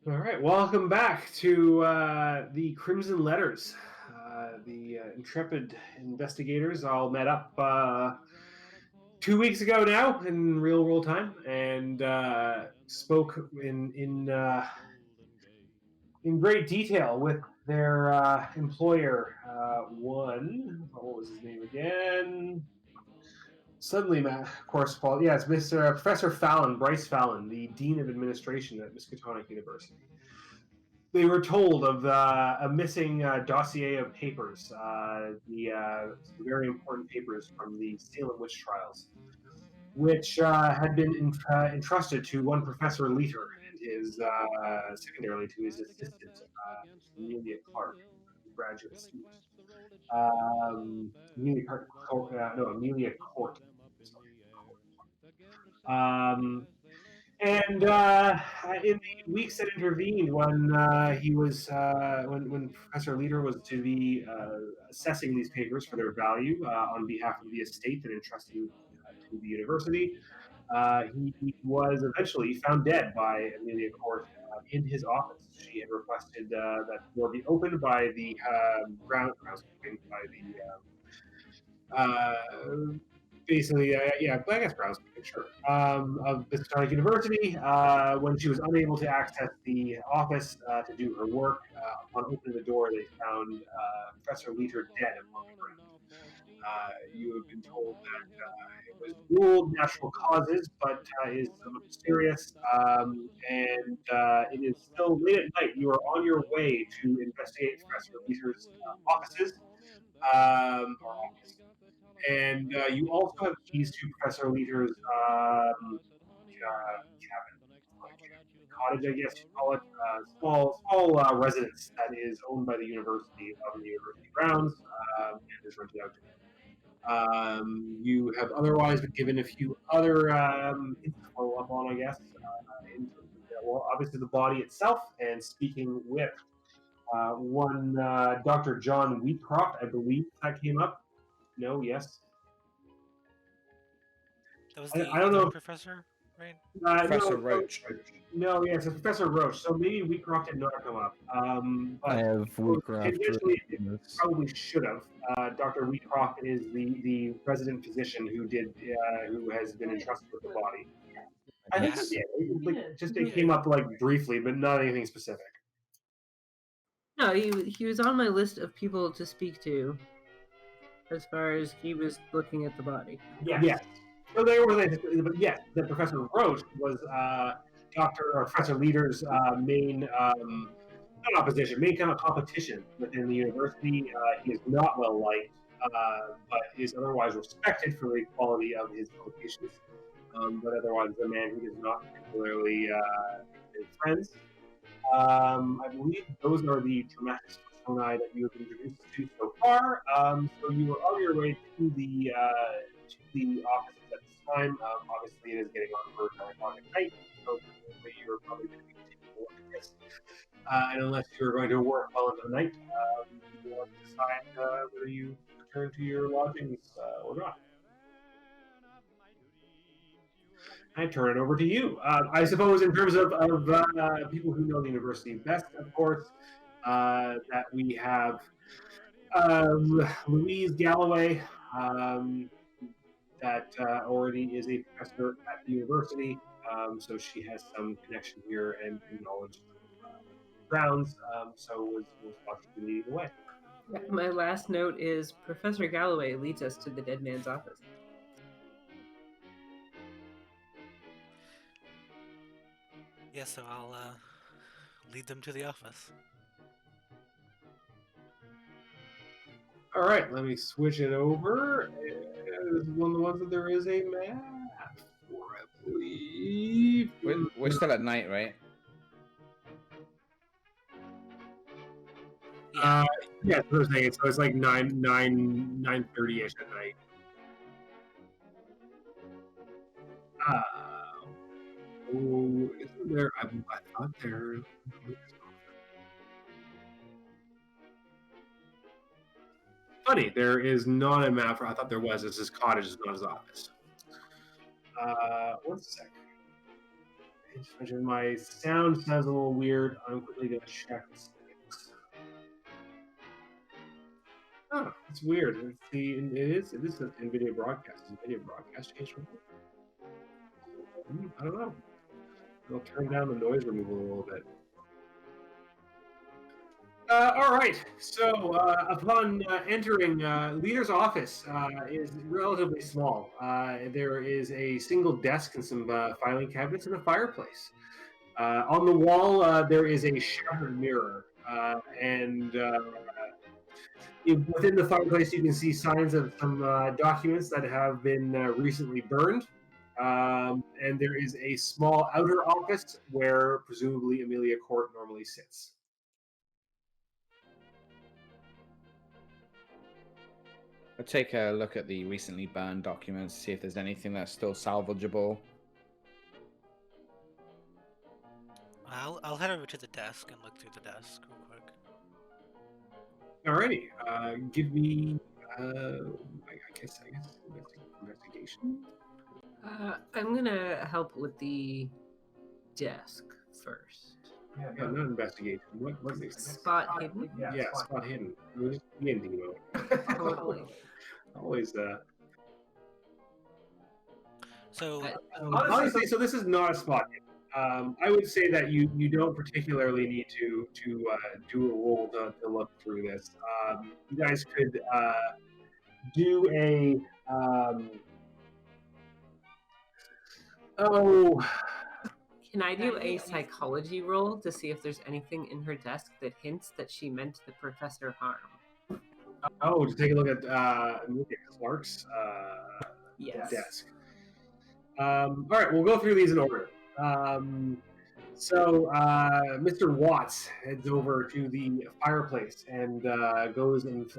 All right, welcome back to the Crimson Letters. The intrepid investigators all met up 2 weeks ago now in real world time and spoke in great detail with their employer. What was his name again? Suddenly, of course, Paul. Yeah, it's Mr. Professor Fallon, Bryce Fallon, the Dean of Administration at Miskatonic University. They were told of a missing dossier of papers, some very important papers from the Salem witch trials, which had been entrusted to one Professor Leiter and his, secondarily to his assistant, Amelia Clark, graduate student. Amelia Clark, no, Amelia Court. Sorry, Court. And in the weeks that intervened, when when Professor Leader was to be assessing these papers for their value on behalf of the estate that entrusted to the university, he was eventually found dead by Amelia Court in his office. She had requested that the door be opened by the groundskeeping, by basically, yeah, I guess groundskeeping, sure, of Miskatonic University. When she was unable to access the office to do her work, upon opening the door, they found Professor Leiter dead upon the ground. You have been told that it was ruled natural causes, but is somewhat mysterious. And it is still late at night. You are on your way to investigate Professor Leiter's offices, or office, and you also have keys to Professor Leiter's cabin, cottage, I guess you call it, small residence that is owned by the university on the university grounds and is rented out to you have otherwise been given a few other hints to follow up on, I guess, in terms of well, obviously the body itself, and speaking with one Dr. John Wheatcroft, I believe that came up. No, yes. That was I the don't other know. professor, right? Professor No, Roach. no, yeah, it's Professor Roche. So maybe Wheatcroft did not come up, I but have Wheatcroft tangentially, it written this. probably should have. Dr. Wheatcroft is the resident physician who has been entrusted with the body. I think Yeah. he did. It Yeah. came up like briefly, but not anything specific. No, he was on my list of people to speak to as far as he was looking at the body. Yes. So there was, but yes, the Professor Roche was Professor Leader's main not opposition, main kind of competition within the university. He is not well liked, but is otherwise respected for the quality of his publications. But otherwise, a man who does not particularly friends. I believe those are the dramatic personae that you have been introduced to so far. So you are on your way to the office at this time. Obviously, it is getting on for 9 o'clock at night, so you're probably going to be taking a look at this. And unless you're going to work well into the night, you will decide whether you return to your lodgings or not. I turn it over to you. I suppose, in terms of people who know the university best, of course, that we have Louise Galloway, that already is a professor at the university, so she has some connection here and knowledge of grounds. So was possibly leading the way. My last note is Professor Galloway leads us to the dead man's office. Yeah, so I'll lead them to the office. All right, let me switch it over. This is one of the ones that there is a map for, I believe. We're still at night, right? Yeah. Yeah, Thursday. So it's like 9:30 ish at night. Isn't there? I thought there. Funny, there is not a map. I thought there was. It's his cottage, it's not his office. One sec. just mentioned my sound sounds a little weird. I'm quickly going to check the settings. Oh, it's weird. It is an NVIDIA broadcast. Is NVIDIA broadcast changed? I don't know. I'll turn down the noise removal a little bit. All right. So upon entering, leader's office is relatively small. There is a single desk and some filing cabinets and a fireplace. On the wall, there is a shattered mirror, and within the fireplace, you can see signs of some documents that have been recently burned. And there is a small outer office where presumably Amelia Court normally sits. I'll take a look at the recently burned documents, see if there's anything that's still salvageable. I'll head over to the desk and look through the desk real quick. Alrighty, give me, I guess investigation. I'm gonna help with the desk first. Yeah, not investigation. What's the Spot hidden. Yeah, spot hidden. D&D mode. Totally. Always. So Honestly, so this is not a spot hidden. I would say that you don't particularly need to do a roll to look through this. You guys could do a Can I do a psychology roll to see if there's anything in her desk that hints that she meant the professor harm? to take a look at Clark's Yes. desk. All right, we'll go through these in order. So Mr. Watts heads over to the fireplace and goes and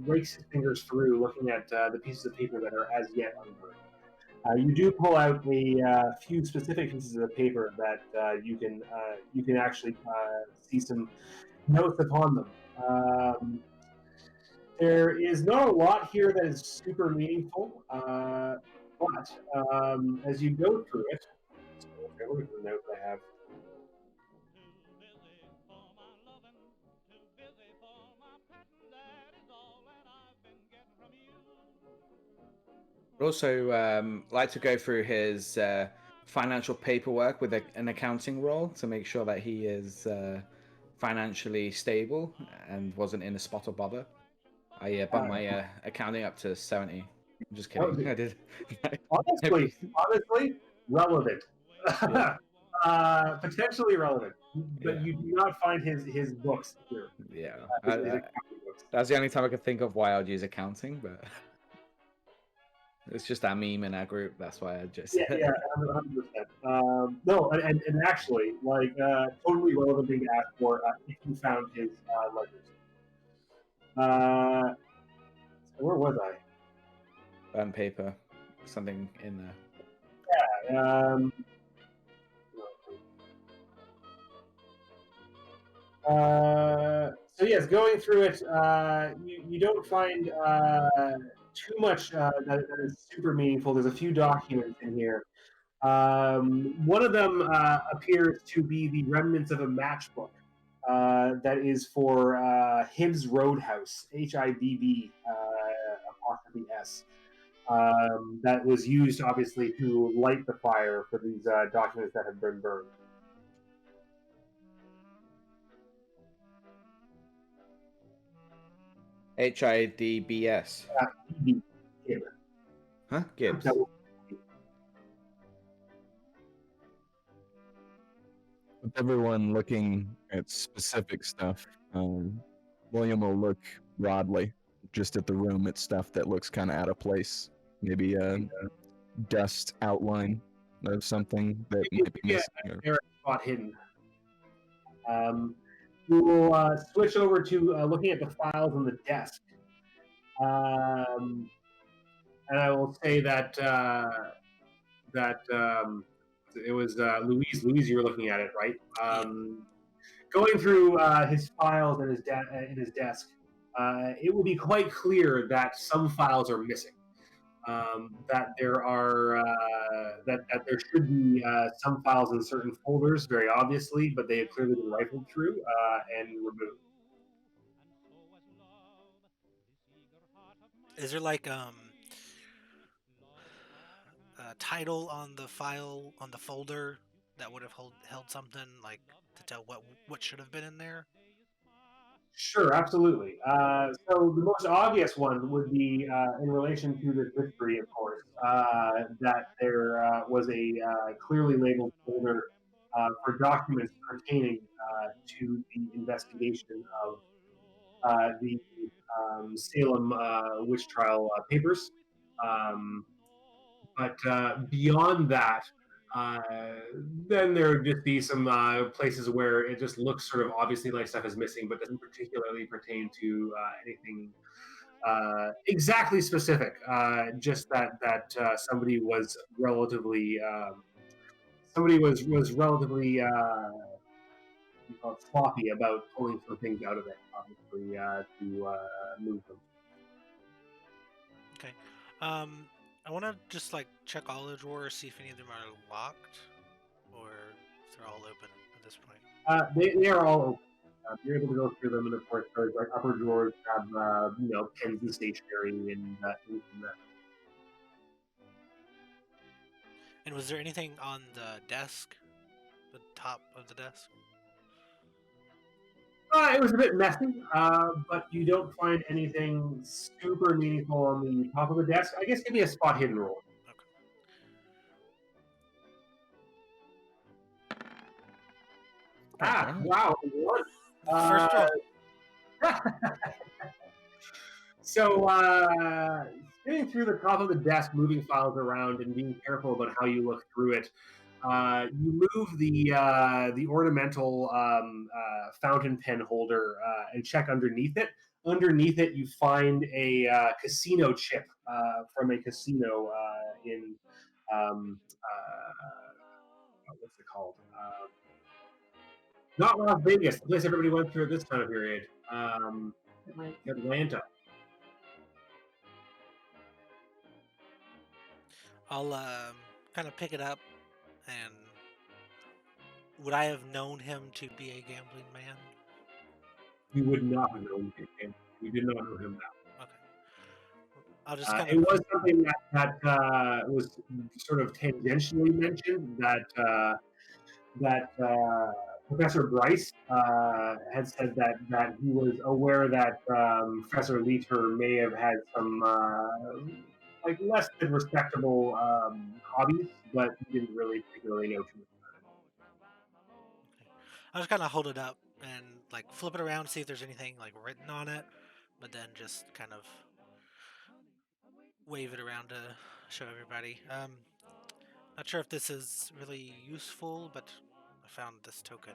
rakes his fingers through, looking at the pieces of paper that are as yet unburned. You do pull out a few specific pieces of paper that you can actually see some notes upon them. There is not a lot here that is super meaningful, but as you go through it, okay, look at the note I have. I'd also like to go through his financial paperwork with an accounting role to make sure that he is financially stable and wasn't in a spot of bother. I bumped my accounting up to 70. I'm just kidding. I did. Honestly, relevant. Yeah. Potentially relevant, but Yeah. you do not find his books here. Yeah. His accounting books. That's the only time I could think of why I'd use accounting, but it's just that meme in our group. That's why I just Yeah, 100%. No, and actually, like, totally relevant thing to ask for if you found his ledgers. Where was I? burnt paper, something in there. Yeah. So yes, going through it, you don't find too much that is super meaningful. There's a few documents in here. One of them appears to be the remnants of a matchbook that is for Hibbs Roadhouse, HIBB apostrophe S. That was used obviously to light the fire for these documents that have been burned. HIDBS. Gibbs. Huh? Gibbs. With everyone looking at specific stuff, William will look broadly just at the room at stuff that looks kind of out of place. Maybe a dust outline of something that might be missing. There is a spot hidden. We will switch over to looking at the files on the desk. And I will say that it was Louise. Louise, you were looking at it, right? Going through his files and in his desk, it will be quite clear that some files are missing. that there are that there should be some files in certain folders, very obviously, but they have clearly been rifled through and removed. Is there like a title on the file on the folder that would have held something like to tell what should have been in there? Sure, absolutely. So the most obvious one would be in relation to this mystery, of course, that there was a clearly labeled folder for documents pertaining to the investigation of the Salem witch trial papers. Um, but beyond that, uh, then there would just be some places where it just looks sort of obviously like stuff is missing, but doesn't particularly pertain to anything exactly specific. Just that somebody was relatively sloppy about pulling some things out of it, obviously to move them. Okay. I want to just like check all the drawers, see if any of them are locked, or if they're all open at this point. They are all open. You're able to go through them, and of course, there's like upper drawers have pens and stationery and things from that. And was there anything on the desk, the top of the desk? It was a bit messy, but you don't find anything super meaningful on the top of the desk. I guess give me a spot hidden roll. Okay. Wow. One. First roll. So, sitting through the top of the desk, moving files around, and being careful about how you look through it, you move the ornamental fountain pen holder and check underneath it. Underneath it, you find a casino chip from a casino in what's it called? Not Las Vegas, the place everybody went through at this time of period. Atlanta. I'll kind of pick it up, and would I have known him to be a gambling man? You would not have known him. You did not know him now. Okay. I'll just kind It was something that was sort of tangentially mentioned that Professor Bryce had said that he was aware that Professor Leiter may have had some like less than respectable hobbies, but he didn't really particularly know too much about it. Okay. I'll just kind of hold it up and like flip it around, see if there's anything like written on it, but then just kind of wave it around to show everybody. Not sure if this is really useful, but I found this token.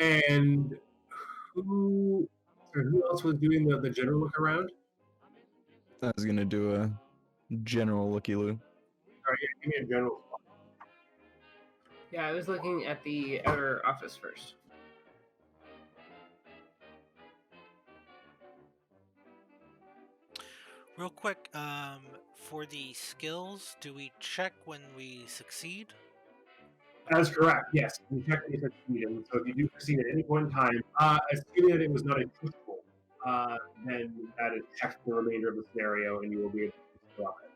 And who else was doing the general look around? I was gonna do a general looky-loo. All right, give me a general. Yeah, I was looking at the outer office first. Real quick, for the skills, do we check when we succeed? That's correct. Yes, you check if it's succeeded. So if you do succeed at any point in time, assuming that it was not a truthful, then that is checked the remainder of the scenario, and you will be able to stop it.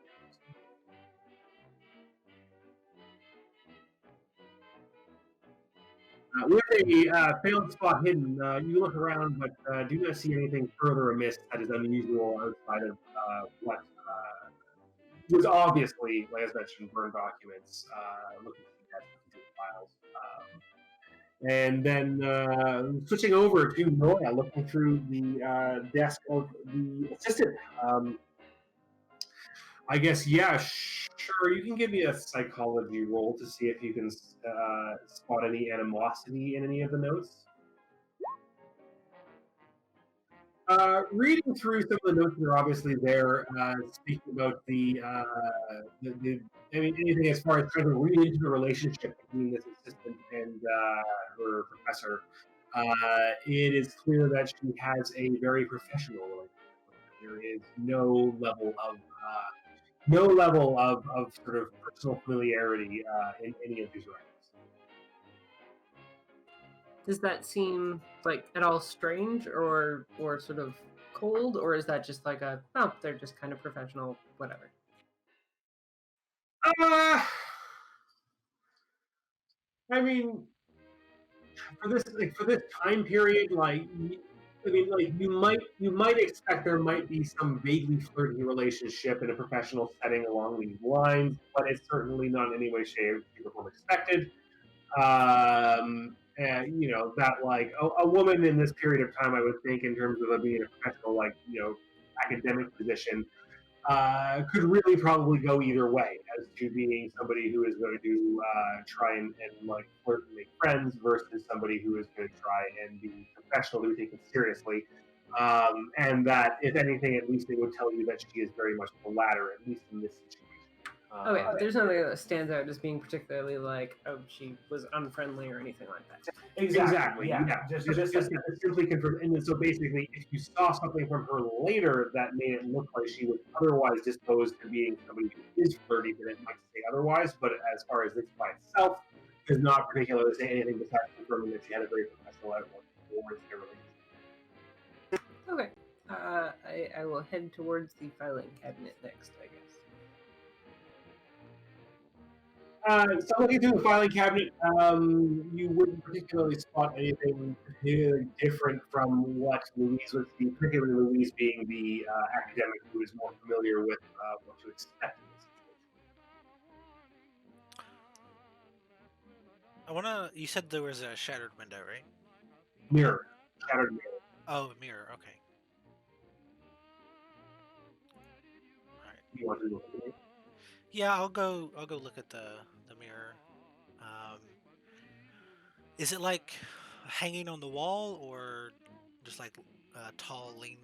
With a failed spot hidden, you look around, but do not see anything further amiss that is unusual outside of what was obviously, like as mentioned, burned documents, looking through files. And then switching over to Noya, looking through the desk of the assistant. I guess, yeah, sure. You can give me a psychology roll to see if you can spot any animosity in any of the notes. Reading through some of the notes that are obviously there, speaking about I mean, anything as far as trying to read into the relationship between this assistant and her professor, it is clear that she has a very professional relationship. There is no level of sort of personal familiarity in any of these writings. Does that seem like at all strange or sort of cold, or is that just like they're just kind of professional, whatever? I mean, for this time period, I mean, like you might expect there might be some vaguely flirty relationship in a professional setting along these lines, but it's certainly not in any way, shape, or form expected. And that like a woman in this period of time, I would think, in terms of being a professional, like academic position, could really probably go either way as to being somebody who is going to try and like flirt and make friends versus somebody who is going to try and be professional to be taken seriously. And that, if anything, at least they would tell you that she is very much the latter, at least in this situation. Okay, but there's nothing that stands out as being particularly like, oh, she was unfriendly or anything like that. Exactly. Yeah. Just simply confirm. And then, so basically, if you saw something from her later that made it look like she was otherwise disposed to being somebody who is flirty, then it might say otherwise. But as far as this by itself, does not particularly say anything besides confirming that she had a very professional outlook towards their relationship. Okay. I will head towards the filing cabinet next, I guess. So looking through the filing cabinet, you wouldn't particularly spot anything particularly different from what Louise would see, particularly Louise being the academic who is more familiar with what to expect in this situation. You said there was a shattered window, right? Mirror. Shattered mirror. Oh, mirror, okay. Alright. You want to look at it? Yeah, I'll go look at the mirror. Is it like hanging on the wall or just like a tall, lean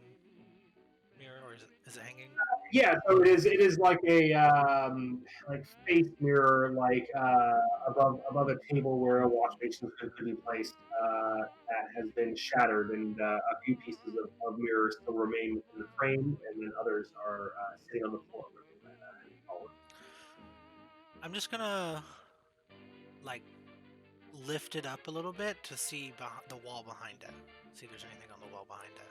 mirror, or is it hanging? Yeah, so it is like a like face mirror, like above a table where a wash basin could be placed, that has been shattered, and a few pieces of mirrors still remain within the frame, and then others are sitting on the floor. I'm just gonna like lift it up a little bit to see the wall behind it. See if there's anything on the wall behind it.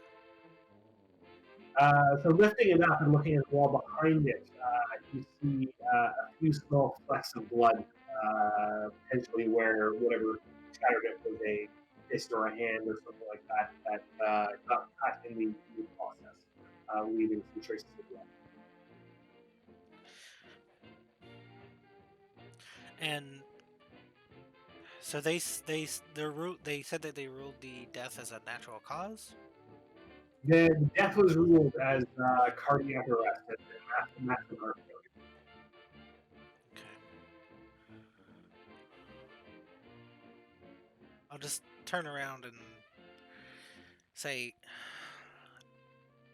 So lifting it up and looking at the wall behind it, you see a few small flecks of blood, potentially where whatever shattered it was a fist or a hand or something like that got cut in the process, leaving some traces of blood. And so they said that they ruled the death as a natural cause. The death was ruled as cardiac arrest and massive heart failure. Okay. I'll just turn around and say,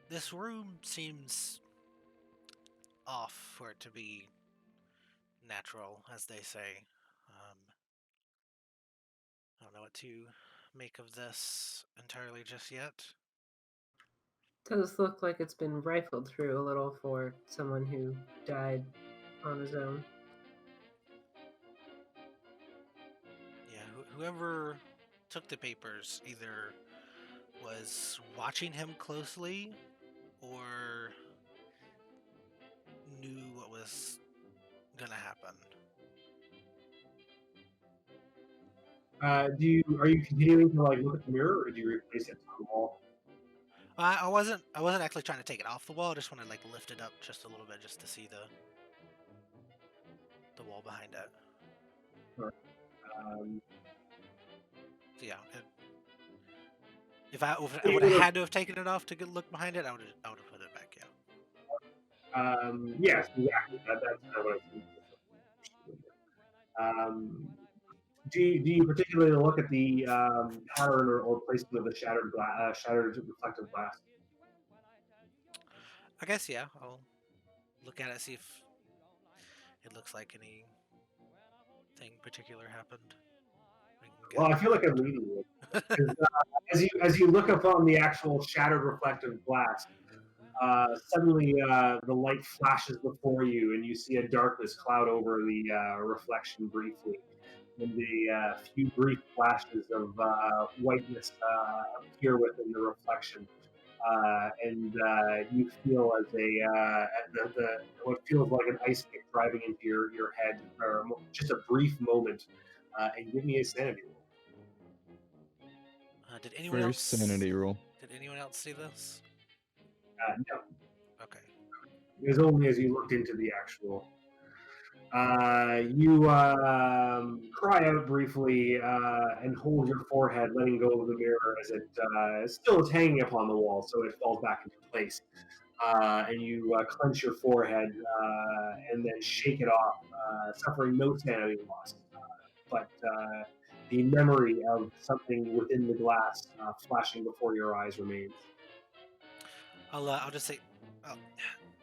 this room seems off for it to be natural, as they say. I don't know what to make of this entirely just yet. Does look like it's been rifled through a little for someone who died on his own. Yeah, whoever took the papers either was watching him closely or knew what was gonna happen. Are you continuing to like look at the mirror, or do you replace it on the wall? I wasn't actually trying to take it off the wall. I just want to like lift it up just a little bit, just to see the wall behind it. Sure. So yeah, if I would have had to have taken it off to look behind it, I would have put it back. Yeah. Yes, exactly. That's kind of what I was thinking. Do you particularly look at the pattern or placement of the shattered reflective glass? I guess yeah. I'll look at it, see if it looks like anything particular happened. We can Well, I get feel like I'm leading you. 'Cause, as you look upon the actual shattered reflective glass, suddenly the light flashes before you, and you see a darkness cloud over the reflection briefly. And the few brief flashes of whiteness appear within the reflection. And you feel as what feels like an ice pick driving into your head for just a brief moment. And give me a sanity roll. did anyone First else? sanity roll. Did anyone else see this? No, Okay. it was only as you looked into the actual. You cry out briefly and hold your forehead, letting go of the mirror as it still is hanging upon the wall, so it falls back into place. And you clench your forehead and then shake it off, suffering no sanity loss. But the memory of something within the glass flashing before your eyes remains. I'll just say, oh,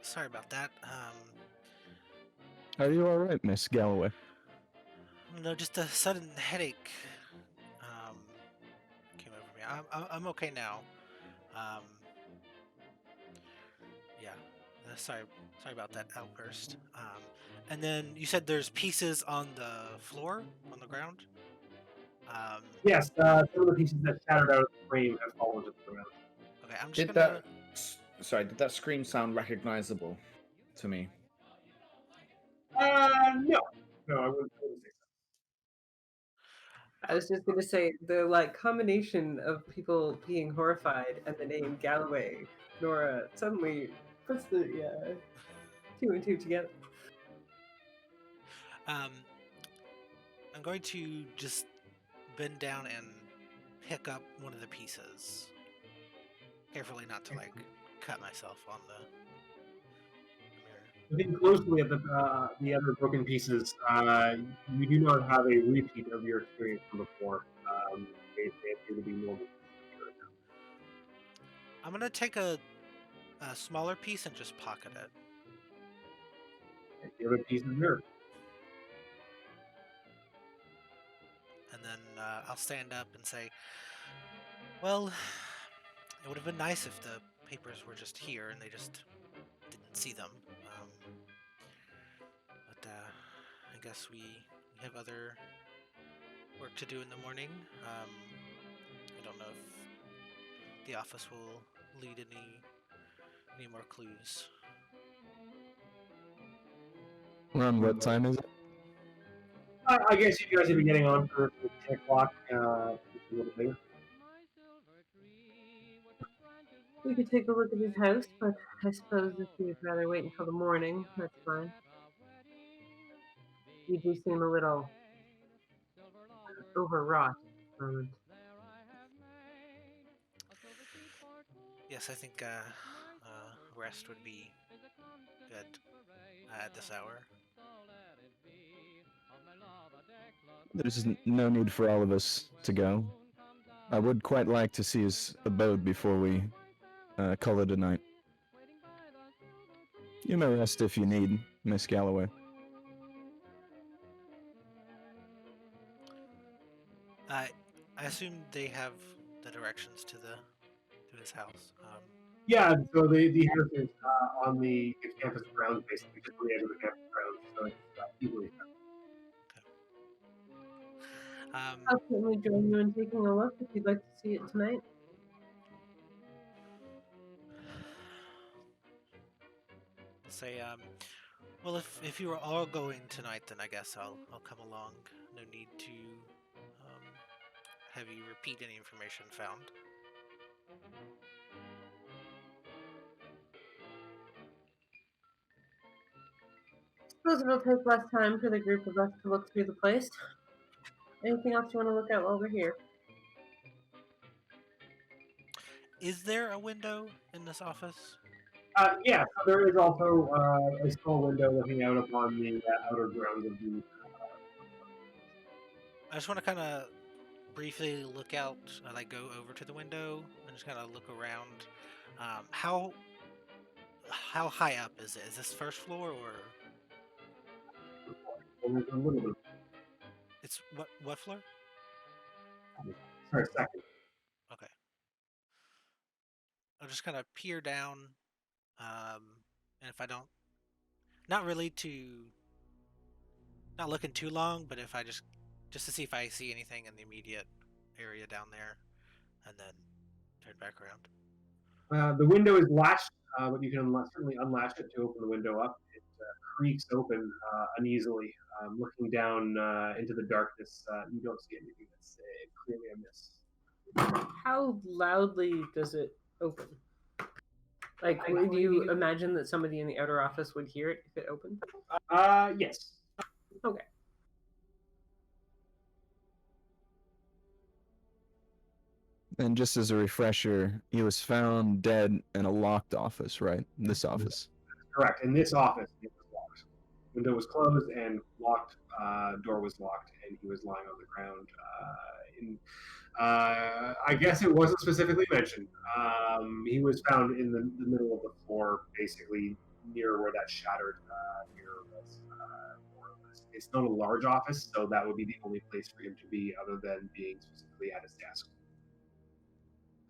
sorry about that. Are you all right, Miss Galloway? No, just a sudden headache came over me. I'm okay now. Um, yeah. Sorry about that outburst. And then you said there's pieces on the floor, on the ground. Yes, some of the pieces that shattered out of the frame have fallen to the ground. Okay, I'm just Did gonna. did that scream sound recognizable to me? No, I wouldn't say so. I was just gonna say the like combination of people being horrified and the name Galloway, Nora suddenly puts the two and two together. I'm going to just bend down and pick up one of the pieces, carefully not to like cut myself on the mirror. Looking closely at the other broken pieces, you do not have a repeat of your experience from before. They appear to be normal. I'm gonna take a smaller piece and just pocket it. The other pieces there. And then I'll stand up and say, well, it would have been nice if the papers were just here and they just didn't see them. But I guess we have other work to do in the morning. I don't know if the office will lead any more clues. Ron, what time is it? I guess you guys have been getting on for 10 o'clock. A little later. We could take a look at his house, but I suppose if you'd rather wait until the morning, that's fine. You do seem a little overwrought at the moment. Yes, I think rest would be good at this hour. There's no need for all of us to go. I would quite like to see his abode before we call it a night. You may rest if you need, Miss Galloway. I assume they have the directions to his house. Yeah, so the house is on the campus grounds, basically, just on the edge of the campus grounds, so it's easily I'll certainly join you in taking a look if you'd like to see it tonight. Say, well, if you are all going tonight, then I guess I'll come along. No need to have you repeat any information found. Suppose it'll take less time for the group of us to look through the place. Anything else you want to look at while we're here? Is there a window in this office? yeah, so there is also a small window looking out upon the outer grounds of the. I just want to kind of briefly look out, like go over to the window and just kind of look around. How how high up is it? Is this first floor or And there's a little bit. it's what floor? Sorry, second. Okay. I'll just kind of peer down, and if I don't, not really not looking too long, but if I just to see if I see anything in the immediate area down there, and then turn back around. The window is latched, but you can certainly unlatch it to open the window up. It creaks open uneasily. Looking down into the darkness, you don't see anything that's clearly amiss. How loudly does it open? Like, would you imagine that somebody in the outer office would hear it if it opened? Yes. Okay. And just as a refresher, he was found dead in a locked office, right? This office. Correct. In this office, it was locked. Window was closed and locked. Door was locked, and he was lying on the ground. I guess it wasn't specifically mentioned. He was found in the middle of the floor, basically near where that shattered mirror was. It's not a large office, so that would be the only place for him to be, other than being specifically at his desk.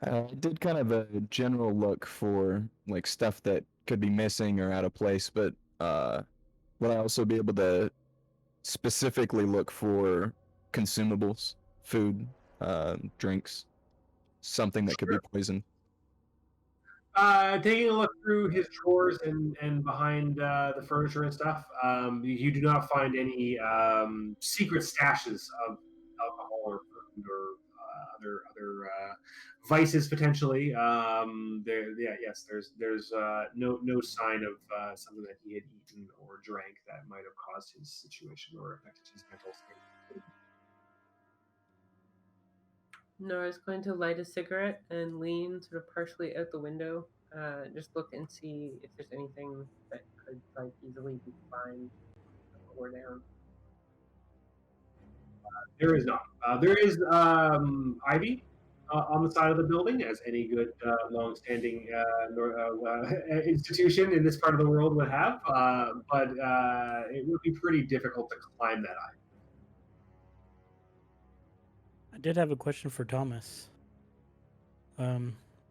I did kind of a general look for like stuff that could be missing or out of place, but would I also be able to specifically look for consumables, food, drinks, something that could be poisoned? Taking a look through his drawers and behind the furniture and stuff, you do not find any secret stashes of alcohol or food or other vices potentially. There's no sign of something that he had eaten or drank that might have caused his situation or affected his mental state. Nora's going to light a cigarette and lean sort of partially out the window. Just look and see if there's anything that could like easily be climbed or down. There is not. There is ivy on the side of the building, as any good long-standing institution in this part of the world would have. But it would be pretty difficult to climb that ivy. I did have a question for Thomas.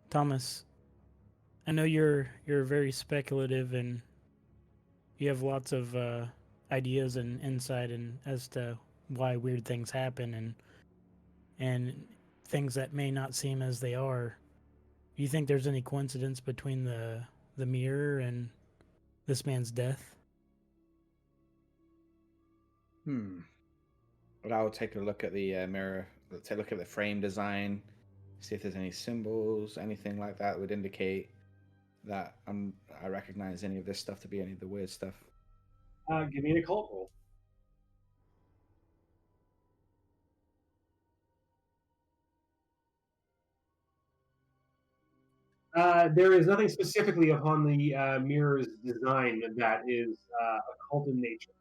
Thomas, I know you're very speculative and you have lots of ideas and insight and as to why weird things happen and things that may not seem as they are. Do you think there's any coincidence between the mirror and this man's death? But I'll take a look at the mirror. Take a look at the frame design, see if there's any symbols, anything like that would indicate that I recognize any of this stuff to be any of the weird stuff. Give me an occult roll. There is nothing specifically upon the mirror's design that is occult in nature.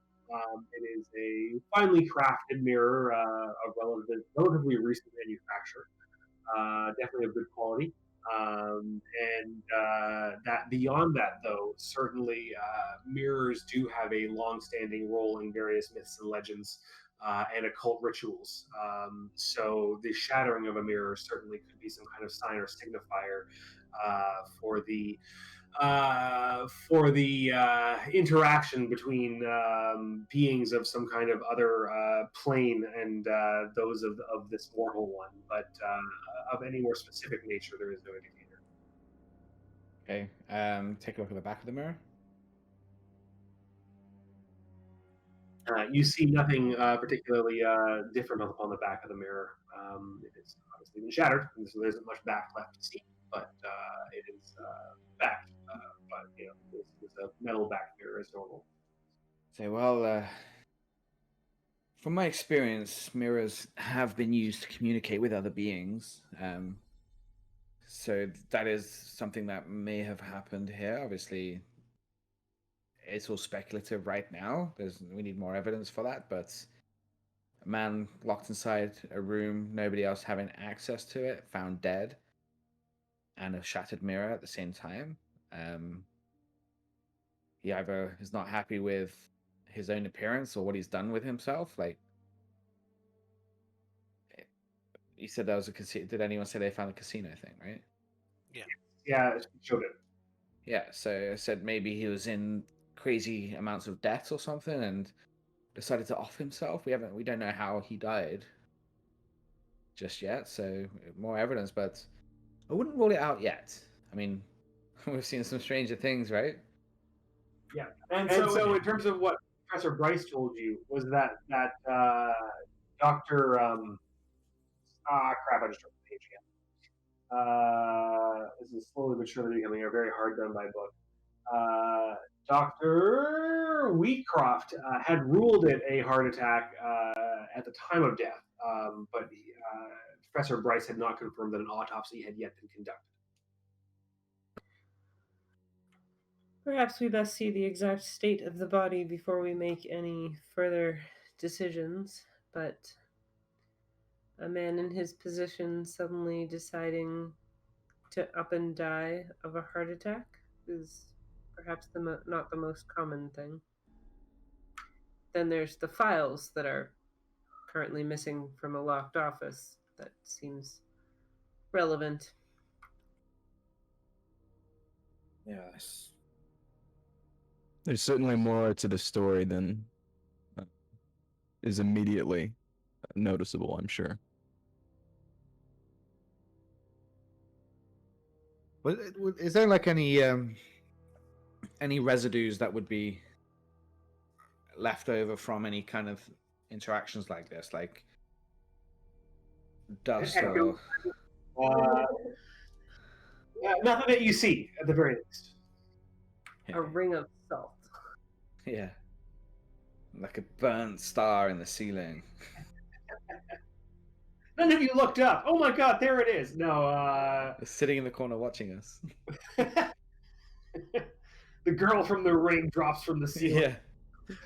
It is a finely crafted mirror of relatively recent manufacture, definitely of good quality. And that beyond that, though, certainly mirrors do have a long-standing role in various myths and legends and occult rituals. So the shattering of a mirror certainly could be some kind of sign or signifier for the interaction between beings of some kind of other plane and those of this mortal one. But of any more specific nature, there is no indicator. Okay. Take a look at the back of the mirror. You see nothing particularly different upon the back of the mirror. It is obviously been shattered, and so there isn't much back left to see. But it is back. But it's a metal back mirror as normal. From my experience, mirrors have been used to communicate with other beings. So that is something that may have happened here. Obviously, it's all speculative right now. We need more evidence for that, but a man locked inside a room, nobody else having access to it, found dead, and a shattered mirror at the same time. he either is not happy with his own appearance or what he's done with himself. Like, you said there was a casino. Did anyone say they found a casino thing, right? Yeah, it showed it. Yeah, so I said maybe he was in crazy amounts of debt or something and decided to off himself. We don't know how he died just yet, so more evidence, but I wouldn't rule it out yet. I mean, we've seen some stranger things, right? Yeah, and so in terms of what Professor Bryce told you was that Doctor crap, I just dropped the page again. This is slowly but surely becoming a very hard done by book. Dr. Wheatcroft had ruled it a heart attack at the time of death, but Professor Bryce had not confirmed that an autopsy had yet been conducted. Perhaps we best see the exact state of the body before we make any further decisions, but a man in his position suddenly deciding to up and die of a heart attack is perhaps not the most common thing. Then there's the files that are currently missing from a locked office. That seems relevant. Yes. There's certainly more to the story than is immediately noticeable, I'm sure. But is there like any residues that would be left over from any kind of interactions like this, like dust or Nothing that you see, at the very least. A ring of salt. Yeah, like a burnt star in the ceiling. None of you looked up. Oh my god, there it is. No, Sitting in the corner watching us. the girl from the ring drops from the ceiling.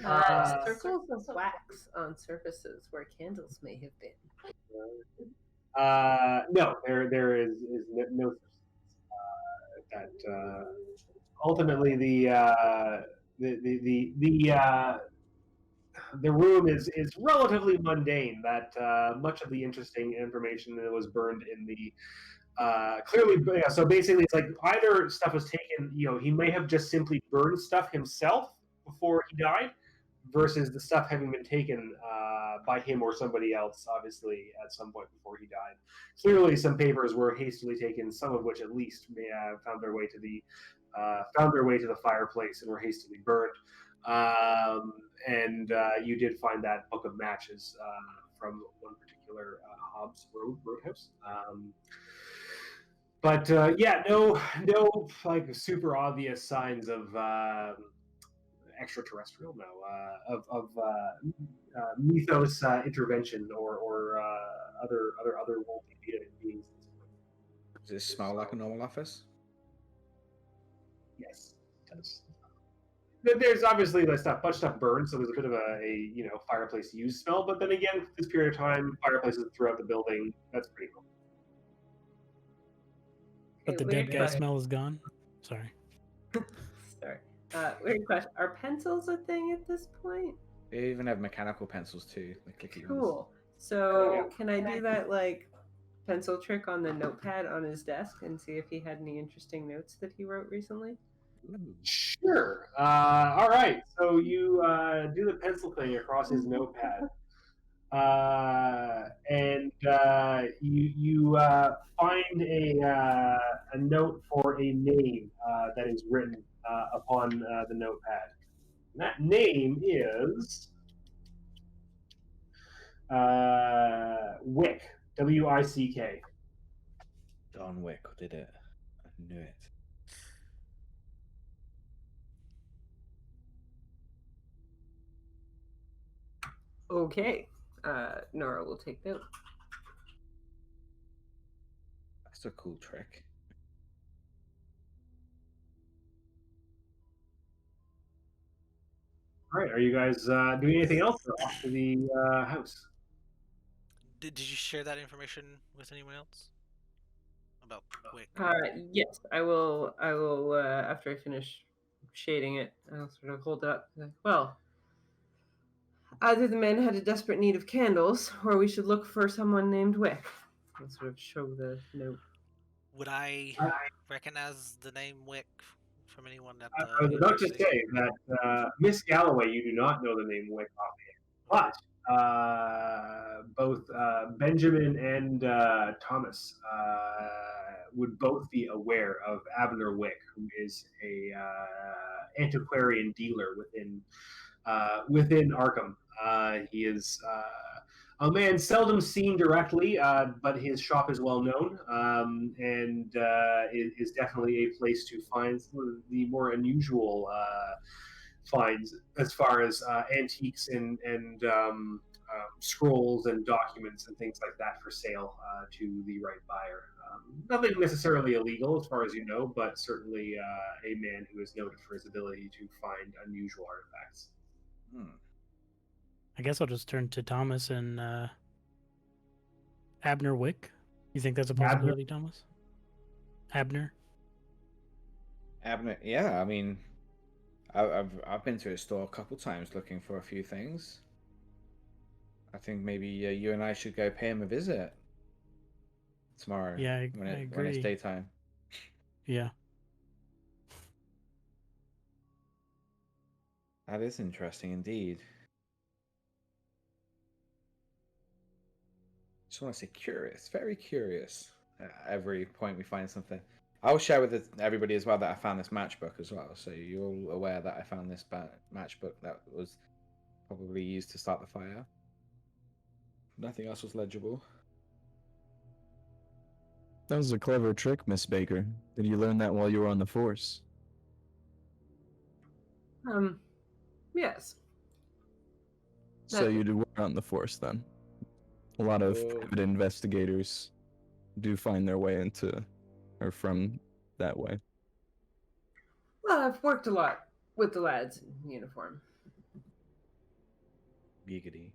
Yeah. Circles of wax on surfaces where candles may have been. No, there is no that ultimately the room is relatively mundane. That much of the interesting information that was burned in the clearly, yeah, so basically it's like either stuff was taken, he may have just simply burned stuff himself before he died, versus the stuff having been taken by him or somebody else, obviously, at some point before he died. Clearly, some papers were hastily taken, some of which at least may have found their way to the fireplace and were hastily burned. And you did find that book of matches from one particular Hobbs Roadhouse. But yeah, no like super obvious signs of extraterrestrial, of mythos intervention or other worldly beings. Does it smell like a normal office? Yes, it does. There's obviously much stuff burned, so there's a bit of a fireplace use smell. But then again, for this period of time, fireplaces throughout the building, that's pretty cool. But the dead guy smell is gone. Sorry. Sorry. Weird question. Are pencils a thing at this point? They even have mechanical pencils too. The clicky ones. Cool. So can I do that like pencil trick on the notepad on his desk and see if he had any interesting notes that he wrote recently? Sure. All right. So you do the pencil thing across his notepad, and you find a note for a name that is written upon the notepad. And that name is Wick. W-I-C-K. Don Wick did it. I knew it. Okay. Nora will take note. That's a cool trick. All right. Are you guys doing anything else or off to the house? Did you share that information with anyone else about Wick? Yes, I will. After I finish shading it. I'll sort of hold it up. Like, well, either the man had a desperate need of candles, or we should look for someone named Wick. I'll sort of show the note. Would I recognize the name Wick from anyone at the I was about to university? say that Miss Galloway, you do not know the name Wick offhand, but both Benjamin and Thomas would both be aware of Abner Wick, who is a antiquarian dealer within Arkham. He is a man seldom seen directly, but his shop is well known, and is definitely a place to find some of the more unusual finds as far as antiques and scrolls and documents and things like that for sale to the right buyer. Nothing necessarily illegal as far as you know, but certainly a man who is noted for his ability to find unusual artifacts. I guess I'll just turn to Thomas and Abner Wick. You think that's a possibility, Thomas? Abner? Abner, yeah. I mean, I've been to his store a couple times looking for a few things. I think maybe you and I should go pay him a visit tomorrow. Yeah, I when agree. it's daytime. Yeah. That is interesting indeed. Just want to say curious, very curious. At every point we find something. I'll share with everybody as well that I found this matchbook as well, so you're all aware that I found this matchbook that was probably used to start the fire. Nothing else was legible. That was a clever trick, Miss Baker. Did you learn that while you were on the force? Yes. So you were on the force then. A lot of private investigators do find their way into, or from that way. Well, I've worked a lot with the lads in uniform. Giggity.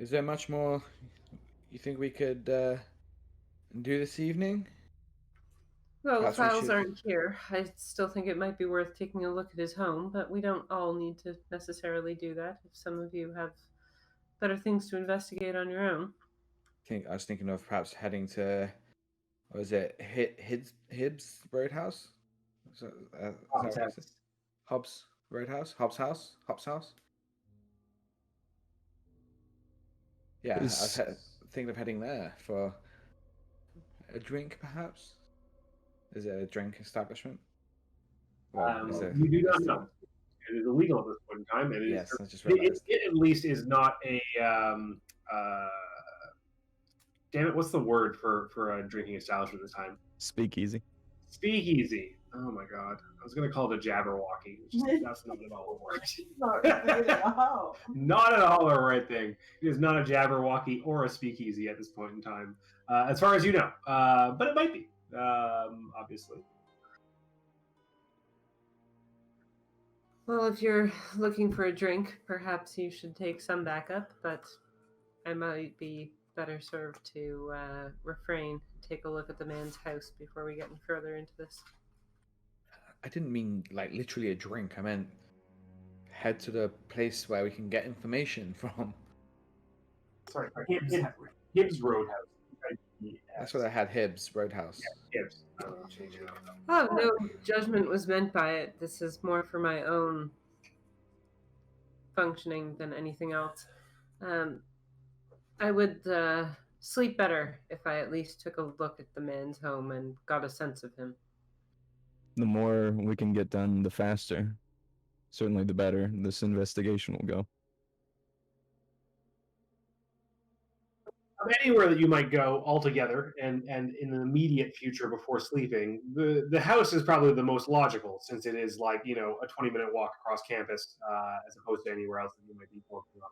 Is there much more you think we could do this evening? Well, Perhaps the we files should- aren't here. I still think it might be worth taking a look at his home, but we don't all need to necessarily do that. If some of you have better things to investigate on your own. I was thinking of perhaps heading to, what was it, Hibbs Roadhouse? Is that what it is? Hobbs Roadhouse? Hobbs House? Yeah, I was thinking of heading there for a drink, perhaps? Is it a drink establishment? You do not know. It is illegal at this point in time. And yes, I just realized. It at least is not a. Damn it! What's the word for a drinking establishment at the time? Speakeasy. Speakeasy. Oh my god! I was gonna call it a Jabberwocky. That's not at all a word. Not at all the right thing. It is not a Jabberwocky or a Speakeasy at this point in time, as far as you know. But it might be, obviously. Well, if you're looking for a drink, perhaps you should take some backup, but I might be better served to refrain, take a look at the man's house before we get any further into this. I didn't mean like literally a drink. I meant head to the place where we can get information from. Sorry, Hibbs Roadhouse. That's what I had, Hibbs Roadhouse. Yeah, Hibbs. Oh, no judgment was meant by it. This is more for my own functioning than anything else. I would sleep better if I at least took a look at the man's home and got a sense of him. The more we can get done, the faster. Certainly the better this investigation will go. Anywhere that you might go altogether and in the immediate future before sleeping, the house is probably the most logical, since it is like, you know, a 20-minute walk across campus, as opposed to anywhere else that you might be walking on.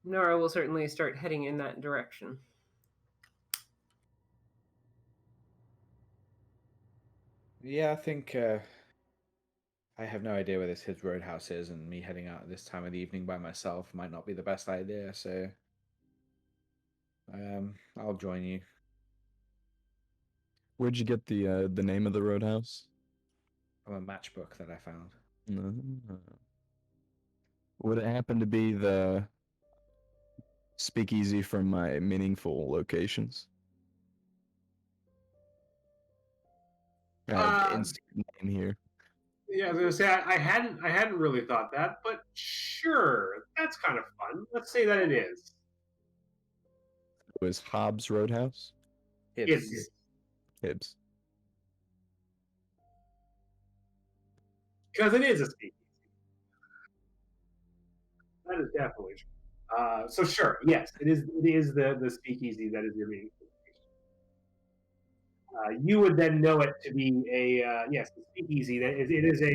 Nora will certainly start heading in that direction. Yeah, I think I have no idea where this Hibbs Roadhouse is, and me heading out at this time of the evening by myself might not be the best idea. So, I'll join you. Where'd you get the name of the roadhouse? From a matchbook that I found. Would it happen to be the speakeasy from my meaningful locations? Insert name here. Yeah, I was gonna say I hadn't really thought that, but sure, that's kind of fun. Let's say that it is. It was Hobbs Roadhouse. Hibbs. Hibbs. Because it is a speakeasy. That is definitely true. So sure, yes, it is. It is the speakeasy that is your meeting. You would then know it to be a yes, the speakeasy. That it is a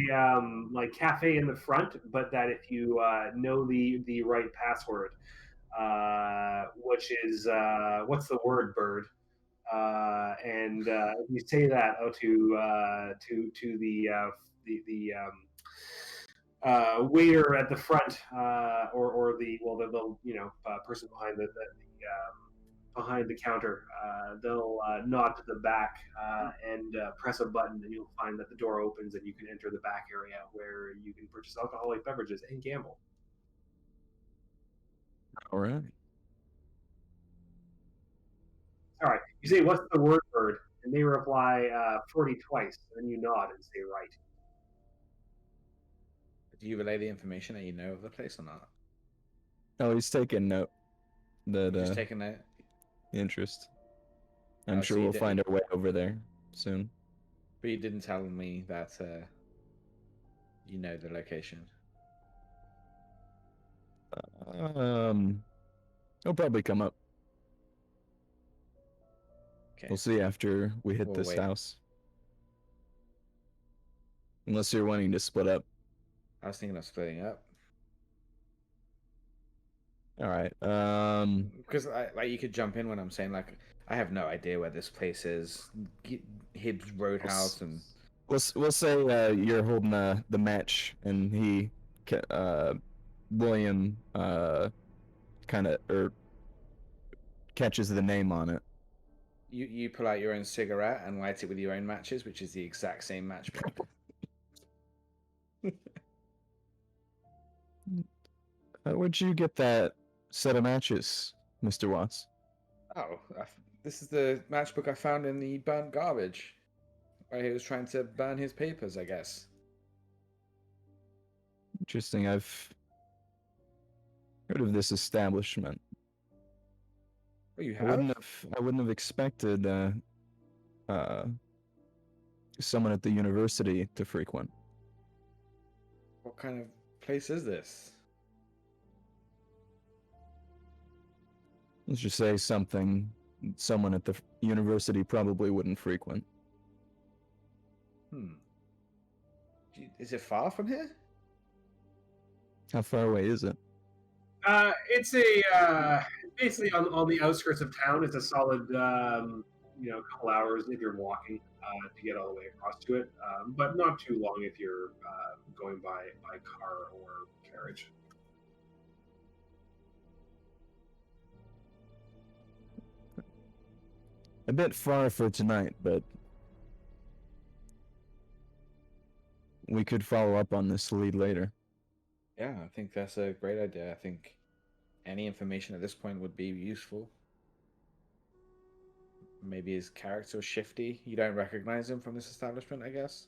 like cafe in the front, but that if you know the right password, which is what's the word, bird? And if you say that to the waiter at the front, or the person behind the counter, they'll nod to the back and press a button, and you'll find that the door opens and you can enter the back area where you can purchase alcoholic beverages and gamble. All right. All right. You say, "What's the word, bird?" And they reply, 40 twice. And you nod and say, "Right." Do you relay the information that you know of the place or not? Oh, he's taking note. That Just taking that. interest. I'm Oh, sure so you we'll did- find our way over there soon. But you didn't tell me that you know the location. He'll probably come up. Okay. We'll see after we hit We'll this wait. house. Unless you're wanting to split up. I was thinking of splitting up. All right. Because like you could jump in when I'm saying like I have no idea where this place is. Hibbs Roadhouse and We'll say you're holding the match, and he, William, kind of catches the name on it. you pull out your own cigarette and light it with your own matches, which is the exact same matchbook. Where'd you get that set of matches, Mr. Watts? Oh, this is the matchbook I found in the burnt garbage. Where he was trying to burn his papers, I guess. Interesting. I've heard of this establishment. Oh, you I have? wouldn't have expected someone at the university to frequent. What kind of place is this? Let's just say someone at the university probably wouldn't frequent. Is it far from here? How far away is it? It's basically on the outskirts of town. It's a solid couple hours if you're walking to get all the way across to it, but not too long if you're going by car or carriage. A bit far for tonight, but we could follow up on this lead later. Yeah, I think that's a great idea. I think any information at this point would be useful. Maybe his character is shifty. You don't recognize him from this establishment, I guess.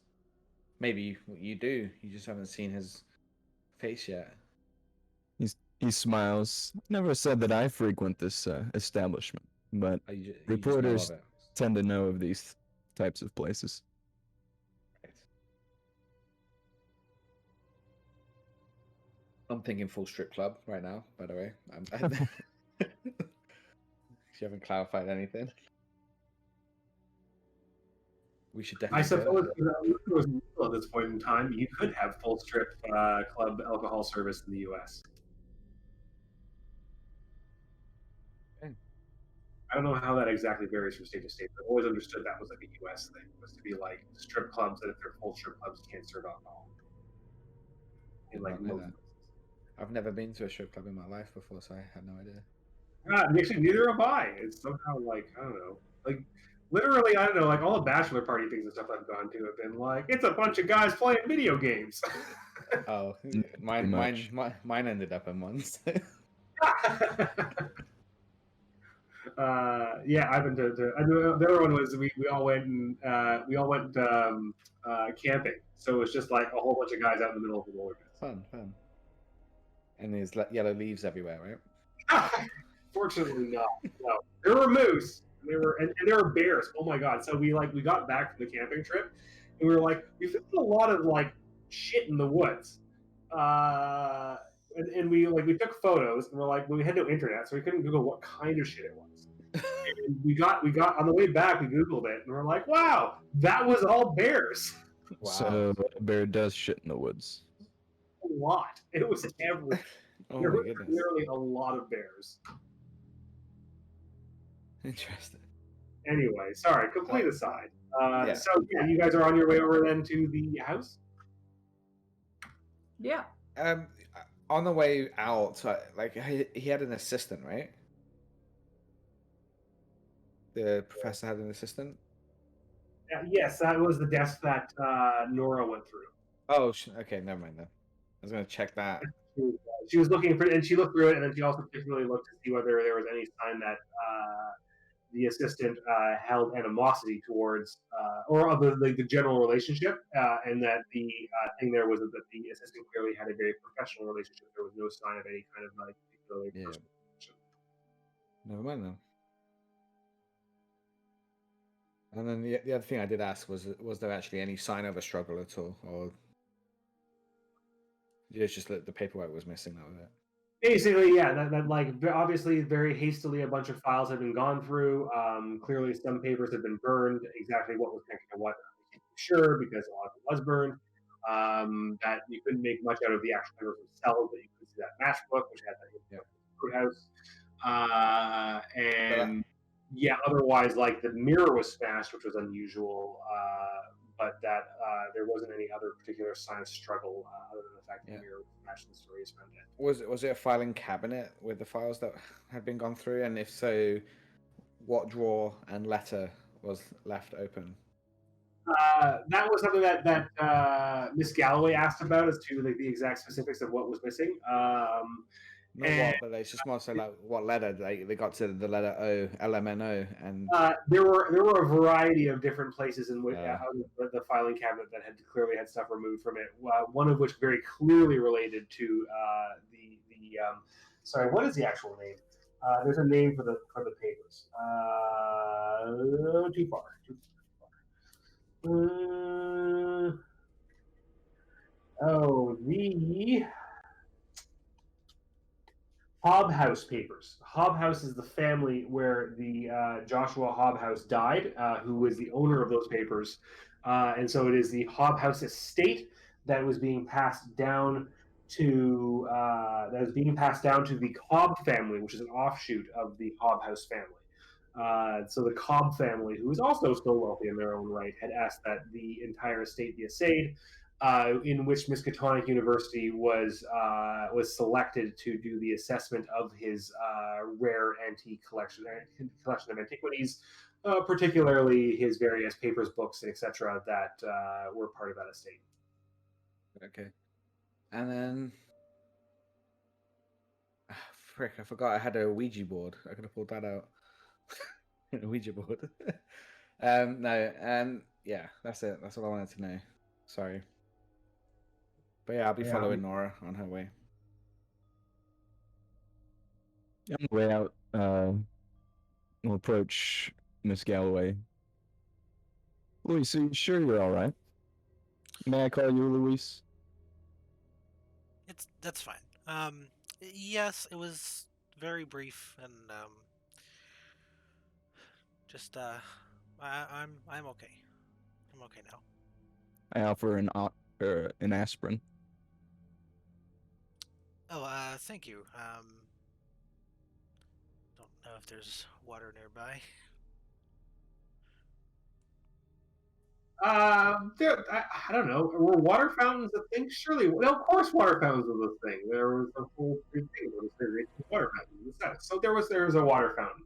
Maybe you do. You just haven't seen his face yet. He smiles. Never said that I frequent this establishment, but You just know reporters of it. tend to know of these types of places. Right. I'm thinking full strip club right now, by the way. If you haven't clarified anything. We should definitely I suppose if it was legal at this point in time, you could have full strip club alcohol service in the U.S. I don't know how that exactly varies from state to state, but I've always understood that was like a U.S. thing, was to be like strip clubs that if they're full strip clubs, you can't serve alcohol. in Did like not know most that. places. I've never been to a strip club in my life before, so I had no idea. Actually, neither have I. It's somehow like I don't know, like literally I don't know, like all the bachelor party things and stuff I've gone to have been like it's a bunch of guys playing video games. Oh, Pretty much. mine ended up in ones. Yeah, I've been to the other one was we all went and camping, so it was just like a whole bunch of guys out in the middle of the wilderness. Fun. And there's yellow leaves everywhere, right? Fortunately, not. No, there were moose. And there were bears. Oh my god! So we got back from the camping trip, and we were like, we found a lot of like shit in the woods. And we took photos, and we're like, well, we had no internet, so we couldn't Google what kind of shit it was. And we got on the way back, we Googled it, and we're like, wow, that was all bears. Wow. So a bear does shit in the woods. A lot. It was everywhere. Oh There my were goodness. literally a lot of bears. Interesting. Anyway, sorry, complete aside. Yeah. So yeah, you guys are on your way over then to the house. Yeah. On the way out, like he had an assistant, right? The professor had an assistant. Yes, that was the desk that Nora went through. Oh, okay, never mind then. I was gonna check that. She was looking for, and she looked through it, and then she also particularly looked to see whether there was any sign that the assistant held animosity towards, or of the general relationship, and that the thing there was that the assistant clearly had a very professional relationship. There was no sign of any kind of like particularly personal connection. Never mind then. And then the other thing I did ask was there actually any sign of a struggle at all, or it's just that the paperwork was missing? That was it. Basically, yeah, that like obviously very hastily a bunch of files had been gone through. Clearly, some papers had been burned. Exactly what was connected to what, I can't be sure because a lot of it was burned. That you couldn't make much out of the actual papers themselves, but you could see that matchbook, which had that courthouse. And yeah, otherwise, like the mirror was smashed, which was unusual. But that there wasn't any other particular sign of struggle other than the fact that the mirror was smashed and the story is found dead. Was it a filing cabinet with the files that had been gone through? And if so, what drawer and letter was left open? That was something that Miss Galloway asked about as to like the exact specifics of what was missing. Not what, but it's just more so like what letter they got to the letter O, LMNO, and there were a variety of different places in which out of the filing cabinet that had clearly had stuff removed from it. One of which very clearly related to the sorry, what is the actual name? There's a name for the papers. Too far. The Hobhouse papers. Hobhouse is the family where the Joshua Hobhouse died, who was the owner of those papers, and so it is the Hobhouse estate that was being passed down to the Cobb family, which is an offshoot of the Hobhouse family. So the Cobb family, who is also still wealthy in their own right, had asked that the entire estate be assayed, in which Miskatonic University was selected to do the assessment of his rare antique collection of antiquities, particularly his various papers, books, etc. that were part of that estate. Okay, and then frick, I forgot I had a Ouija board. I could have pulled that out. A Ouija board. No, yeah, that's it. That's all I wanted to know. Sorry. But yeah, I'll be following Nora on her way. On the way out, we'll approach Miss Galloway. Luis, are you sure you're all right? May I call you Luis? That's fine. Yes, it was very brief and just I'm okay. I'm okay now. I offer an aspirin. Oh, thank you. Don't know if there's water nearby. I don't know. Were water fountains a thing? Surely, well, of course, water fountains was a thing. There was a whole big thing. There was water fountain. So there was a water fountain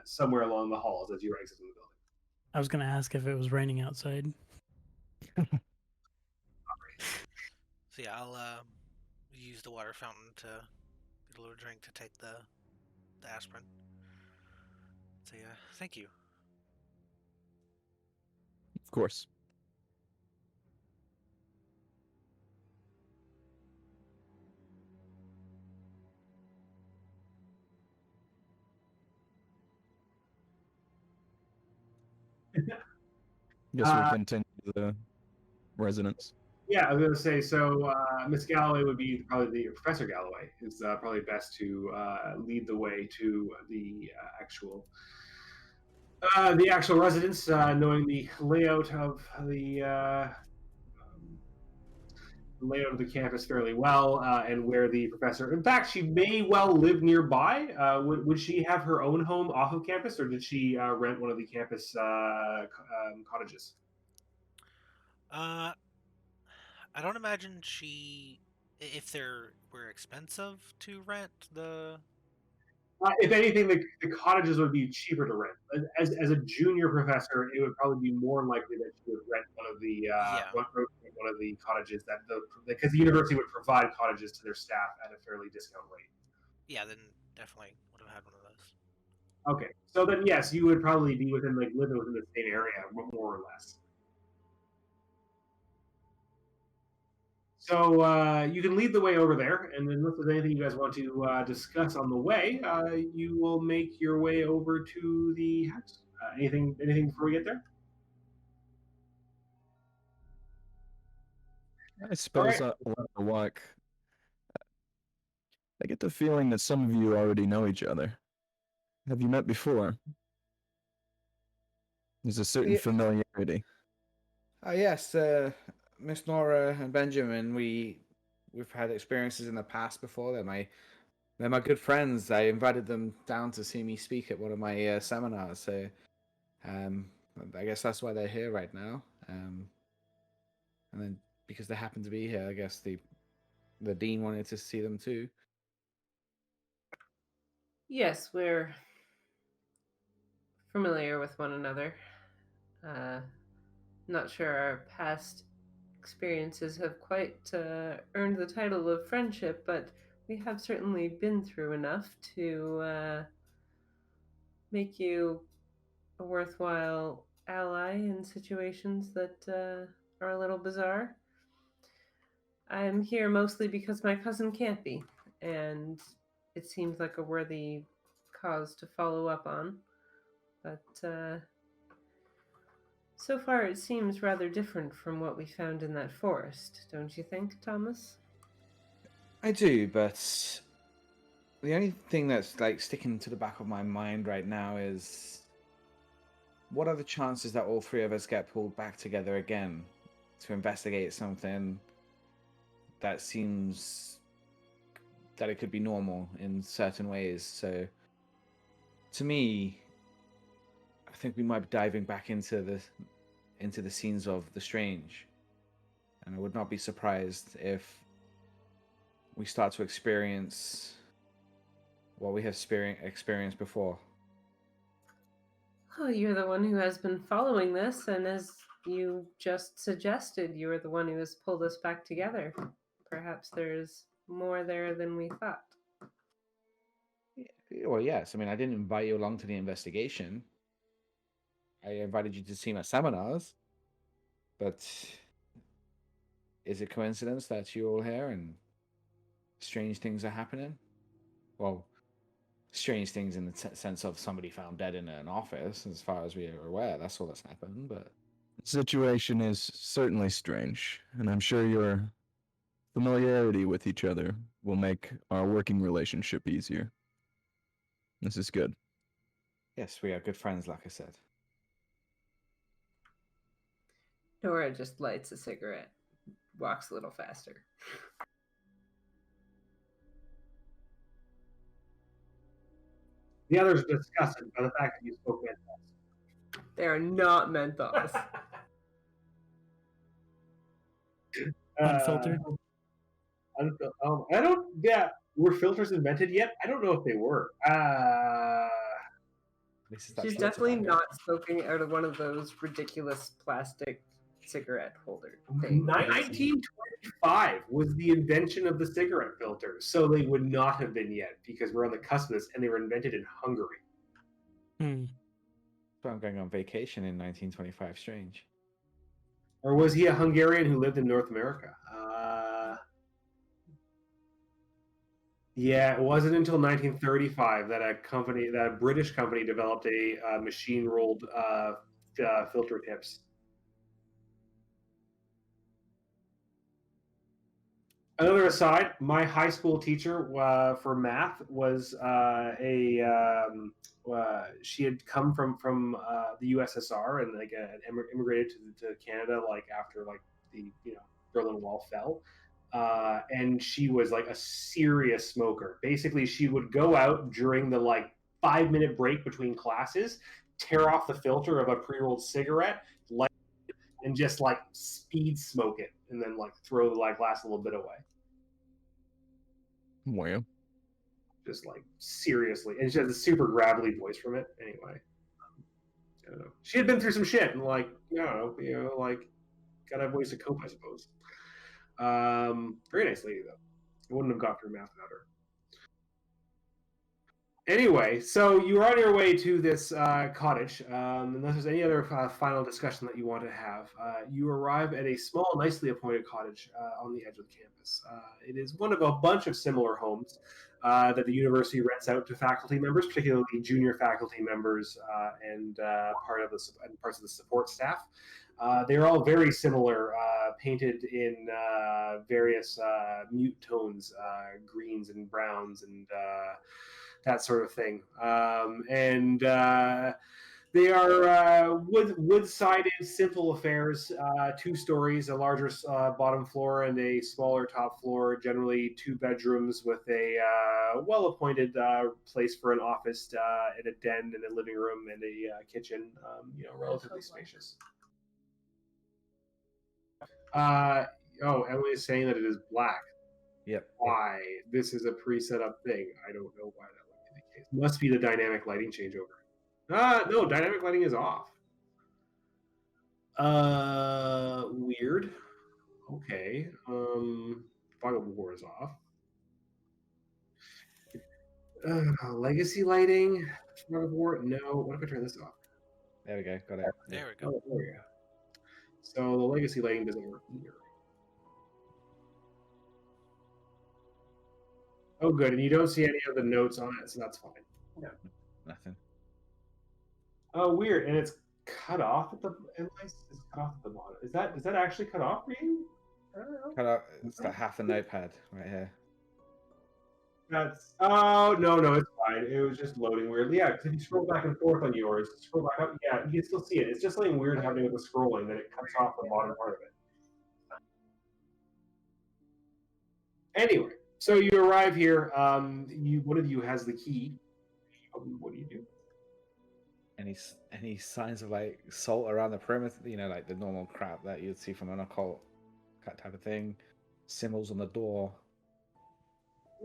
somewhere along the halls as you were exiting the building. I was gonna ask if it was raining outside. So yeah, I'll use the water fountain to get a little drink to take the aspirin. So yeah, thank you. Of course. Guess we continue the residence. Yeah, I was going to say. So Miss Galloway would be probably Professor Galloway is probably best to lead the way to the actual residence, knowing the layout of the campus fairly well, and where the professor. In fact, she may well live nearby. Would she have her own home off of campus, or did she rent one of the campus cottages? I don't imagine if were expensive to rent the. If anything, the cottages would be cheaper to rent. As a junior professor, it would probably be more likely that she would rent one of the one of the cottages because the university would provide cottages to their staff at a fairly discount rate. Yeah, then definitely would have had one of those. Okay, so then yes, you would probably be living within the same area, more or less. So you can lead the way over there, and then if there's anything you guys want to discuss on the way, you will make your way over to the house. Anything before we get there? I suppose All I'll have to walk. I get the feeling that some of you already know each other. Have you met before? There's a certain familiarity. Yes, Miss Nora and Benjamin. We've had experiences in the past before. They're my good friends. I invited them down to see me speak at one of my seminars. So, I guess that's why they're here right now. And then because they happen to be here, I guess the dean wanted to see them too. Yes, we're familiar with one another. Not sure our past experiences have quite earned the title of friendship, but we have certainly been through enough to make you a worthwhile ally in situations that are a little bizarre. I'm here mostly because my cousin can't be, and it seems like a worthy cause to follow up on. But so far it seems rather different from what we found in that forest, don't you think, Thomas? I do, but the only thing that's like sticking to the back of my mind right now is what are the chances that all three of us get pulled back together again to investigate something that seems that it could be normal in certain ways. So to me, I think we might be diving back into the scenes of the strange. And I would not be surprised if we start to experience what we have experienced before. Oh, you're the one who has been following this, and as you just suggested, you are the one who has pulled us back together. Perhaps there's more there than we thought. Well, yes. I mean, I didn't invite you along to the investigation. I invited you to see my seminars. But is it coincidence that you're all here and strange things are happening? Well, strange things in the sense of somebody found dead in an office, as far as we are aware. That's all that's happened, but... The situation is certainly strange, and I'm sure your familiarity with each other will make our working relationship easier. This is good. Yes, we are good friends, like I said. Nora just lights a cigarette, walks a little faster. The others are disgusted by the fact that you spoke Mentos. They are not Mentos. Unfiltered? I don't. Yeah, were filters invented yet? I don't know if they were. This is that She's slow definitely tobacco. not smoking out of one of those ridiculous plastic cigarette holder things. 1925 was the invention of the cigarette filter, so they would not have been yet because we're on the cusp of this, and they were invented in Hungary. Hmm. So I'm going on vacation in 1925. Strange. Or was he a Hungarian who lived in North America? Yeah, it wasn't until 1935 that a British company, developed a machine-rolled filter tips. Another aside: my high school teacher for math was she had come from the USSR and immigrated to Canada after the Berlin Wall fell. And she was like a serious smoker. Basically, she would go out during the 5-minute break between classes, tear off the filter of a pre-rolled cigarette, light it, and just speed smoke it, and then throw the last little bit away. Wow. Just seriously, and she has a super gravelly voice from it. Anyway, I don't know. She had been through some shit, and I don't know, gotta have ways to cope, I suppose. Very nice lady, though. I wouldn't have got through math without her. Anyway, so you're on your way to this cottage. Unless there's any other final discussion that you want to have, you arrive at a small, nicely appointed cottage on the edge of the campus. It is one of a bunch of similar homes that the university rents out to faculty members, particularly junior faculty members and parts of the support staff. They're all very similar, painted in various mute tones, greens and browns and that sort of thing. They are wood-sided, simple affairs, 2 stories, a larger bottom floor and a smaller top floor, generally 2 bedrooms with a well-appointed place for an office and a den and a living room and a kitchen, relatively spacious. Emily is saying that it is black. Yep. Why? This is a pre-set up thing. I don't know why that would be the case. Must be the dynamic lighting changeover. No, dynamic lighting is off. Weird. Okay. Fog of War is off. Legacy lighting. Fog of War. No. What if I turn this off? There we go. Got it. There we go. Oh, there we go. So the legacy lighting doesn't work either. Oh, good. And you don't see any of the notes on it, so that's fine. No. Nothing. Oh, weird. And it's cut off at the it's cut off at the bottom. Is that actually cut off for you? I don't know. Cut off. It's got half a notepad right here. No, it's fine. It was just loading weirdly. Yeah, because if you scroll back and forth on yours, scroll back up, yeah, you can still see it. It's just something weird happening with the scrolling that it cuts off the bottom part of it. Anyway, so you arrive here. One of you has the key. What do you do? Any signs of salt around the perimeter? The normal crap that you'd see from an occult type of thing. Symbols on the door.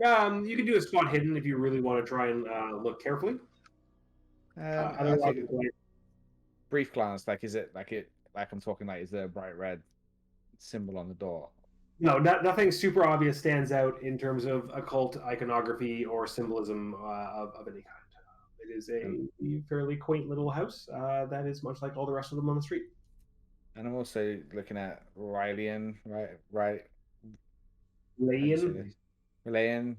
You can do a spot hidden if you really want to try and look carefully. Otherwise, brief glance. Is it I'm talking is there a bright red symbol on the door? No, nothing super obvious stands out in terms of occult iconography or symbolism of any kind. It is a fairly quaint little house that is much like all the rest of them on the street. And I'm also looking at Rylian, right? Relayan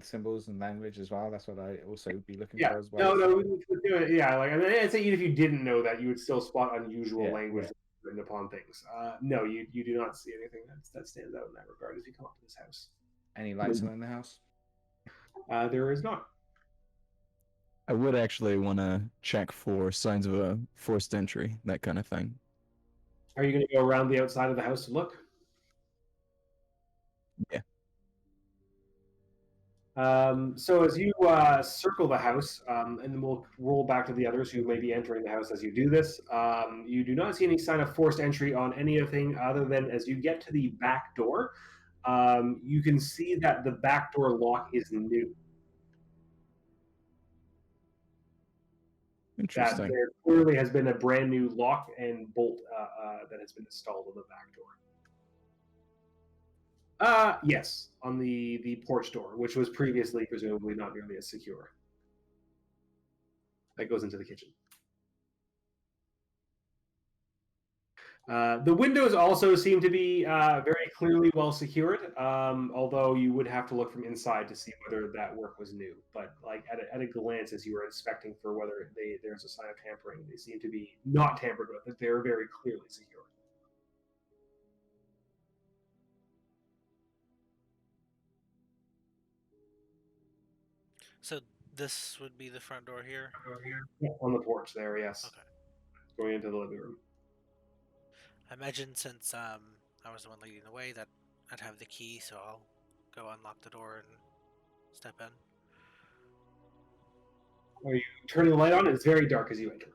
symbols and language as well. That's what I also would be looking for as well. No, we can do it. Yeah, I'd say even if you didn't know that, you would still spot unusual language written upon things. No, you do not see anything that stands out in that regard as you come up to this house. Any lights in the house? There is not. I would actually want to check for signs of a forced entry, that kind of thing. Are you going to go around the outside of the house to look? Yeah. So as you circle the house, and then we'll roll back to the others who may be entering the house as you do this, you do not see any sign of forced entry on anything other than as you get to the back door, you can see that the back door lock is new. That Interesting. there clearly has been a brand new lock and bolt that has been installed on the back door. Yes, on the porch door, which was previously presumably not nearly as secure. That goes into the kitchen. The windows also seem to be very clearly well secured, although you would have to look from inside to see whether that work was new. But like at a glance, as you were inspecting for whether there's a sign of tampering, they seem to be not tampered with. That they're very clearly secure. So this would be the front door here. Yeah, on the porch there, yes. Okay. Going into the living room. I imagine since I was the one leading the way that I'd have the key, so I'll go unlock the door and step in. Are you turning the light on? It's very dark as you enter.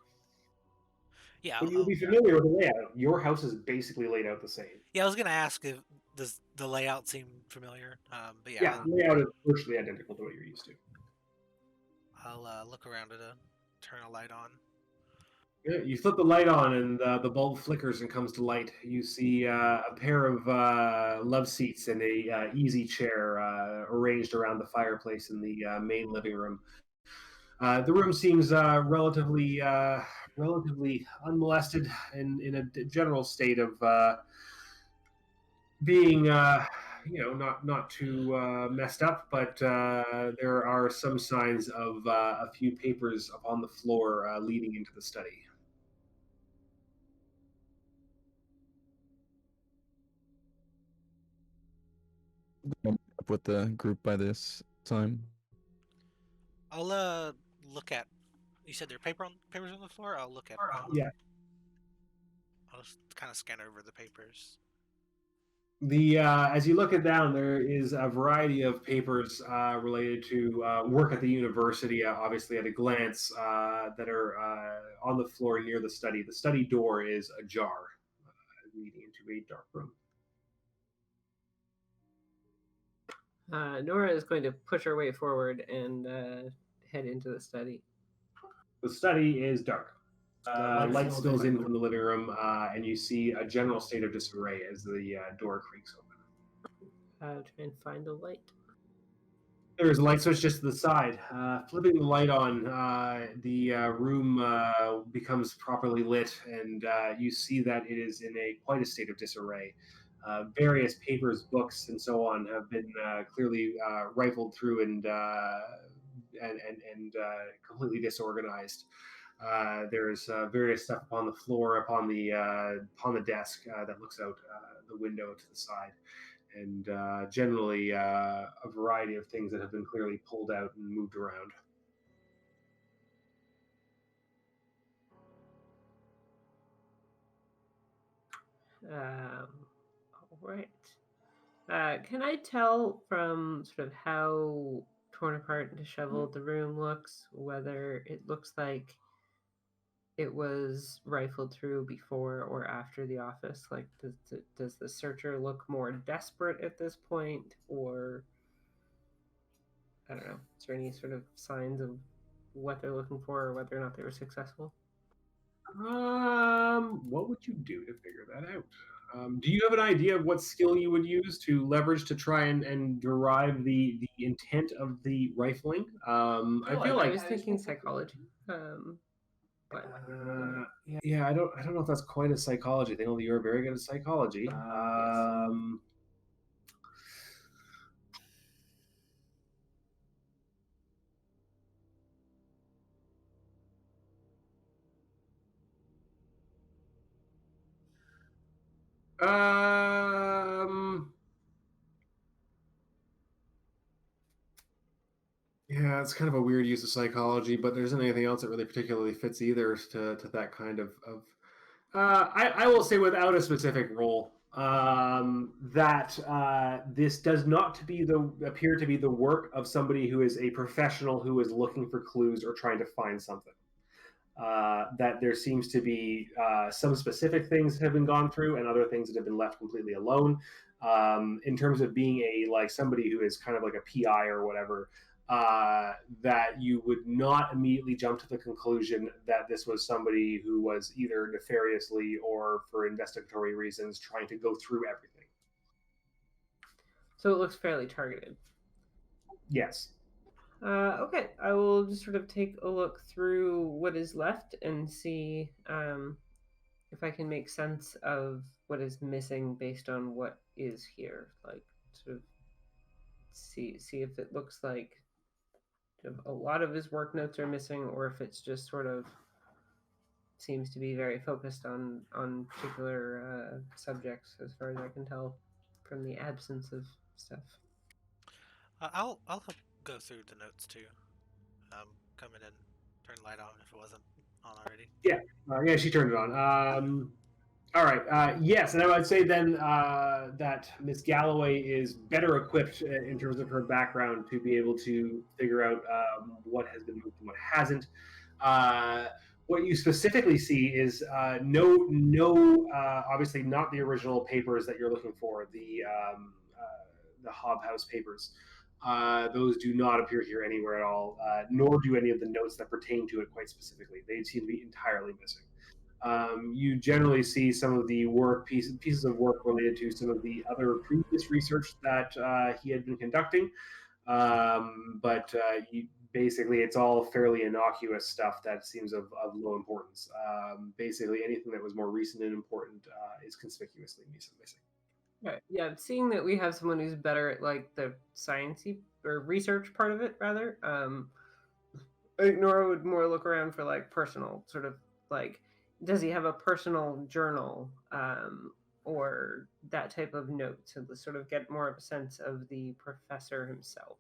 Yeah, But you'll be familiar with the layout. Your house is basically laid out the same. yeah. I was gonna ask if does the layout seem familiar, but yeah, Yeah, the layout is virtually identical to what you're used to. I'll look around to turn a light on. Yeah, you flip the light on, and the bulb flickers and comes to light. You see a pair of love seats and a easy chair arranged around the fireplace in the main living room. The room seems relatively unmolested and in a general state of being not too messed up, but there are some signs of a few papers upon the floor leading into the study. Up with the group by this time. I'll look at. You said there are papers on the floor. I'll look at. Yeah. I'll just kind of scan over the papers. The as you look it down, there is a variety of papers related to work at the university. Obviously, at a glance, that are on the floor near the study. The study door is ajar, leading into a dark room. Nora is going to push her way forward and head into the study. The study is dark. Light spills in from the living room, and you see a general state of disarray as the door creaks open. Try and find the light. There's a light switch just to the side. Flipping the light on, the room becomes properly lit, and you see that it is in quite a state of disarray. Various papers, books, and so on have been clearly rifled through and completely disorganized. There's various stuff upon the floor, upon the desk that looks out the window to the side, and generally a variety of things that have been clearly pulled out and moved around. All right. Can I tell from sort of how torn apart and disheveled the room looks whether it looks like it was rifled through before or after the office? Like, does the searcher look more desperate at this point, or I don't know? Is there any sort of signs of what they're looking for, or whether or not they were successful? What would you do to figure that out? Do you have an idea of what skill you would use to leverage to try and derive the intent of the rifling? I feel like I was thinking psychology. But yeah, I don't know if that's quite a psychology thing. Although you're very good at psychology. Yes. Yeah, it's kind of a weird use of psychology, but there isn't anything else that really particularly fits either to that kind of. I will say without a specific role. that this does not appear to be the work of somebody who is a professional who is looking for clues or trying to find something. That there seems to be some specific things that have been gone through and other things that have been left completely alone. In terms of being somebody who is kind of like a PI or whatever, that you would not immediately jump to the conclusion that this was somebody who was either nefariously or for investigatory reasons trying to go through everything. So it looks fairly targeted. Yes. Okay, I will just sort of take a look through what is left and see if I can make sense of what is missing based on what is here. Like, sort of see if it looks like a lot of his work notes are missing, or if it's just sort of seems to be very focused on particular subjects, as far as I can tell from the absence of stuff. I'll help go through the notes too. Come in and turn the light on if it wasn't on already. Yeah, she turned it on. All right. Yes, and I would say then that Miss Galloway is better equipped in terms of her background to be able to figure out what has been moved and what hasn't. What you specifically see is obviously not the original papers that you're looking for, the Hob House papers. Those do not appear here anywhere at all, nor do any of the notes that pertain to it quite specifically. They seem to be entirely missing. You generally see some of the pieces of work related to some of the other previous research that he had been conducting, but basically it's all fairly innocuous stuff that seems of low importance. Basically anything that was more recent and important is conspicuously missing. Right. Yeah, seeing that we have someone who's better at like the sciencey or research part of it, rather, I think Nora would more look around for like personal sort of like, does he have a personal journal or that type of note to sort of get more of a sense of the professor himself?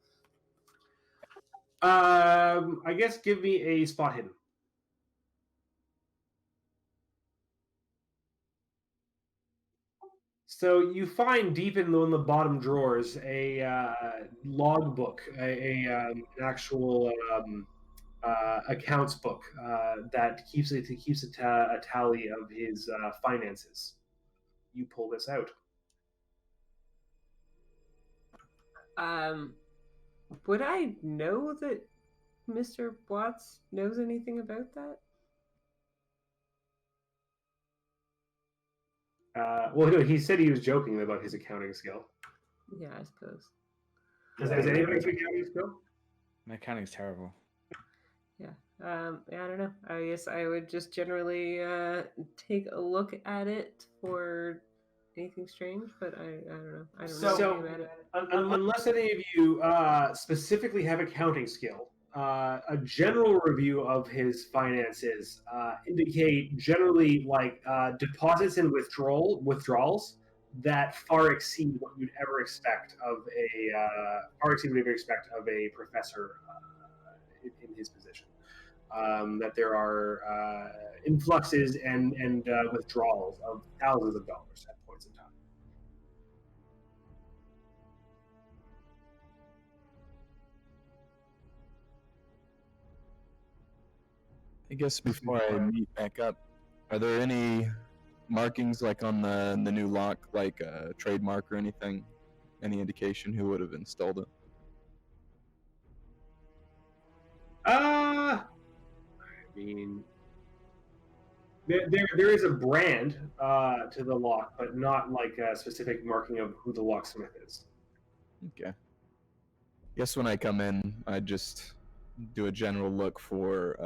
I guess give me a spot hidden. So you find deep in one of the bottom drawers a logbook, an actual accounts book that keeps a tally of his finances. You pull this out. Would I know that Mr. Watts knows anything about that? Well, no, he said he was joking about his accounting skill. Yeah, I suppose. Does anybody have accounting skill? My accounting's terrible. Yeah, I don't know. I guess I would just generally take a look at it for anything strange, but I don't know. I don't know anything about it. Unless any of you specifically have accounting skill, a general review of his finances indicate generally like deposits and withdrawals that far exceed what you'd ever expect of a professor in his position. That there are influxes and withdrawals of thousands of dollars at points in time. I guess before I meet back up, are there any markings like on the new lock, like a trademark or anything? Any indication who would have installed it? I mean, there is a brand to the lock, but not like a specific marking of who the locksmith is. Okay. Guess when I come in, I just do a general look for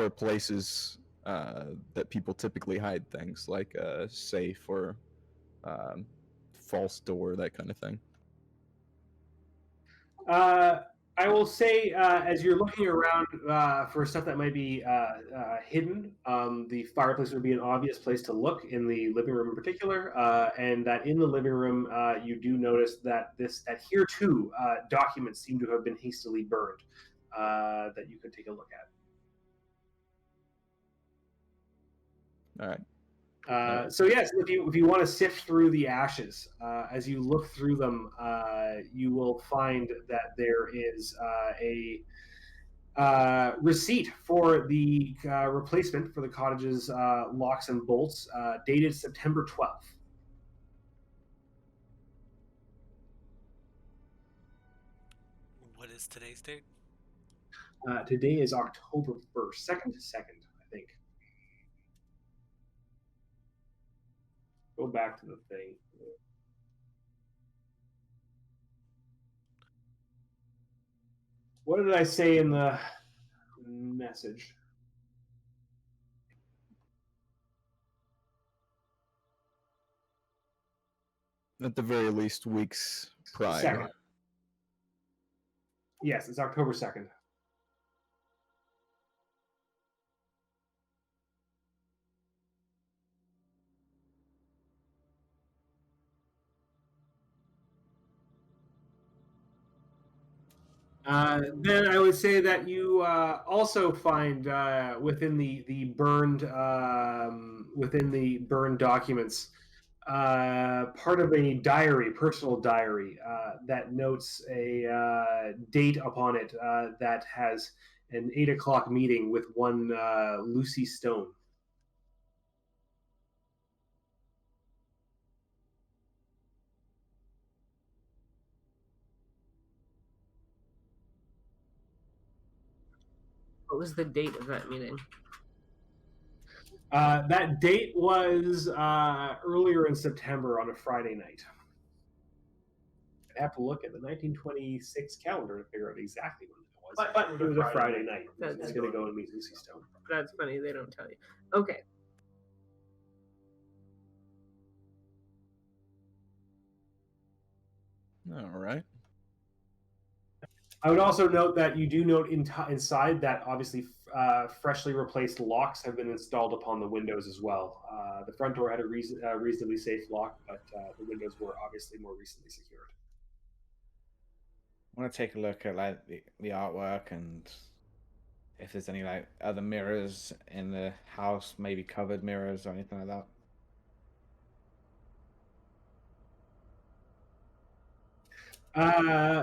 places that people typically hide things, like a safe or false door, that kind of thing. I will say, as you're looking around for stuff that might be hidden, the fireplace would be an obvious place to look in the living room in particular, and that in the living room you do notice that here too documents seem to have been hastily burned that you could take a look at. All right. So yes, if you want to sift through the ashes, as you look through them, you will find that there is a receipt for the replacement for the cottage's locks and bolts, dated September 12th. What is today's date? Today is October 1st, 2nd, I think. Go back to the thing. What did I say in the message? At the very least, weeks prior. Second. Yes, it's October 2nd. Then I would say that you also find within the burned documents part of a diary, personal diary that notes a date upon it that has an 8 o'clock meeting with one Lucy Stone. What was the date of that meeting? That date was earlier in September on a Friday night. I have to look at the 1926 calendar to figure out exactly when it was. But it was a Friday night. It's going to go and meet Lucy Stone. That's funny. They don't tell you. Okay. All right. I would also note that you do note inside that obviously freshly replaced locks have been installed upon the windows as well. The front door had a reasonably safe lock, but the windows were obviously more recently secured. I want to take a look at like the artwork and if there's any like other mirrors in the house, maybe covered mirrors or anything like that.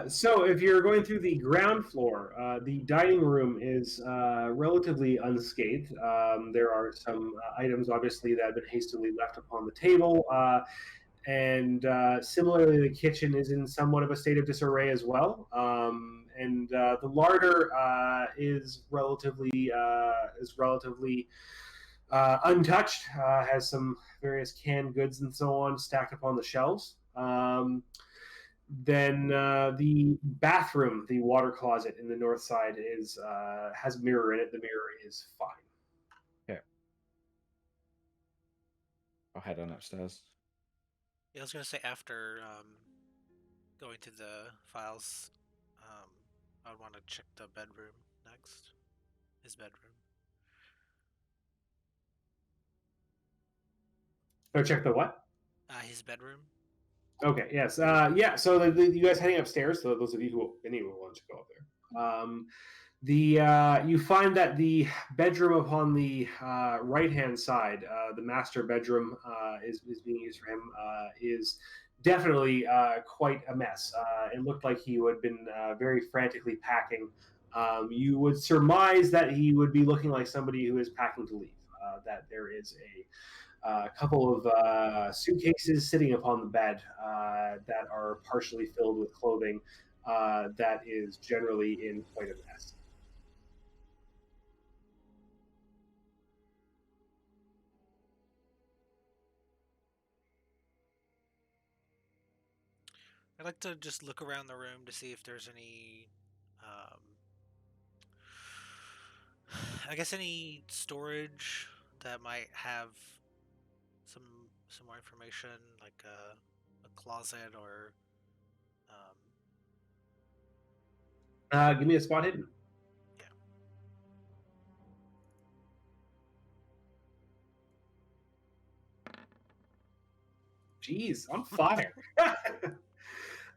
So if you're going through the ground floor, the dining room is relatively unscathed. There are some items, obviously, that have been hastily left upon the table. And similarly, the kitchen is in somewhat of a state of disarray as well. And the larder is relatively untouched. Has some various canned goods and so on stacked upon the shelves. Then the bathroom, the water closet in the north side has a mirror in it. The mirror is fine. Okay. I'll head on upstairs. Yeah, I was gonna say after going to the files, I would want to check the bedroom next. His bedroom. Go check the what? His bedroom. Okay. Yes. Yeah. So you guys heading upstairs. So those of you who want to go up there. You find that the bedroom upon the right hand side, the master bedroom, is being used for him. Is definitely quite a mess. It looked like he would have been very frantically packing. You would surmise that he would be looking like somebody who is packing to leave. That there is a couple of suitcases sitting upon the bed that are partially filled with clothing that is generally in quite a mess. I'd like to just look around the room to see if there's any, I guess any storage that might have some more information, like a closet or. Give me a spot hidden. Yeah. Jeez, on fire.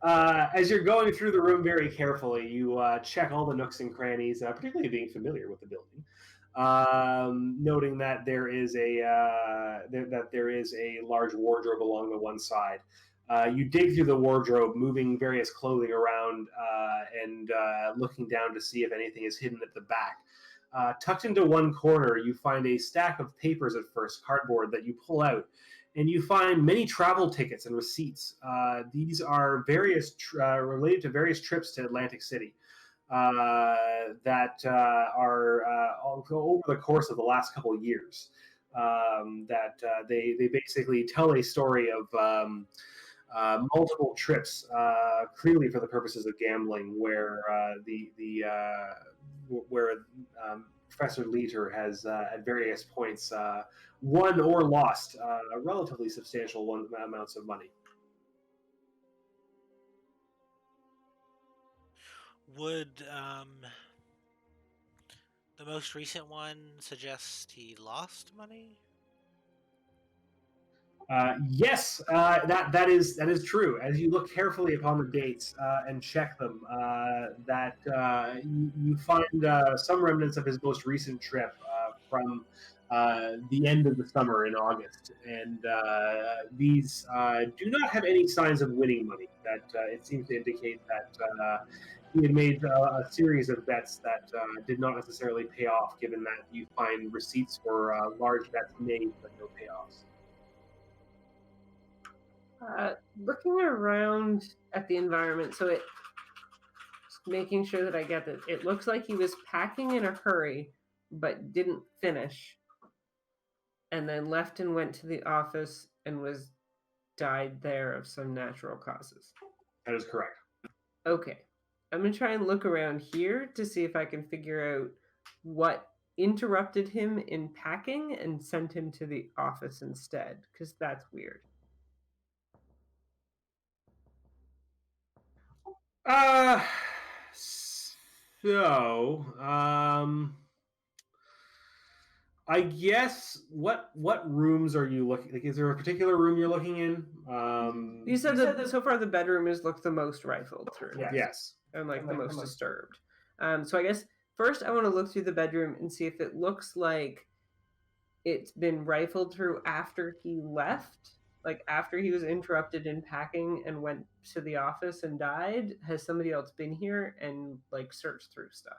As you're going through the room very carefully, you check all the nooks and crannies, particularly being familiar with the building. noting that there is a large wardrobe along the one side. You dig through the wardrobe, moving various clothing around and looking down to see if anything is hidden at the back. Tucked into one corner, you find a stack of papers at first, cardboard, that you pull out, and you find many travel tickets and receipts. These are related to various trips to Atlantic City that are over the course of the last couple of years. They basically tell a story of multiple trips, clearly for the purposes of gambling, where Professor Leiter has at various points won or lost relatively substantial amounts of money. Would the most recent one suggest he lost money? Yes, that is true. As you look carefully upon the dates and check them, you find some remnants of his most recent trip from the end of the summer in August, and these do not have any signs of winning money. That it seems to indicate that he had made a series of bets that did not necessarily pay off, given that you find receipts for large bets made but no payoffs. Looking around at the environment, so just making sure that I get this. It looks like he was packing in a hurry, but didn't finish, and then left and went to the office and died there of some natural causes. That is correct. Okay. I'm going to try and look around here to see if I can figure out what interrupted him in packing and sent him to the office instead, because that's weird. I guess what rooms are you looking? Like, is there a particular room you're looking in? You said that so far the bedroom has looked the most rifled through. Yes. And like the most disturbed. So I guess first I want to look through the bedroom and see if it looks like it's been rifled through after he left. Like after he was interrupted in packing and went to the office and died. Has somebody else been here and like searched through stuff?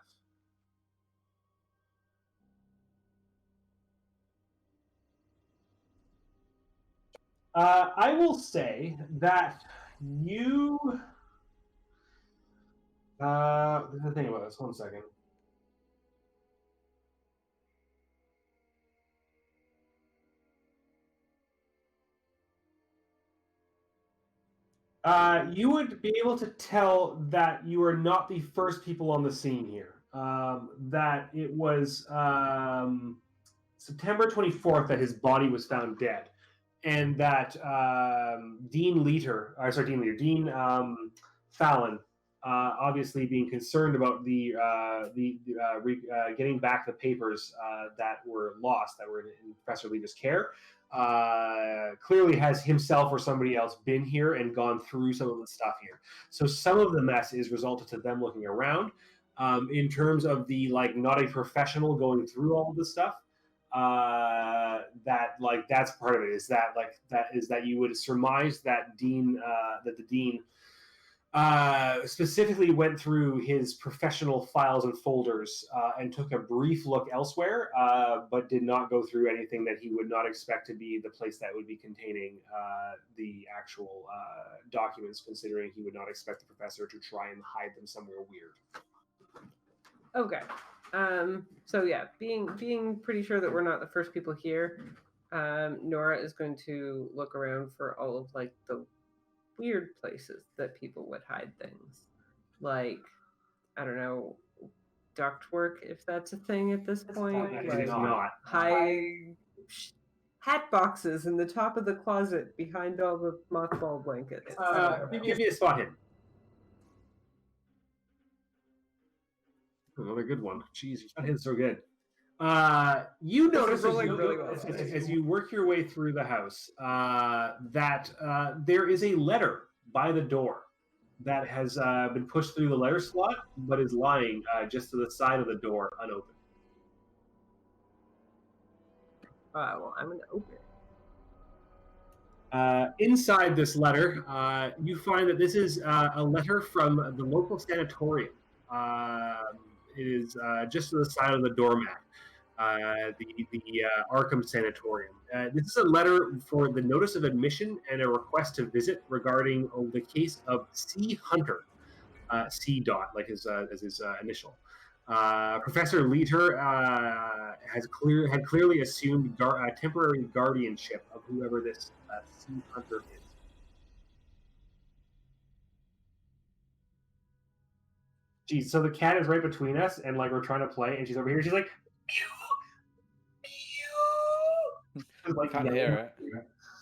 I will say that you. There's a thing about this. 1 second. You would be able to tell that you are not the first people on the scene here. That it was September 24th that his body was found dead, and that Dean Fallon, obviously being concerned about getting back the papers that were lost, that were in Professor Leiter's care, clearly has himself or somebody else been here and gone through some of the stuff here. So some of the mess is resulted to them looking around. In terms of the not a professional going through all of this stuff, that's part of it. Is that you would surmise that the dean specifically went through his professional files and folders and took a brief look elsewhere, but did not go through anything that he would not expect to be the place that would be containing the actual documents, considering he would not expect the professor to try and hide them somewhere weird. Okay. So yeah, being pretty sure that we're not the first people here, Nora is going to look around for all of the weird places that people would hide things. Like, I don't know, ductwork, if that's a thing at this point. It's not. Hide hat boxes in the top of the closet behind all the mothball blankets. Give me a spot hidden. Another good one. Jeez, your spot hidden's so good. You notice as you work your way through the house that there is a letter by the door that has been pushed through the letter slot, but is lying just to the side of the door, unopened. Well, I'm gonna open it. Inside this letter, you find that this is a letter from the local sanatorium. It is just to the side of the doormat, the Arkham Sanatorium. This is a letter for the notice of admission and a request to visit regarding the case of C. Hunter, C. Dot, like his as his initial. Professor Leiter had clearly assumed temporary guardianship of whoever this C. Hunter is. Geez, so the cat is right between us, and like we're trying to play, and she's over here. She's like, pew, pew. She's like, Can't hear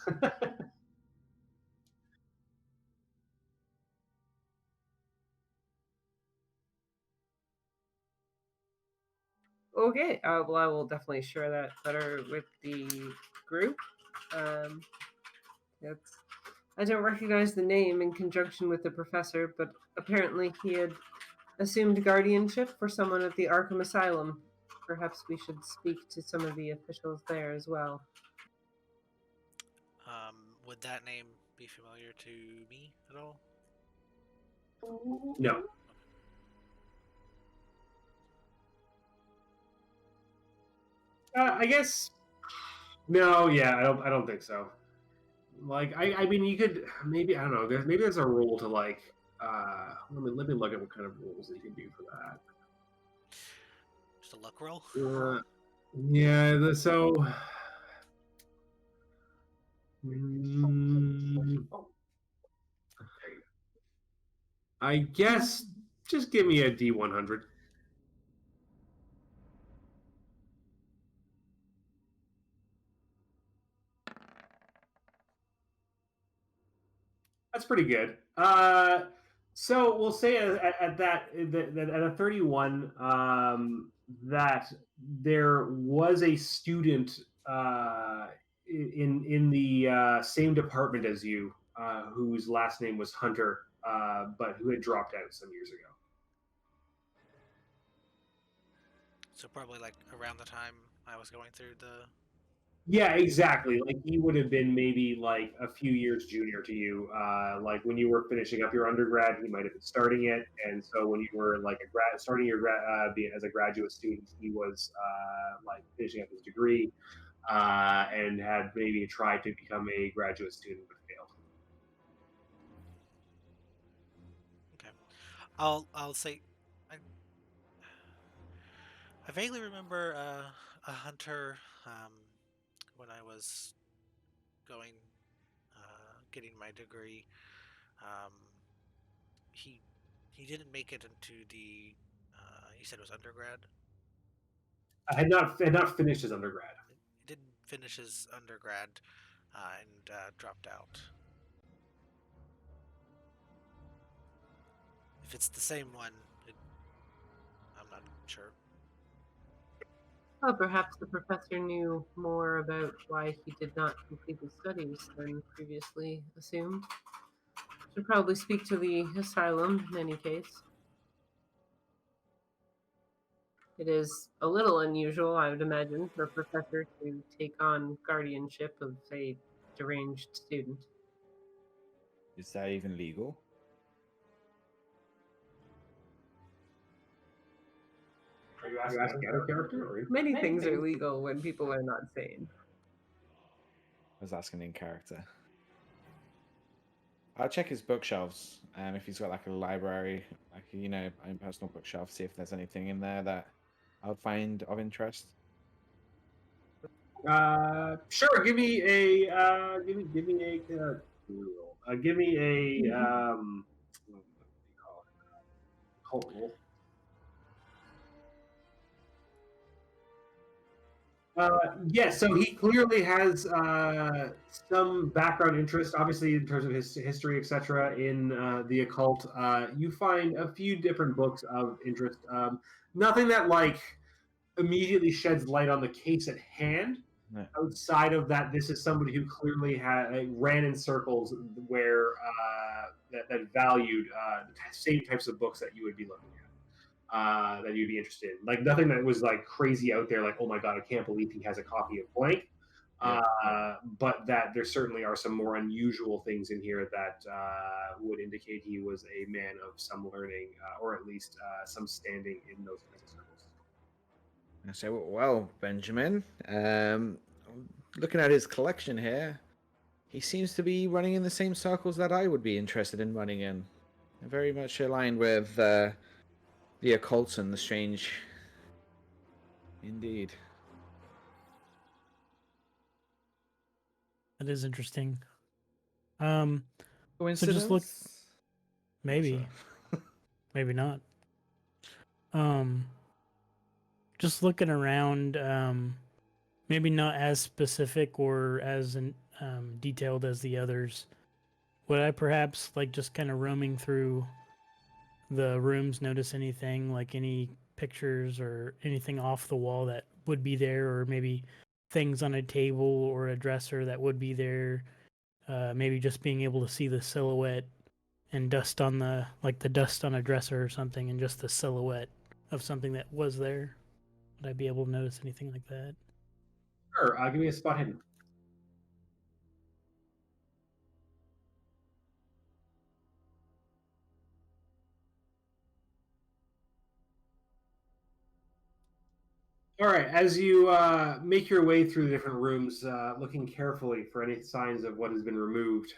it. Okay, well, I will definitely share that letter with the group. I don't recognize the name in conjunction with the professor, but apparently he had assumed guardianship for someone at the Arkham Asylum. Perhaps we should speak to some of the officials there as well. Would that name be familiar to me at all? No. I guess no. Yeah, I don't think so. Like I mean, you could maybe I don't know. Maybe there's a rule to like. Let me look at what kind of rules that you can do for that. Just a luck roll? Yeah. So. I guess just give me a D100. That's pretty good. So we'll say at that at a 31 that there was a student in the same department as you whose last name was Hunter, but who had dropped out some years ago. So probably like around the time I was going through the... Yeah, exactly. Like he would have been maybe like a few years junior to you. Like when you were finishing up your undergrad, he might have been starting it, and so when you were like starting your as a graduate student, he was like finishing up his degree and had maybe tried to become a graduate student but failed. Okay, I'll say I vaguely remember a hunter when I was going getting my degree. He didn't make it into the you said it was undergrad? I had not finished his undergrad. He didn't finish his undergrad and dropped out. If it's the same one, I'm not sure. Well, perhaps the professor knew more about why he did not complete his studies than previously assumed. Should probably speak to the asylum in any case. It is a little unusual, I would imagine, for a professor to take on guardianship of a deranged student. Is that even legal? Are you asking out of character? Or... Many things are legal when people are not sane. I was asking in character. I'll check his bookshelves, if he's got like a library, like a personal bookshelf, see if there's anything in there that I would find of interest. Sure. Give me a what do you call it? Cult roll. Yeah, so he clearly has some background interest, obviously in terms of his history, etc., in the occult. You find a few different books of interest. Nothing that like immediately sheds light on the case at hand. No. Outside of that, this is somebody who clearly ran in circles where that valued the same types of books that you would be looking at. That you'd be interested in. Like nothing that was like crazy out there, like, oh my god, I can't believe he has a copy of blank. But that there certainly are some more unusual things in here that would indicate he was a man of some learning, or at least some standing in those kinds of circles. I say, well, Benjamin, looking at his collection here, he seems to be running in the same circles that I would be interested in running in. Very much aligned with the occult and the strange. Indeed. That is interesting. Coincidence? So just look. Maybe. Maybe not. Just looking around, maybe not as specific or as detailed as the others. Would I perhaps, like, just kind of roaming through the rooms, notice anything, like any pictures or anything off the wall that would be there, or maybe things on a table or a dresser that would be there? Maybe just being able to see the silhouette and dust on the dust on a dresser or something, and just the silhouette of something that was there. Would I be able to notice anything like that? Sure, give me a spot hidden. All right, as you make your way through the different rooms, looking carefully for any signs of what has been removed,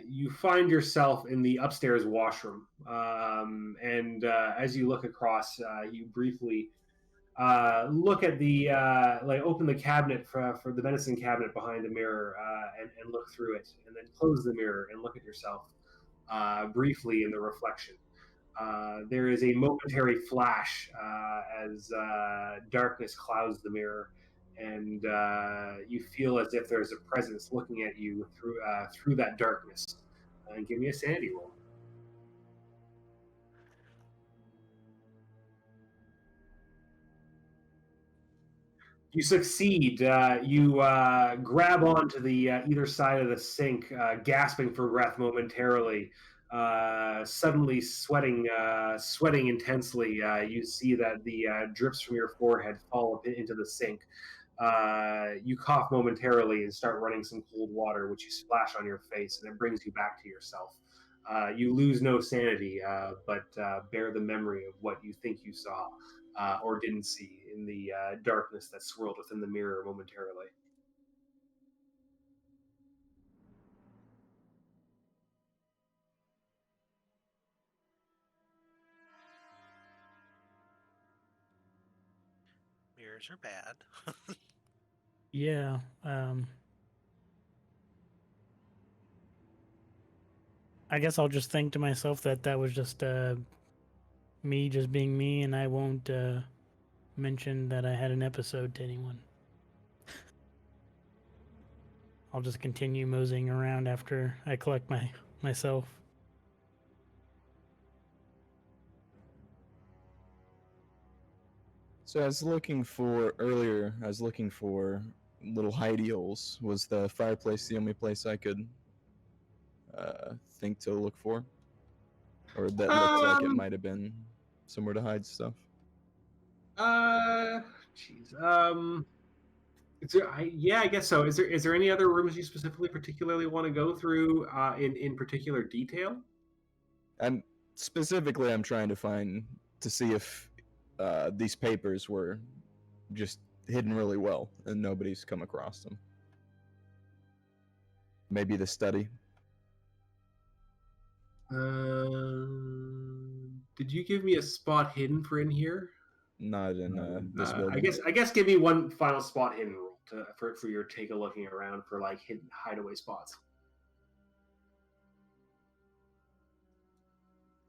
you find yourself in the upstairs washroom. And as you look across, you briefly look at the open the cabinet for the medicine cabinet behind the mirror, and look through it, and then close the mirror and look at yourself briefly in the reflection. There is a momentary flash as darkness clouds the mirror, and you feel as if there's a presence looking at you through that darkness. Give me a sanity roll. You succeed. You grab onto the either side of the sink, gasping for breath momentarily. Suddenly sweating intensely. You see that the drips from your forehead fall into the sink. You cough momentarily and start running some cold water, which you splash on your face, and it brings you back to yourself. You lose no sanity, but bear the memory of what you think you saw or didn't see in the darkness that swirled within the mirror momentarily. Mirrors are bad. Yeah. I guess I'll just think to myself that was just me just being me, and I won't mention that I had an episode to anyone. I'll just continue moseying around after I collect myself. So I was looking for little hidey holes. Was the fireplace the only place I could think to look for? Or that looked like it might have been somewhere to hide stuff? Jeez. Yeah, I guess so. Is there any other rooms you particularly want to go through in particular detail? I'm trying to see if these papers were just hidden really well and nobody's come across them. Maybe the study. Did you give me a spot hidden for in here? Not in this building. I guess give me one final spot hidden roll for your take a looking around for like hidden hideaway spots.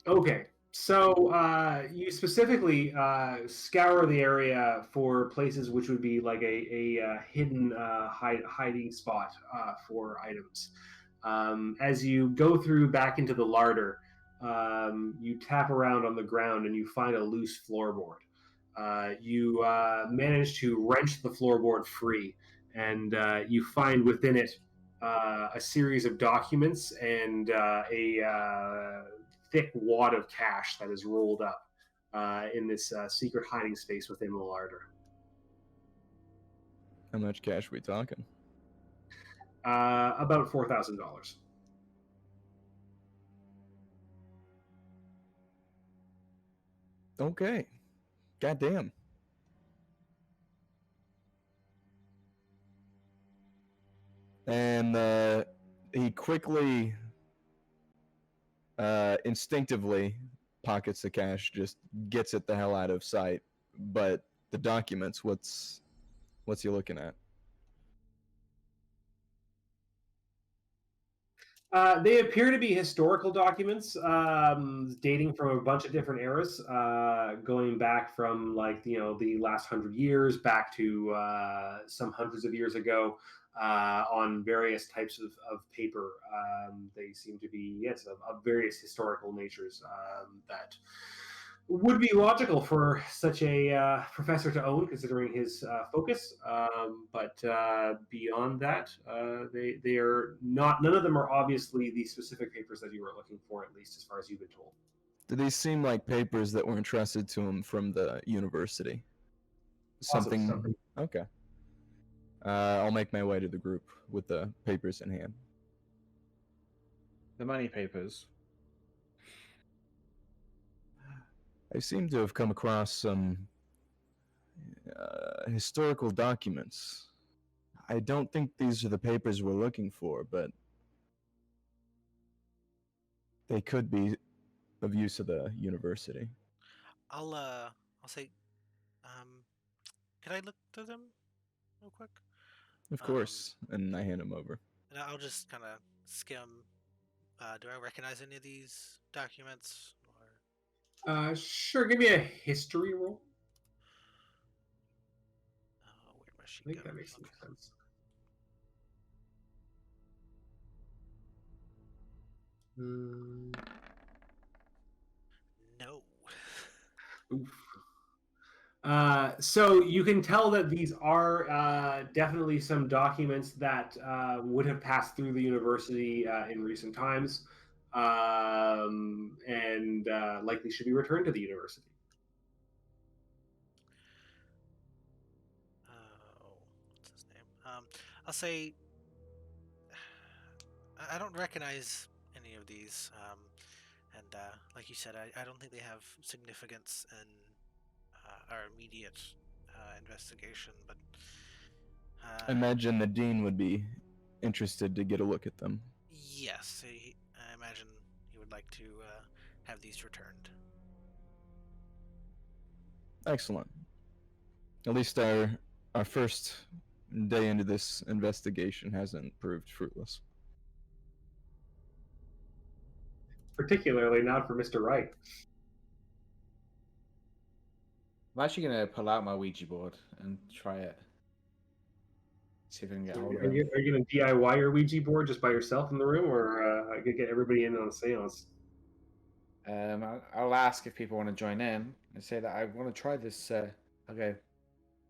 Okay, so you specifically scour the area for places which would be like a hidden hiding spot for items. As you go through back into the larder, you tap around on the ground and you find a loose floorboard. You manage to wrench the floorboard free, and you find within it a series of documents and a thick wad of cash that is rolled up in this secret hiding space within the larder. How much cash we talking? About $4,000. Okay. Goddamn. And he quickly, instinctively pockets the cash, just gets it the hell out of sight. But the documents, what's he looking at? They appear to be historical documents dating from a bunch of different eras, going back from the last 100 years back to some hundreds of years ago, on various types of paper. They seem to be of various historical natures that would be logical for such a professor to own, considering his focus. But beyond that, they are not. None of them are obviously the specific papers that you were looking for, at least as far as you've been told. Do these seem like papers that were entrusted to him from the university? Something. Okay. I'll make my way to the group with the papers in hand. The money papers. I seem to have come across some historical documents. I don't think these are the papers we're looking for, but they could be of use of the university. I'll say, can I look through them real quick? Of course, and I hand them over. And I'll just kind of skim. Do I recognize any of these documents? Or... Sure. Give me a history roll. where must she I think go? that makes some sense. No. Oof. So you can tell that these are definitely some documents that would have passed through the university in recent times, and likely should be returned to the university. What's his name? I'll say I don't recognize any of these, and like you said, I don't think they have significance in our immediate investigation. But I imagine the dean would be interested to get a look at them. yes, I imagine he would like to have these returned. Excellent. At least our first day into this investigation hasn't proved fruitless. Particularly not for Mr. Wright. I'm actually gonna pull out my Ouija board and try it. See if I can get hold of Are it. you going to DIY your Ouija board just by yourself in the room, or I could get everybody in on a seance? I'll ask if people want to join in and say that I want to try this. Okay,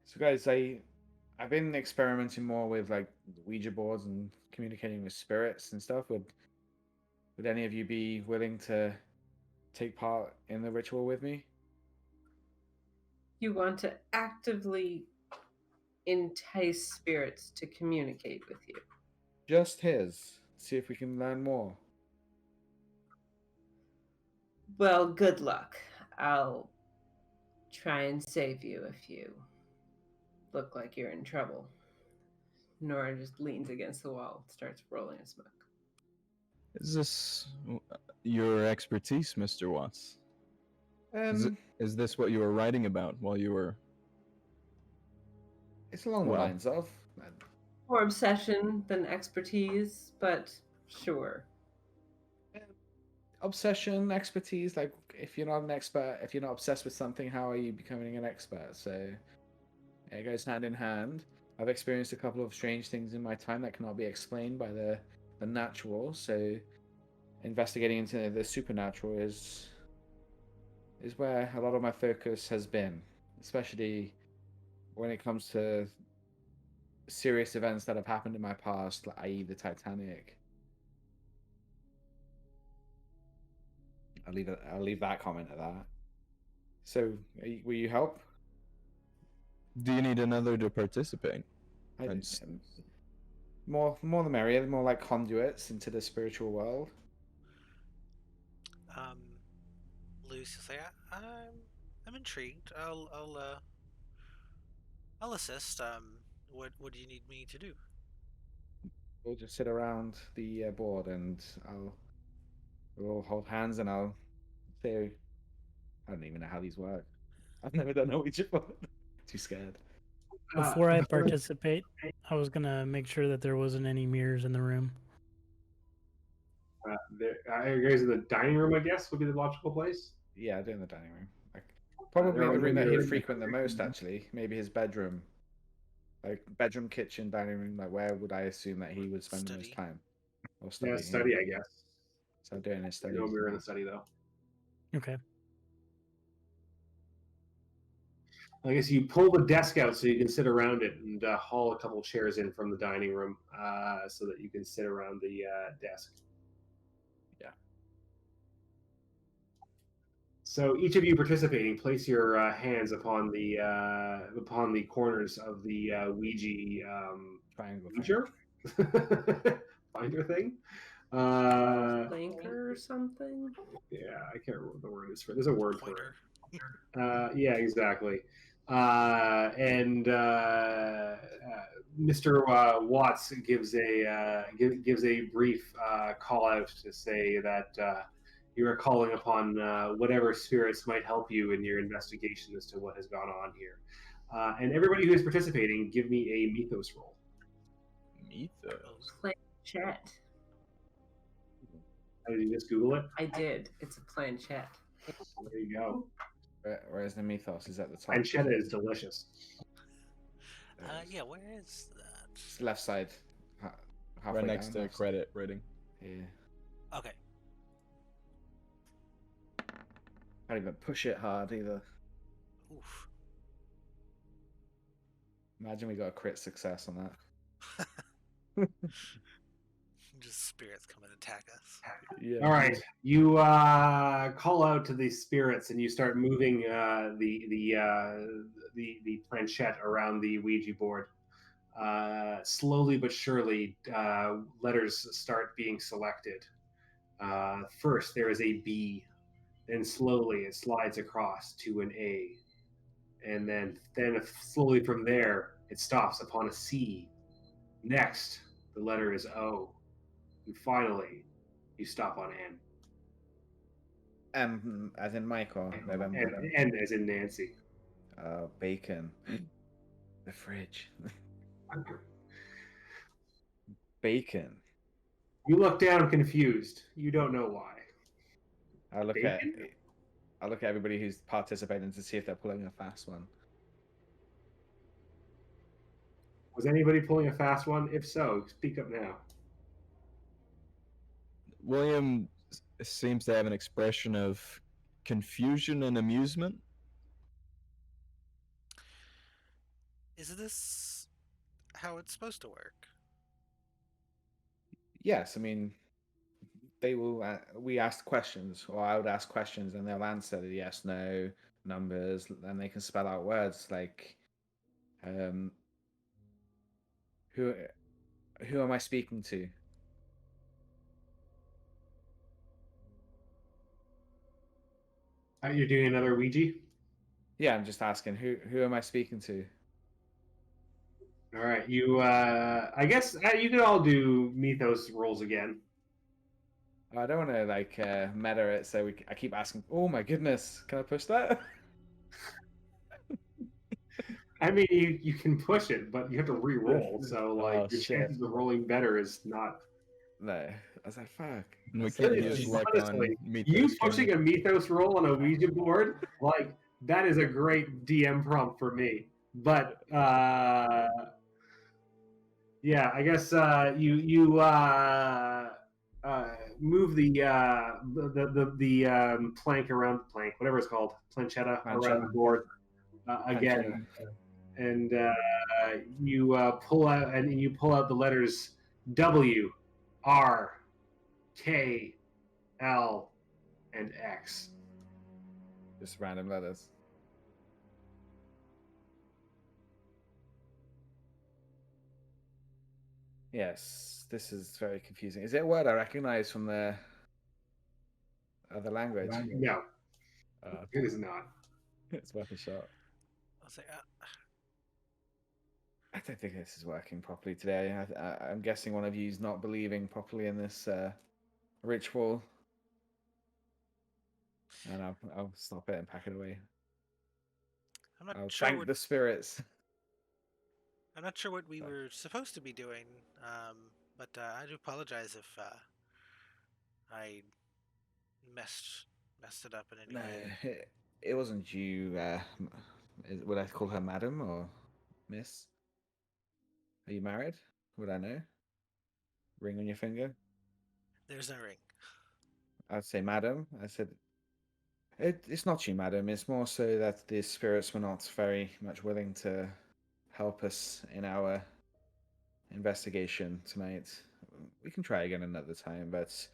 so guys, I've been experimenting more with like Ouija boards and communicating with spirits and stuff. Would any of you be willing to take part in the ritual with me? You want to actively entice spirits to communicate with you. Just his. See if we can learn more. Well, good luck. I'll try and save you if you look like you're in trouble. Nora just leans against the wall, starts rolling a smoke. Is this your expertise, Mr. Watts? Is this what you were writing about while you were... It's along the lines of... More obsession than expertise, but sure. Obsession, expertise, like if you're not an expert, if you're not obsessed with something, how are you becoming an expert? So it goes hand in hand. I've experienced a couple of strange things in my time that cannot be explained by the natural, so investigating into the supernatural is where a lot of my focus has been, especially when it comes to serious events that have happened in my past, i.e. the Titanic. I'll leave that comment at that. So, will you help? Do you need another to participate? That's- More the merrier. More like conduits into the spiritual world. Um, Lucy will say, I'm intrigued. I'll assist. What do you need me to do? We'll just sit around the board and we'll hold hands and I'll say, I don't even know how these work. I've never done a Ouija board. Too scared. Before I participate, I was gonna make sure that there wasn't any mirrors in the room. Are you guys in the dining room? I guess would be the logical place. Yeah, do in the dining room. Probably there the are room that no he'd mirrors. frequent the most, actually. Maybe his bedroom. Like bedroom, kitchen, dining room. Like where would I assume that he would spend the most Study. time? Or Yeah, study. study, I guess. So doing his study. No mirror in the study though. Okay. I guess you pull the desk out so you can sit around it and haul a couple chairs in from the dining room so that you can sit around the desk. Yeah. So each of you participating, place your hands upon the corners of the Ouija Triangle finder thing. Flanker or something? Yeah, I can't remember what the word is for. There's a word Pointer. for it. Yeah, exactly. And Mr. Watts gives a brief call out to say that you are calling upon whatever spirits might help you in your investigation as to what has gone on here. And everybody who is participating, give me a mythos roll. Mythos. Planchette. Did you just Google it? I did. It's a planchette. There you go. Where's the mythos? Is at the top. Pancetta is delicious. Yeah, where is that? It's left side. Halfway Right next down, to left side. credit rating. Yeah. Okay. Can't even push it hard either. Oof. Imagine we got a crit success on that. Just spirits come and attack us. Yeah. All right, you call out to the spirits, and you start moving the planchette around the Ouija board. Slowly but surely, letters start being selected. First, there is a B, then slowly it slides across to an A, and then slowly from there it stops upon a C. Next, the letter is O, and finally, you stop on N. As in Mike or November. And as in Nancy. Bacon. The fridge. Bacon. You look down confused. You don't know why. I look Bacon? at everybody who's participating to see if they're pulling a fast one. Was anybody pulling a fast one? If so, speak up now. William seems to have an expression of confusion and amusement. Is this how it's supposed to work? Yes, I mean, they will. We ask questions, or I would ask questions, and they'll answer the yes, no, numbers, and they can spell out words like, who am I speaking to? You're doing another Ouija? Yeah, I'm just asking who am I speaking to? All right. You, I guess you could all do mythos rolls again. I don't want to like meta it, so I keep asking. Oh my goodness, can I push that? I mean, you can push it, but you have to re-roll. So, like, Oh, your shit. chances of rolling better is not. No, I was like, fuck. And we That's can't it. use luck Honestly, on mythos. You can pushing we? a mythos roll on a Ouija board, like, that is a great DM prompt for me. But, yeah, I guess you move the plank around the plank, whatever it's called, planchetta around the board again, and you pull out the letters W, R, K, L, and X. Just random letters. Yes, this is very confusing. Is it a word I recognize from the other language? No, Okay. it is not. It's worth a shot. I'll say, I don't think this is working properly today. I'm guessing one of you's not believing properly in this ritual. And I'll stop it and pack it away. I'm not I'll sure thank what the spirits. I'm not sure what we Sorry. were supposed to be doing, but I do apologize if I messed it up in any No, way. it wasn't you. Would I call her madam or miss? Are you married? Would I know? Ring on your finger? There's no ring. I'd say madam. I said, it's not you, madam. It's more so that the spirits were not very much willing to help us in our investigation tonight. We can try again another time, but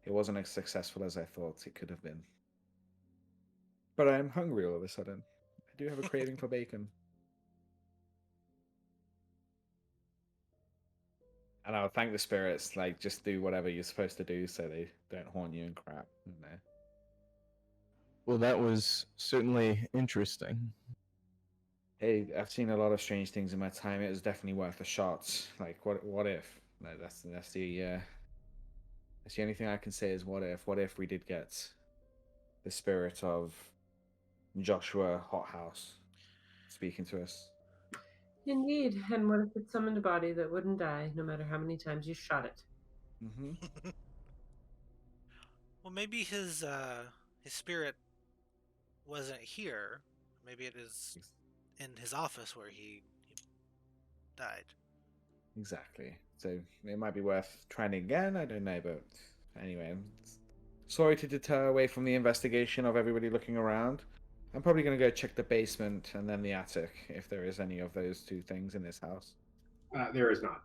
it wasn't as successful as I thought it could have been. But I'm hungry all of a sudden. I do have a craving for bacon. And I'll thank the spirits, like, just do whatever you're supposed to do so they don't haunt you and crap. No. Well, that was certainly interesting. Hey, I've seen a lot of strange things in my time. It was definitely worth a shot. Like, what if? Like, that's the only thing I can say is what if? What if we did get the spirit of Joshua Hothouse speaking to us? Indeed. And what if it summoned a body that wouldn't die, no matter how many times you shot it? Mm-hmm. Well, maybe his spirit wasn't here. Maybe it is in his office where he died. Exactly. So it might be worth trying again. I don't know, but anyway, sorry to deter away from the investigation of everybody looking around. I'm probably going to go check the basement and then the attic if there is any of those two things in this house. There is not.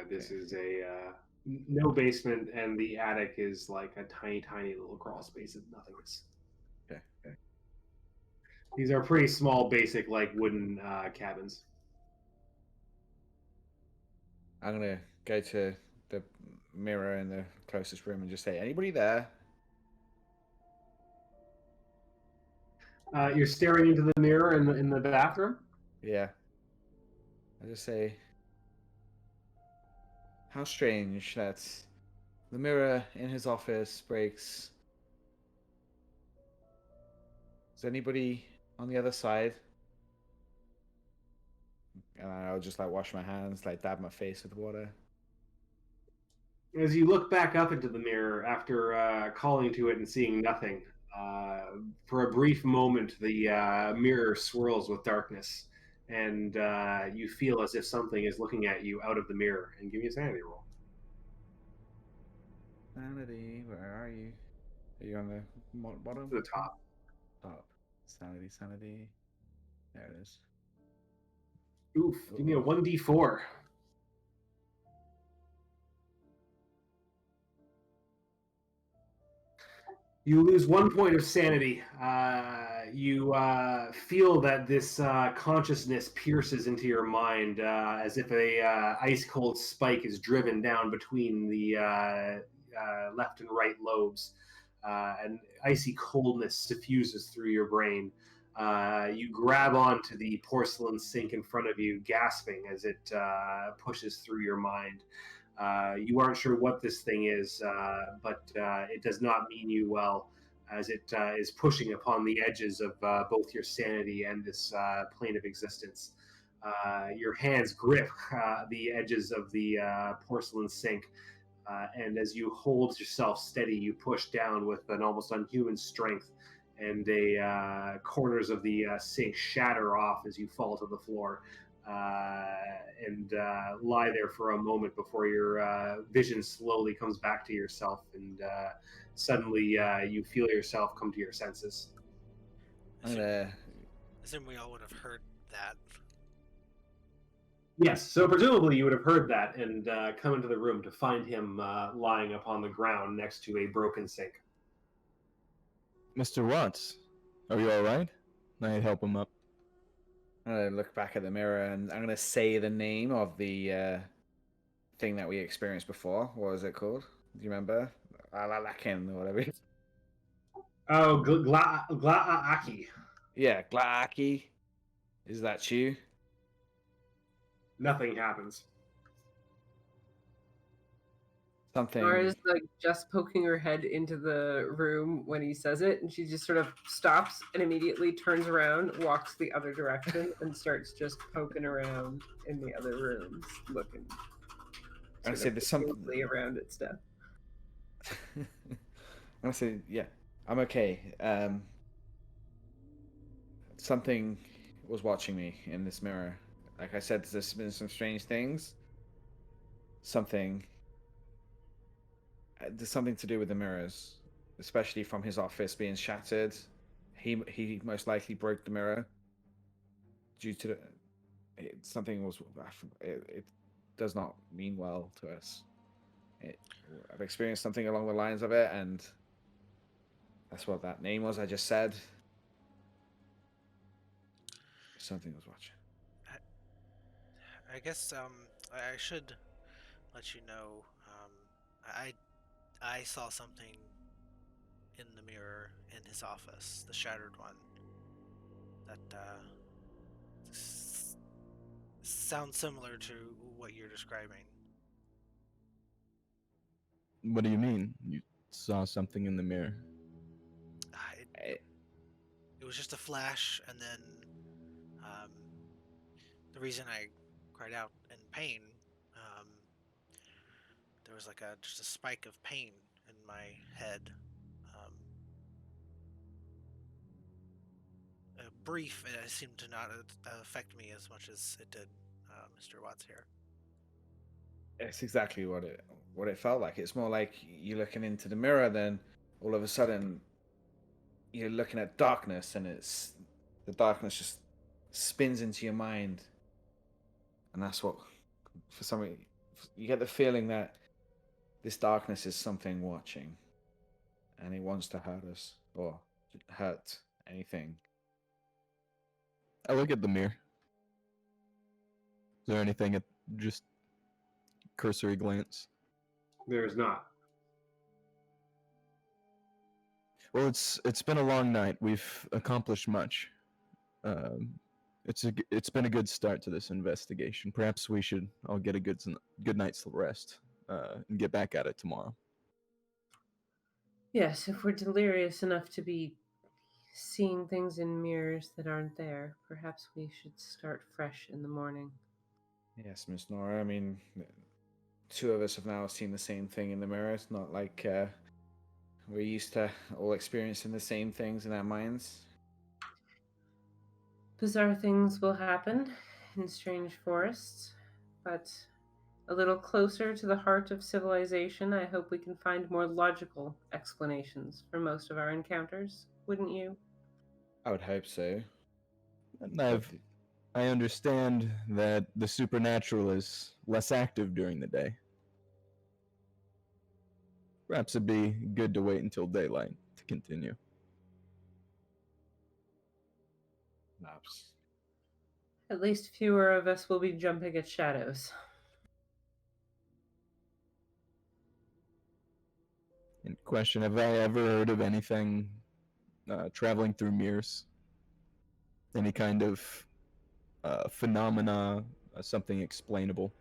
This Okay. is a no basement, and the attic is like a tiny, tiny little crawl space of nothingness. Okay. These are pretty small, basic, like wooden cabins. I'm going to go to the mirror in the closest room and just say, anybody there? You're staring into the mirror in the bathroom. Yeah. I just say, how strange that the mirror in his office breaks. Is anybody on the other side? And I'll just like wash my hands, like dab my face with water. As you look back up into the mirror after calling to it and seeing nothing, for a brief moment, the mirror swirls with darkness, and you feel as if something is looking at you out of the mirror. And give me a sanity roll. Sanity, where are you? Are you on the bottom? To the top. Top. Sanity. There it is. Oof. Give me a 1d4. You lose 1 point of sanity. You feel that this consciousness pierces into your mind as if a ice cold spike is driven down between the left and right lobes, and icy coldness diffuses through your brain. You grab onto the porcelain sink in front of you, gasping as it pushes through your mind. You aren't sure what this thing is, but it does not mean you well, as it is pushing upon the edges of both your sanity and this plane of existence. Your hands grip the edges of the porcelain sink, and as you hold yourself steady, you push down with an almost unhuman strength, and the corners of the sink shatter off as you fall to the floor. And lie there for a moment before your vision slowly comes back to yourself, and suddenly you feel yourself come to your senses. I'm gonna. Assume we all would have heard that. Yes, so presumably you would have heard that and come into the room to find him lying upon the ground next to a broken sink. Mr. Watts, are you all right? I help him up. I'm gonna look back at the mirror and I'm gonna say the name of the thing that we experienced before. What was it called? Do you remember? Alalakin or whatever. Oh, Gla'aki. Yeah, Glaaki. Is that you? Nothing happens. Something. Nora's like just poking her head into the room when he says it, and she just sort of stops and immediately turns around, walks the other direction, and starts just poking around in the other rooms, looking I sort say of there's something. around at stuff. I'm gonna say, yeah, I'm okay. Something was watching me in this mirror. Like I said, there's been some strange things. Something. There's something to do with the mirrors, especially from his office being shattered. He most likely broke the mirror due to something was. It does not mean well to us. I've experienced something along the lines of it, and that's what that name was I just said. Something was watching. I guess I should let you know. I saw something in the mirror in his office, the shattered one. That sounds similar to what you're describing. What do you mean? You saw something in the mirror? It was just a flash, and then the reason I cried out in pain, there was like just a spike of pain in my head. Brief, and it seemed to not affect me as much as it did Mr. Watts here. It's exactly what it felt like. It's more like you're looking into the mirror, then all of a sudden you're looking at darkness, and it's the darkness just spins into your mind, and that's what, for some reason, you get the feeling that this darkness is something watching, and it wants to hurt us or hurt anything. I look at the mirror. Is there anything at just cursory glance? There is not. Well, it's been a long night. We've accomplished much. It's been a good start to this investigation. Perhaps we should all get a good night's rest and get back at it tomorrow. Yes, if we're delirious enough to be seeing things in mirrors that aren't there, perhaps we should start fresh in the morning. Yes, Miss Nora. I mean, two of us have now seen the same thing in the mirror. It's not like we're used to all experiencing the same things in our minds. Bizarre things will happen in strange forests, but a little closer to the heart of civilization, I hope we can find more logical explanations for most of our encounters, wouldn't you? I would hope so. And I understand that the supernatural is less active during the day. Perhaps it'd be good to wait until daylight to continue. Perhaps. At least fewer of us will be jumping at shadows. And question, have I ever heard of anything traveling through mirrors? Any kind of phenomena, something explainable?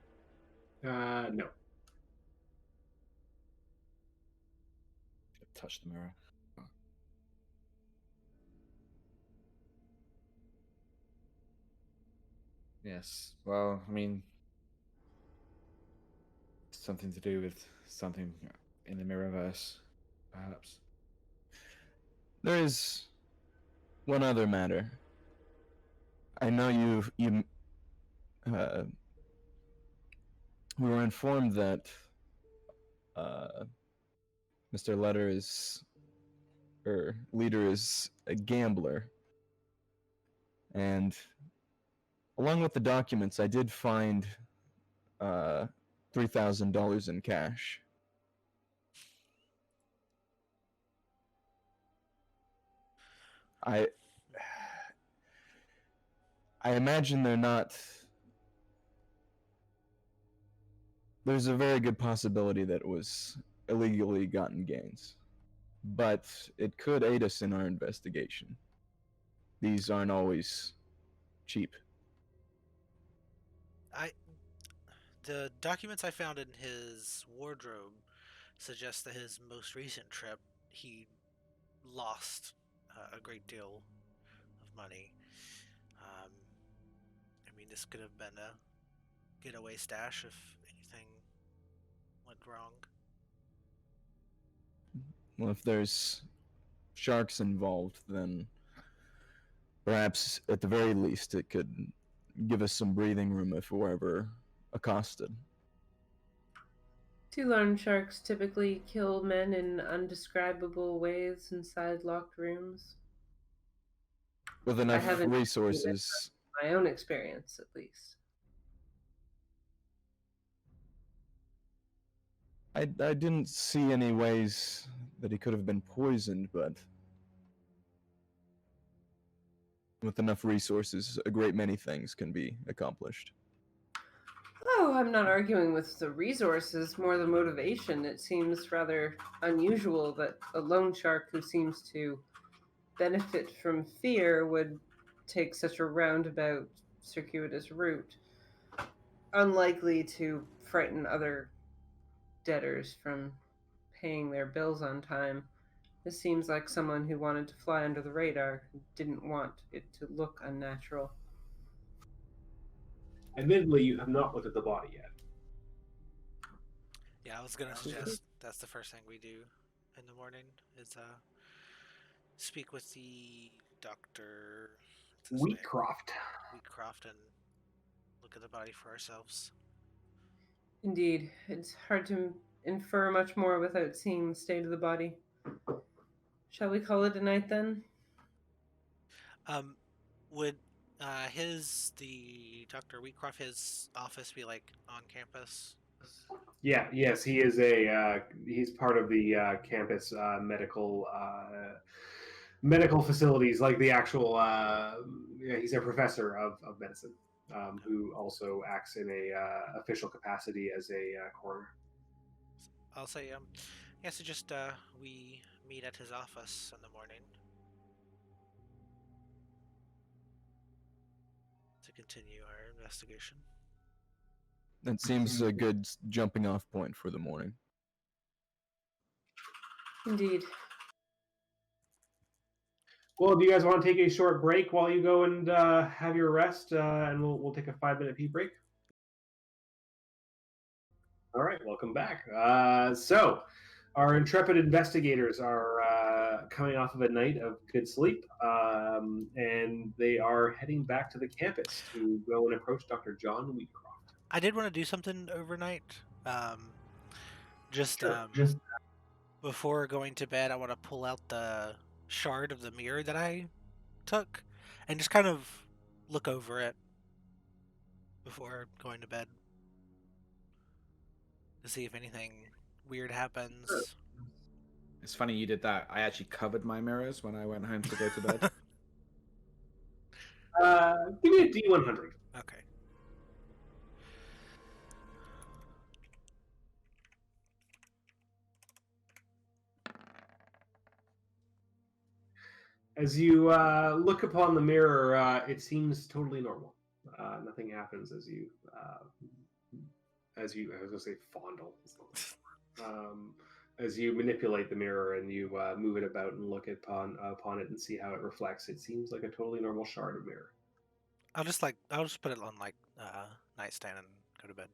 No. Touch the mirror. Yes. Well, I mean, something to do with something in the Mirrorverse, perhaps. There is one other matter. I know you we were informed that Mr. Leader is a gambler, and along with the documents, I did find $3,000 in cash. I imagine they're not there's a very good possibility that it was illegally gotten gains, but it could aid us in our investigation. These aren't always cheap. The documents I found in his wardrobe suggest that his most recent trip, he lost a great deal of money. I mean, this could have been a getaway stash if anything went wrong. Well, if there's sharks involved, then perhaps at the very least it could give us some breathing room if we're ever accosted. Do loan sharks typically kill men in undescribable ways inside locked rooms? With enough haven't seen it. resources, My own experience, at least. I didn't see any ways that he could have been poisoned, but with enough resources, a great many things can be accomplished. Oh, I'm not arguing with the resources, more the motivation. It seems rather unusual that a loan shark who seems to benefit from fear would take such a roundabout, circuitous route. Unlikely to frighten other debtors from paying their bills on time. This seems like someone who wanted to fly under the radar, who didn't want it to look unnatural. Admittedly, you have not looked at the body yet. Yeah, I was gonna suggest that's the first thing we do in the morning is speak with the doctor. what's his name? Wheatcroft, and look at the body for ourselves. Indeed, it's hard to infer much more without seeing the state of the body. Shall we call it a night then? Would the Dr. Wheatcroft, his office be like on campus? Yes, he is he's part of the campus medical facilities, like the actual. He's a professor of medicine who also acts in a official capacity as a coroner. I'll say so just we meet at his office in the morning to continue our investigation. That seems a good jumping off point for the morning. Indeed. Well, do you guys want to take a short break while you go and have your rest, and we'll take a 5-minute pee break? All right, welcome back. So, our intrepid investigators are coming off of a night of good sleep, and they are heading back to the campus to go and approach Dr. John Wheatcroft. I did want to do something overnight. Just before going to bed, I want to pull out the shard of the mirror that I took and just kind of look over it before going to bed to see if anything weird happens. Sure. It's funny you did that. I actually covered my mirrors when I went home to go to bed. Give me a D100. Okay. As you look upon the mirror, it seems totally normal. Nothing happens as you, I was going to say fondle. As you manipulate the mirror and you move it about and look upon it and see how it reflects, it seems like a totally normal shard of mirror. I'll just put it on nightstand and go to bed.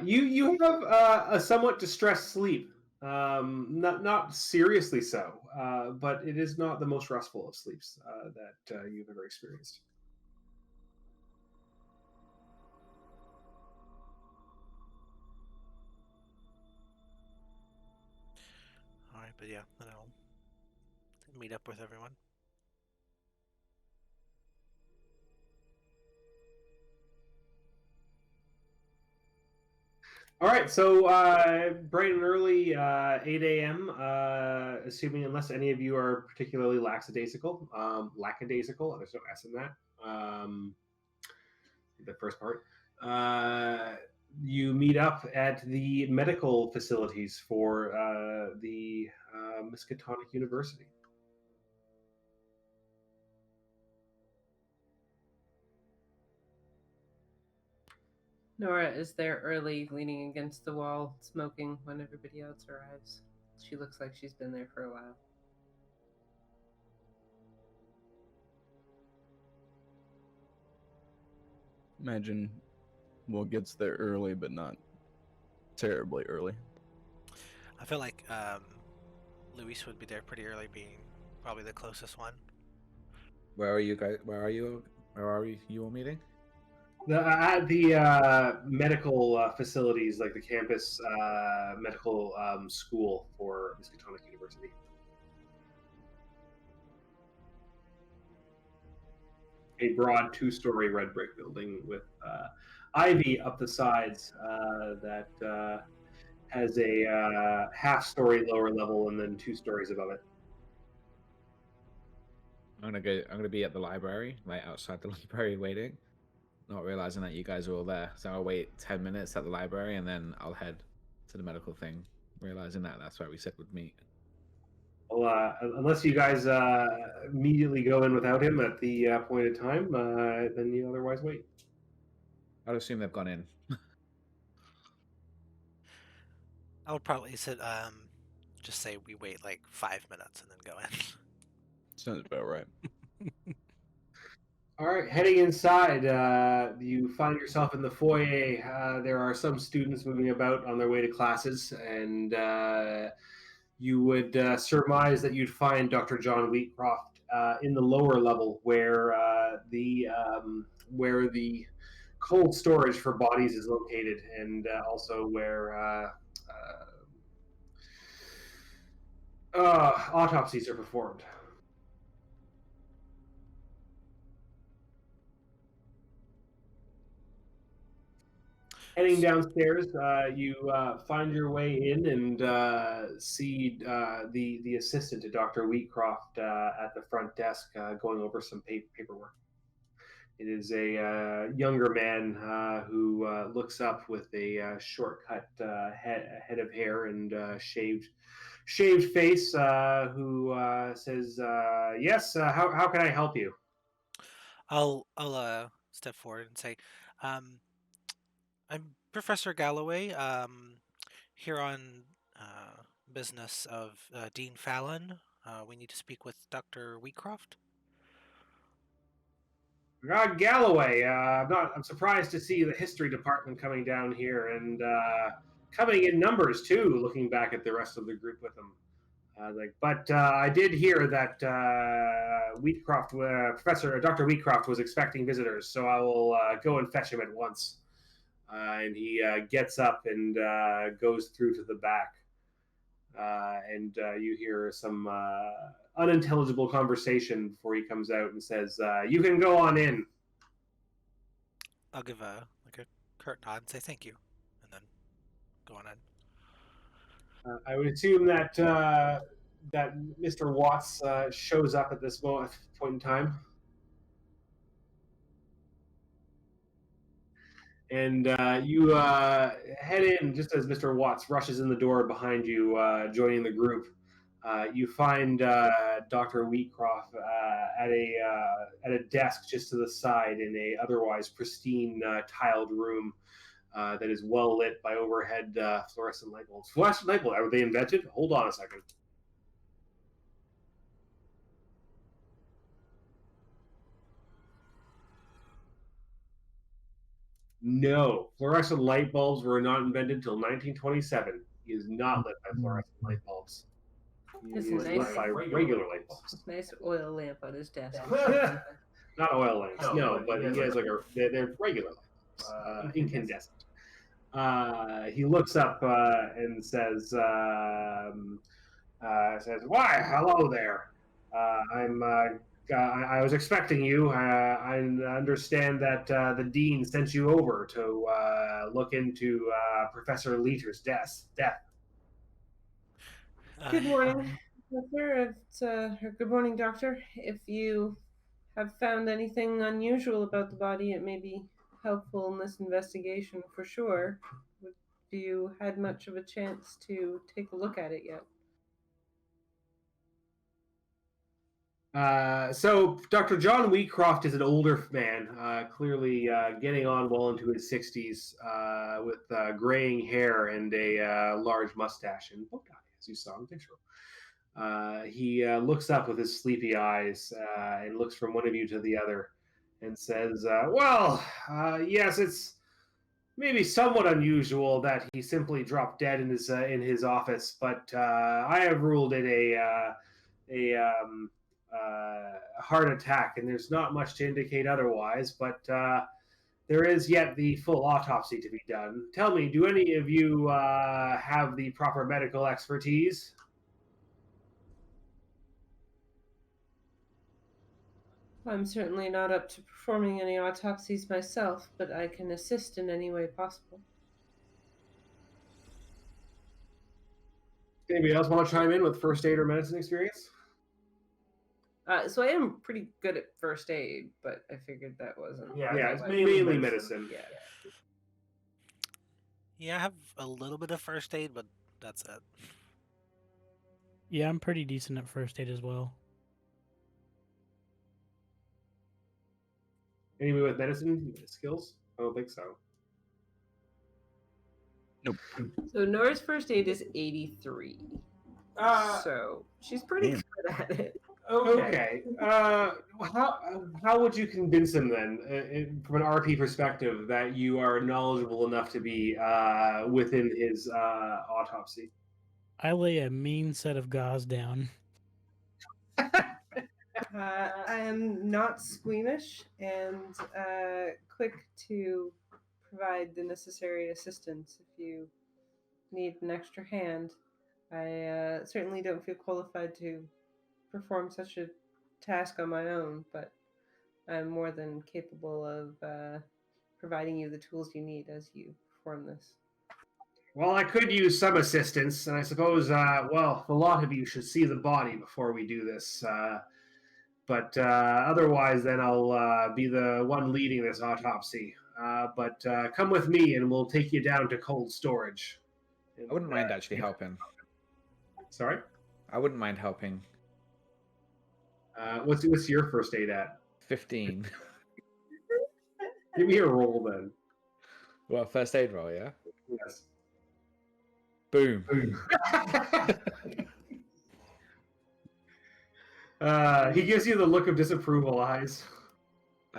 You have a somewhat distressed sleep. Not seriously so, but it is not the most restful of sleeps that you've ever experienced. All right, but yeah, then I'll meet up with everyone. All right, so bright and early, 8 a.m., assuming unless any of you are particularly lackadaisical, there's no S in that, the first part. You meet up at the medical facilities for the Miskatonic University. Nora is there early, leaning against the wall, smoking when everybody else arrives. She looks like she's been there for a while. Imagine Will gets there early, but not terribly early. I feel like Luis would be there pretty early, being probably the closest one. Where are you guys? Where are you all meeting? At the medical facilities, like the campus medical school for Miskatonic University. A broad two-story red brick building with ivy up the sides that has a half-story lower level and then 2 stories above it. I'm gonna be at the library, like outside the library, waiting, not realizing that you guys are all there. So I'll wait 10 minutes at the library and then I'll head to the medical thing, realizing that that's where we said we'd meet. Well, unless you guys immediately go in without him at the appointed time, then you otherwise wait. I'd assume they've gone in. I would probably just say we wait like 5 minutes and then go in. Sounds about right. All right, heading inside, you find yourself in the foyer. There are some students moving about on their way to classes, and you would surmise that you'd find Dr. John Wheatcroft in the lower level, where the cold storage for bodies is located, and also where autopsies are performed. Heading downstairs, you find your way in and see the assistant to Dr. Wheatcroft at the front desk going over some paperwork. It is a younger man who looks up with a shortcut head of hair and shaved face, who says, "Yes, how can I help you?" I'll step forward and say, I'm Professor Galloway, here on business of Dean Fallon. We need to speak with Dr. Wheatcroft. Galloway, I'm surprised to see the history department coming down here and coming in numbers too. Looking back at the rest of the group with them, but I did hear that Wheatcroft, Professor Dr. Wheatcroft, was expecting visitors, so I will go and fetch him at once. And he gets up and goes through to the back, and you hear some unintelligible conversation before he comes out and says, "You can go on in." I'll give a curt nod and say thank you, and then go on in. I would assume that that Mr. Watts shows up at this point in time. And you head in just as Mr. Watts rushes in the door behind you, joining the group. You find Dr. Wheatcroft at a desk just to the side in a otherwise pristine tiled room that is well lit by overhead fluorescent light bulbs. Fluorescent light bulbs, were they invented? Hold on a second. No, fluorescent light bulbs were not invented until 1927. He is not lit by fluorescent light bulbs. He It's is nice. lit by regular light bulbs. Nice oil lamp on his desk. Not oil lamps, no, but he has they're regular lamps, incandescent. He looks up and says, "Why, hello there. I was expecting you. I understand that the dean sent you over to look into Professor Leiter's death." Good morning, Professor. Or good morning, Doctor. If you have found anything unusual about the body, it may be helpful in this investigation for sure. Have you had much of a chance to take a look at it yet? So Dr. John Wheatcroft is an older man, clearly getting on well into his 60s, with graying hair and a large mustache and bow tie, as you saw in the picture. He looks up with his sleepy eyes and looks from one of you to the other and says, yes, it's maybe somewhat unusual that he simply dropped dead in his office, but I have ruled it a heart attack, and there's not much to indicate otherwise, but there is yet the full autopsy to be done. Tell me, do any of you have the proper medical expertise? I'm certainly not up to performing any autopsies myself, but I can assist in any way possible. Anybody else want to chime in with first aid or medicine experience? So I am pretty good at first aid, but I figured that wasn't. Yeah, it's mainly medicine. Yeah. Yeah, I have a little bit of first aid, but that's it. Yeah, I'm pretty decent at first aid as well. Anybody with medicine skills? I don't think so. Nope. So Nora's first aid is 83. So she's pretty Damn. good at it. Okay. How would you convince him then, from an RP perspective, that you are knowledgeable enough to be within his autopsy? I lay a mean set of gauze down. I am not squeamish and quick to provide the necessary assistance if you need an extra hand. I certainly don't feel qualified to perform such a task on my own, but I'm more than capable of providing you the tools you need as you perform this. Well, I could use some assistance, and I suppose, the lot of you should see the body before we do this. But otherwise, then I'll be the one leading this autopsy. But come with me, and we'll take you down to cold storage. I wouldn't mind actually helping. Sorry? I wouldn't mind helping. What's your first aid at? 15. Give me a roll then. Well, first aid roll, yeah? Yes. Boom. He gives you the look of disapproval eyes.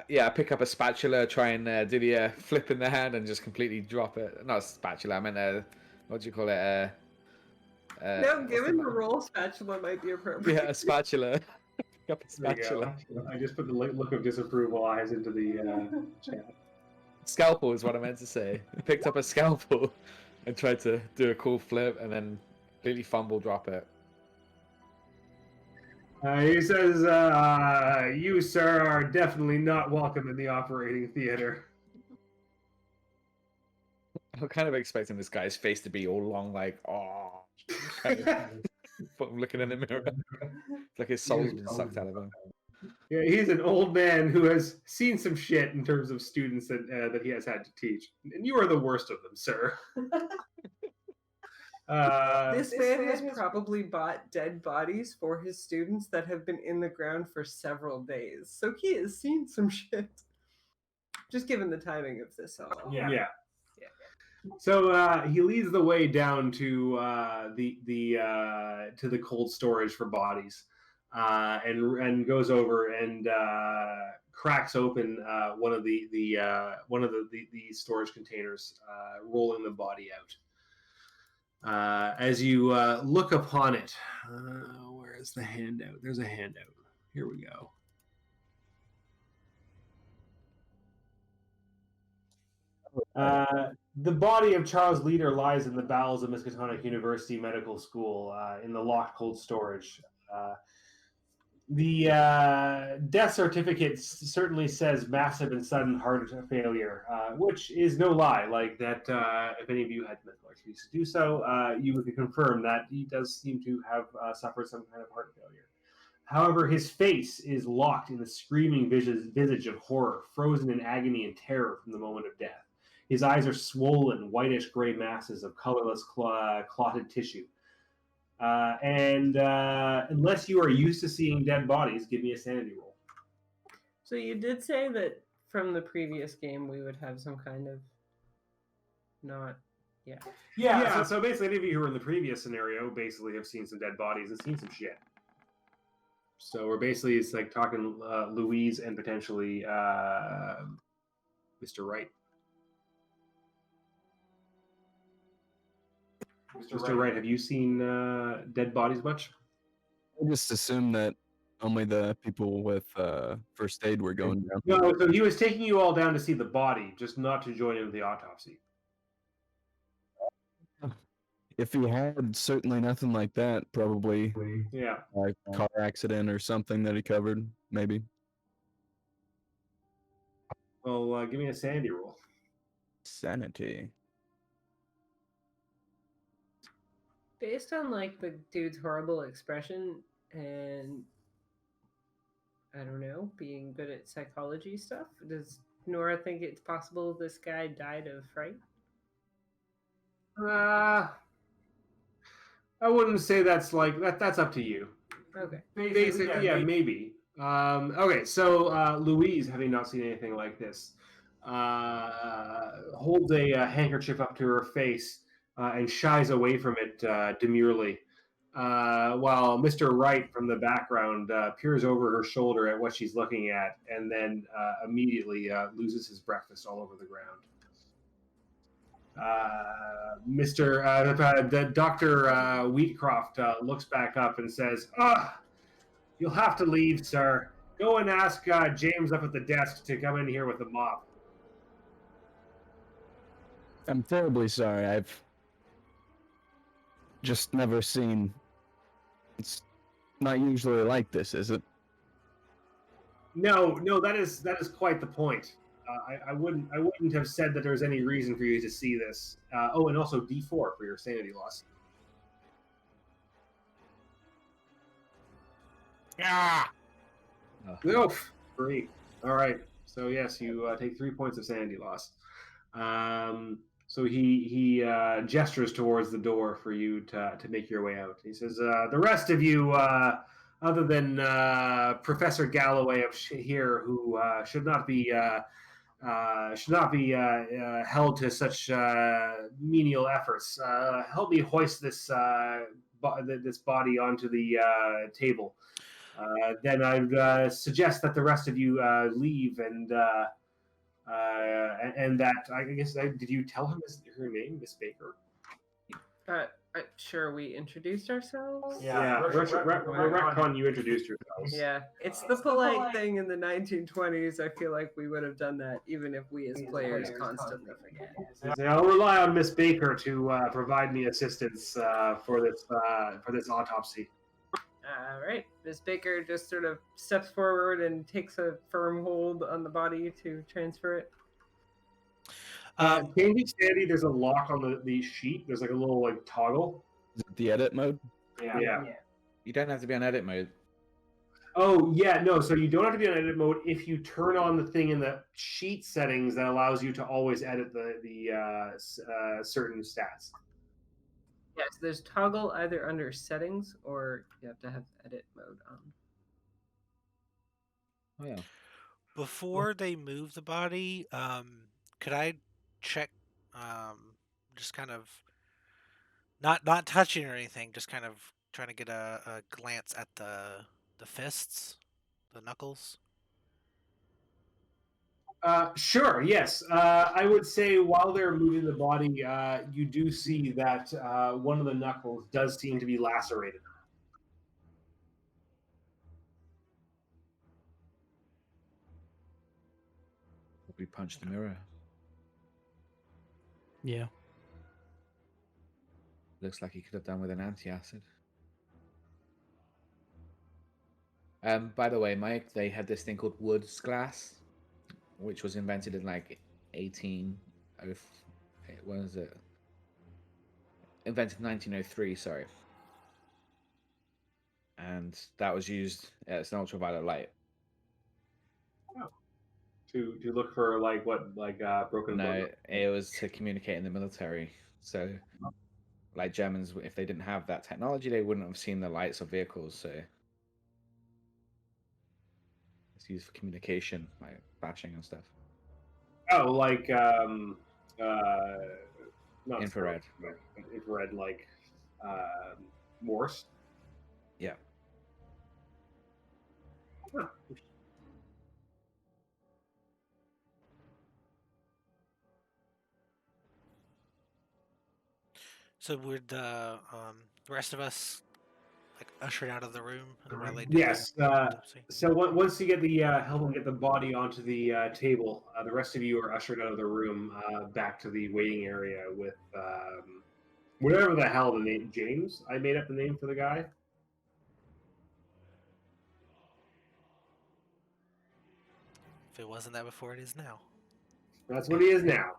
Yeah, I pick up a spatula, try and do the flip in the hand and just completely drop it. Not a spatula, I meant what do you call it? No, given the roll, spatula might be appropriate. Yeah, a spatula. Pick up a There you spatula. go. I just put the look of disapproval eyes into the chat. Scalpel is what I meant to say. I picked up a scalpel and tried to do a cool flip and then completely fumble drop it. He says, you, sir, are definitely not welcome in the operating theater. I'm kind of expecting this guy's face to be all long, like, oh. I'm looking in the mirror. It's like his soul's been sucked out of him. Yeah, he's an old man who has seen some shit in terms of students that he has had to teach. And you are the worst of them, sir. This man has probably bought dead bodies for his students that have been in the ground for several days. So he has seen some shit. Just given the timing of this all. Yeah. So he leads the way down to the cold storage for bodies, and goes over and cracks open one of the storage containers, rolling the body out. As you look upon it, where is the handout? There's a handout. Here we go. The body of Charles Leader lies in the bowels of Miskatonic University Medical School in the locked cold storage. The death certificate certainly says massive and sudden heart failure, which is no lie. Like that, if any of you had medical expertise to do so, you would confirm that he does seem to have suffered some kind of heart failure. However, his face is locked in the screaming visage of horror, frozen in agony and terror from the moment of death. His eyes are swollen, whitish gray masses of colorless clotted tissue. And unless you are used to seeing dead bodies, give me a sanity roll. So you did say that from the previous game we would have some kind of not. Yeah. So basically, any of you who were in the previous scenario basically have seen some dead bodies and seen some shit. So we're basically it's like talking Louise and potentially Mr. Wright. Mr. Wright, have you seen dead bodies much? I just assumed that only the people with first aid were going down. No, so he was taking you all down to see the body, just not to join in the autopsy. If he had certainly nothing like that, probably Yeah. a car accident or something that he covered, maybe. Well, give me a sanity roll. Sanity. Based on like the dude's horrible expression and I don't know, being good at psychology stuff, does Nora think it's possible this guy died of fright? I wouldn't say that's like that. That's up to you. Okay. Basically, yeah, maybe. Okay, so Louise, having not seen anything like this, holds a handkerchief up to her face and shies away from it demurely, while Mr. Wright from the background peers over her shoulder at what she's looking at, and then immediately loses his breakfast all over the ground. Dr. Wheatcroft looks back up and says, you'll have to leave, sir. Go and ask James up at the desk to come in here with the mop." I'm terribly sorry. I've just never seen. It's not usually like this, is it? No, that is quite the point. I wouldn't have said that there's any reason for you to see this. And also D4 for your sanity loss. Ah! Oof, great. All right. So yes, you take 3 points of sanity loss. So he gestures towards the door for you to make your way out. He says, "The rest of you, other than Professor Galloway here, who should not be held to such menial efforts, help me hoist this this body onto the table." Then I'd suggest that the rest of you leave, and that I guess did you tell him her name, Miss Baker? Sure, we introduced ourselves. Yeah. Retcon, you introduced yourselves. Yeah, it's the polite thing in the 1920s. I feel like we would have done that even if we as players constantly forget. I'll rely on Miss Baker to provide me assistance for this autopsy. All right. Miss Baker just sort of steps forward and takes a firm hold on the body to transfer it. Changing sanity, there's a lock on the sheet. There's like a little like toggle. Is it the edit mode? Yeah. You don't have to be on edit mode. Oh, yeah, no. So you don't have to be on edit mode if you turn on the thing in the sheet settings that allows you to always edit the certain stats. Yes, there's toggle either under settings or you have to have edit mode on. Oh yeah. Before they move the body, could I check, just kind of not touching or anything, just kind of trying to get a glance at the fists, the knuckles? Sure, yes. I would say while they're moving the body, you do see that one of the knuckles does seem to be lacerated. We punched the mirror. Yeah. Looks like he could have done with an anti-acid. By the way, Mike, they had this thing called Wood's glass, which was invented in like 1803. When was it? Invented in 1903. Sorry. and that was used as an ultraviolet light. To look for broken No, bone. it was to communicate in the military. So, like Germans, if they didn't have that technology, they wouldn't have seen the lights of vehicles. So, it's used for communication, like flashing and stuff. Oh, like not Infrared. strobe, but infrared, like Morse. Yeah. Huh. So were the rest of us like ushered out of the room and we're laid down? Yes. So once you get the help and get the body onto the table, the rest of you are ushered out of the room back to the waiting area with whatever the hell the name. James. I made up the name for the guy. If it wasn't that before, it is now. That's what he is now.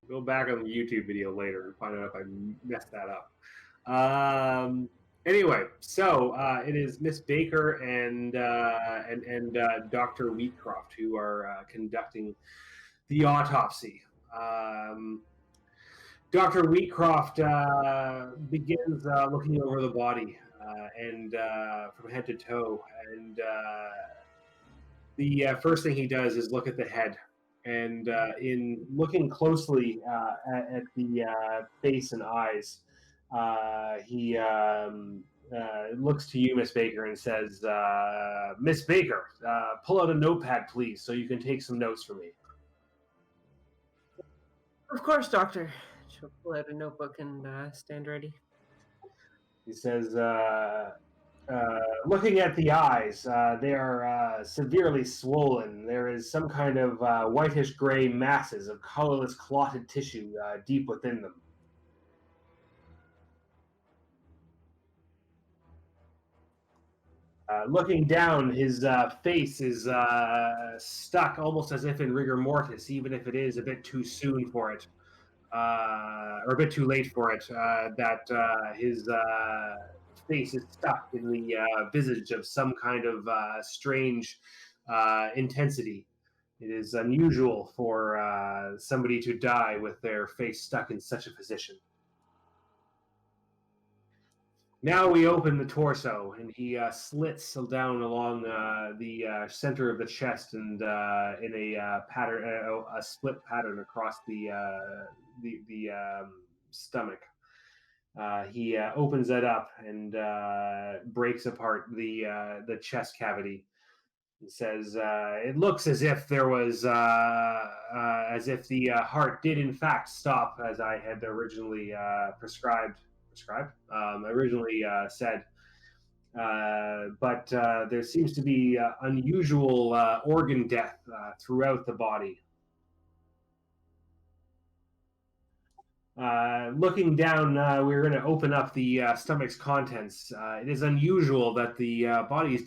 Go back on the YouTube video later and find out if I messed that up. Anyway, so it is Miss Baker and Dr. Wheatcroft who are conducting the autopsy. Dr. Wheatcroft begins looking over the body and from head to toe, and the first thing he does is look at the head. And in looking closely at the face and eyes, he looks to you, Miss Baker, and says, Miss Baker, pull out a notepad, please, so you can take some notes for me. Of course, Doctor. She'll pull out a notebook and stand ready. He says, looking at the eyes, they are severely swollen. There is some kind of whitish-gray masses of colorless clotted tissue deep within them. Looking down, his face is stuck almost as if in rigor mortis, even if it is a bit too soon for it, or a bit too late for it, that his face is stuck in the visage of some kind of strange intensity. It is unusual for somebody to die with their face stuck in such a position. Now we open the torso, and he slits down along the center of the chest, and in a pattern, a split pattern across the stomach. He opens it up and breaks apart the chest cavity. He says, "It looks as if there was, as if the heart did in fact stop, as I had originally originally said. But there seems to be unusual organ death throughout the body. Looking down, we're going to open up the stomach's contents. It is unusual that the body's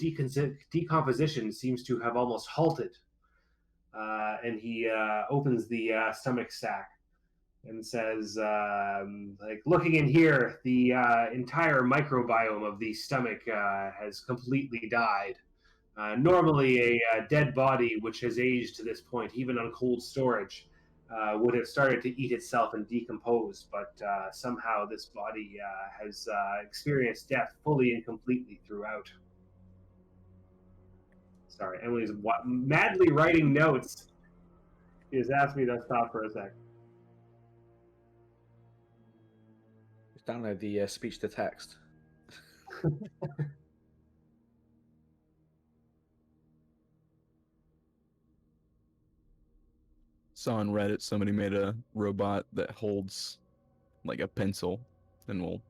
decomposition seems to have almost halted. And he opens the stomach sac and says, looking in here, the entire microbiome of the stomach has completely died. Normally, a dead body which has aged to this point, even on cold storage, would have started to eat itself and decompose, but somehow this body has experienced death fully and completely throughout. Sorry, Emily's madly writing notes. She has asked me to stop for a sec. Just download the speech to text. Saw on Reddit somebody made a robot that holds like a pencil and will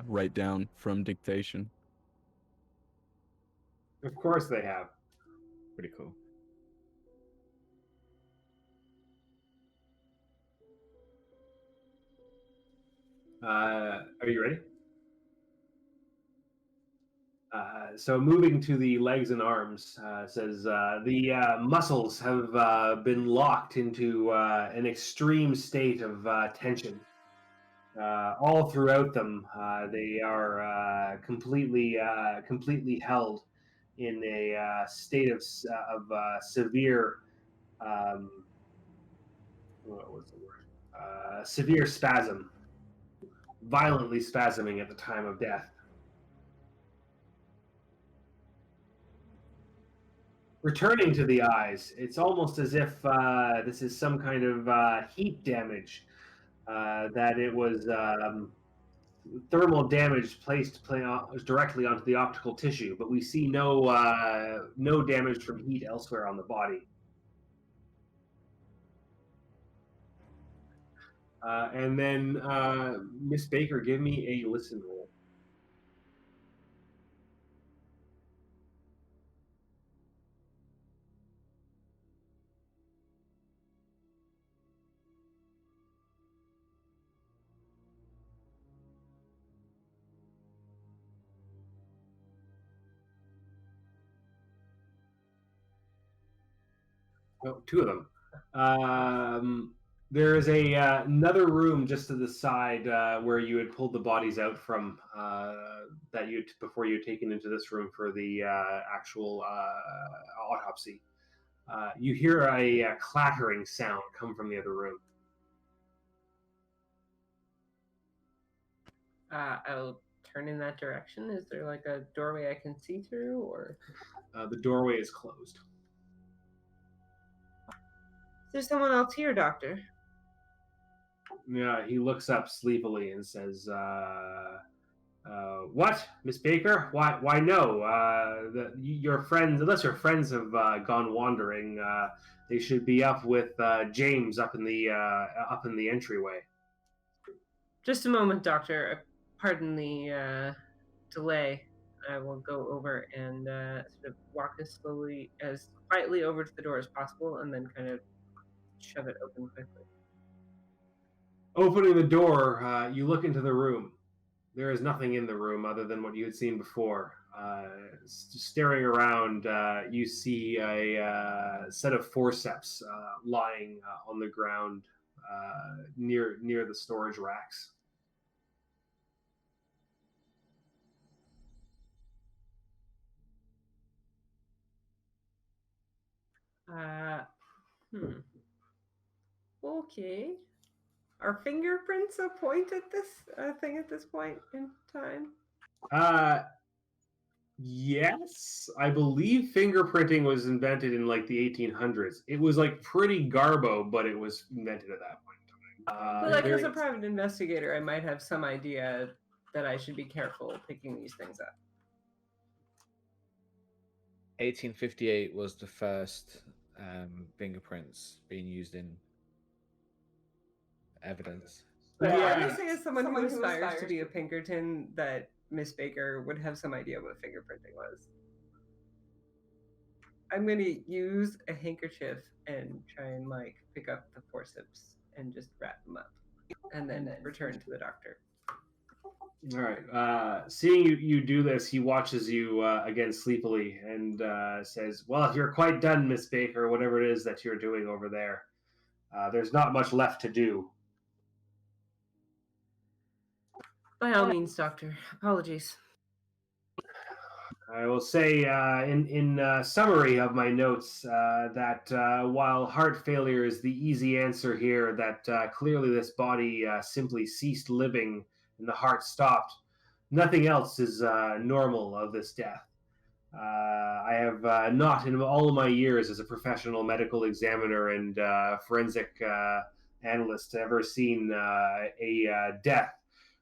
write down from dictation. Of course they have. Pretty cool. Are you ready? So moving to the legs and arms, says the muscles have been locked into an extreme state of tension. all throughout them, they are completely held in a state of severe what was the word? Severe spasm, violently spasming at the time of death. Returning to the eyes, it's almost as if this is some kind of heat damage, that it was thermal damage placed directly onto the optical tissue, but we see no damage from heat elsewhere on the body. And then, Miss Baker, give me a listen roll. Oh, two of them. There is another room just to the side where you had pulled the bodies out from before you had taken into this room for the actual autopsy. You hear a clattering sound come from the other room. I'll turn in that direction. Is there like a doorway I can see through, or? The doorway is closed. Is there someone else here, Doctor? Yeah, he looks up sleepily and says, "What, Miss Baker? Why no? Your friends, unless your friends have gone wandering, they should be up with James up in the entryway." Just a moment, Doctor. Pardon the delay. I will go over and sort of walk as quietly over to the door as possible, and then kind of shove it open quickly. Opening the door, you look into the room. There is nothing in the room other than what you had seen before. Staring around, you see a set of forceps lying on the ground near the storage racks. Okay. Are fingerprints a point at this thing at this point in time? Yes, I believe fingerprinting was invented in like the 1800s. It was like pretty garbo, but it was invented at that point in time. But like as a private investigator, I might have some idea that I should be careful picking these things up. 1858 was the first fingerprints being used in evidence. But Yeah. I'm just saying, as someone who aspires to be a Pinkerton, that Miss Baker would have some idea what fingerprinting was. I'm going to use a handkerchief and try and like pick up the forceps and just wrap them up, and then return to the doctor. All right. Seeing you do this, he watches you again sleepily and says, "Well, if you're quite done, Miss Baker, whatever it is that you're doing over there, there's not much left to do." By all means, Doctor. Apologies. I will say, in summary of my notes, that while heart failure is the easy answer here, that clearly this body simply ceased living and the heart stopped. Nothing else is normal of this death. I have not, in all of my years as a professional medical examiner and forensic analyst, ever seen a death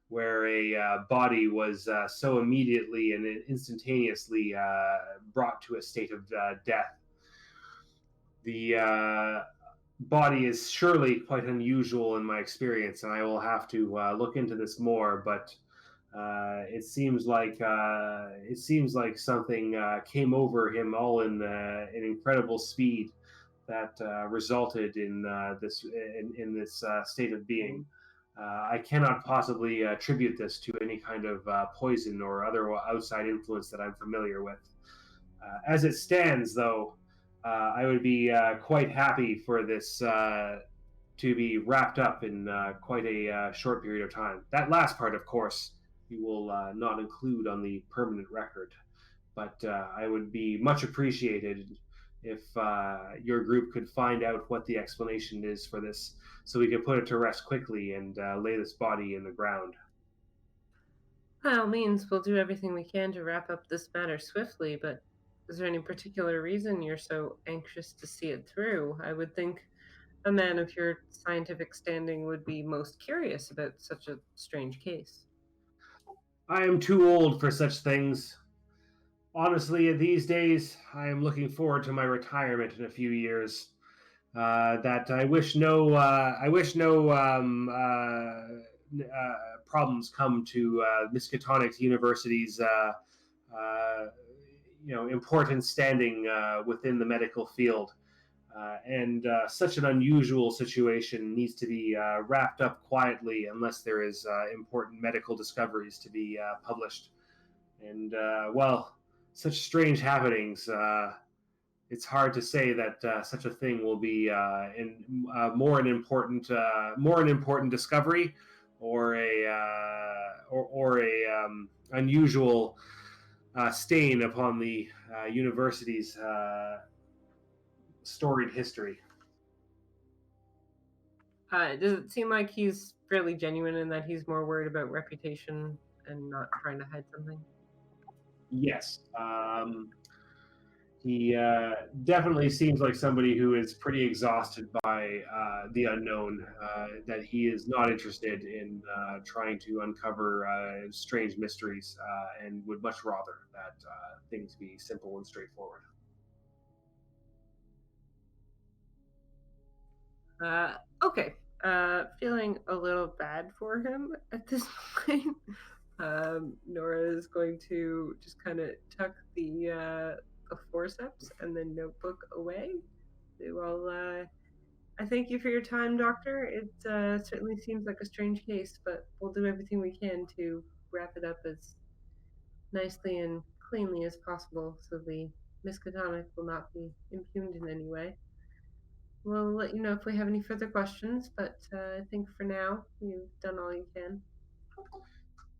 where a body was so immediately and instantaneously brought to a state of death. The body is surely quite unusual in my experience, and I will have to look into this more. But it seems like something came over him all in incredible speed that resulted in this state of being. I cannot possibly attribute this to any kind of poison or other outside influence that I'm familiar with. As it stands, though, I would be quite happy for this to be wrapped up in quite a short period of time. That last part, of course, we will not include on the permanent record, but I would be much appreciated if your group could find out what the explanation is for this, so we can put it to rest quickly and lay this body in the ground. By all means, we'll do everything we can to wrap up this matter swiftly, but is there any particular reason you're so anxious to see it through? I would think a man of your scientific standing would be most curious about such a strange case. I am too old for such things. Honestly, these days, I am looking forward to my retirement in a few years. That I wish no problems come to Miskatonic University's important standing within the medical field. And such an unusual situation needs to be wrapped up quietly unless there is important medical discoveries to be published. And well, such strange happenings. It's hard to say that such a thing will be more an important discovery, or a unusual stain upon the university's storied history. Does it seem like he's fairly genuine in that he's more worried about reputation and not trying to hide something? Yes. He definitely seems like somebody who is pretty exhausted by the unknown, that he is not interested in trying to uncover strange mysteries, and would much rather that things be simple and straightforward. Okay. Feeling a little bad for him at this point. Nora is going to just kind of tuck the forceps and the notebook away. Well, I thank you for your time, Doctor. It certainly seems like a strange case, but we'll do everything we can to wrap it up as nicely and cleanly as possible so the Miskatonic will not be impugned in any way. We'll let you know if we have any further questions, but I think for now you've done all you can.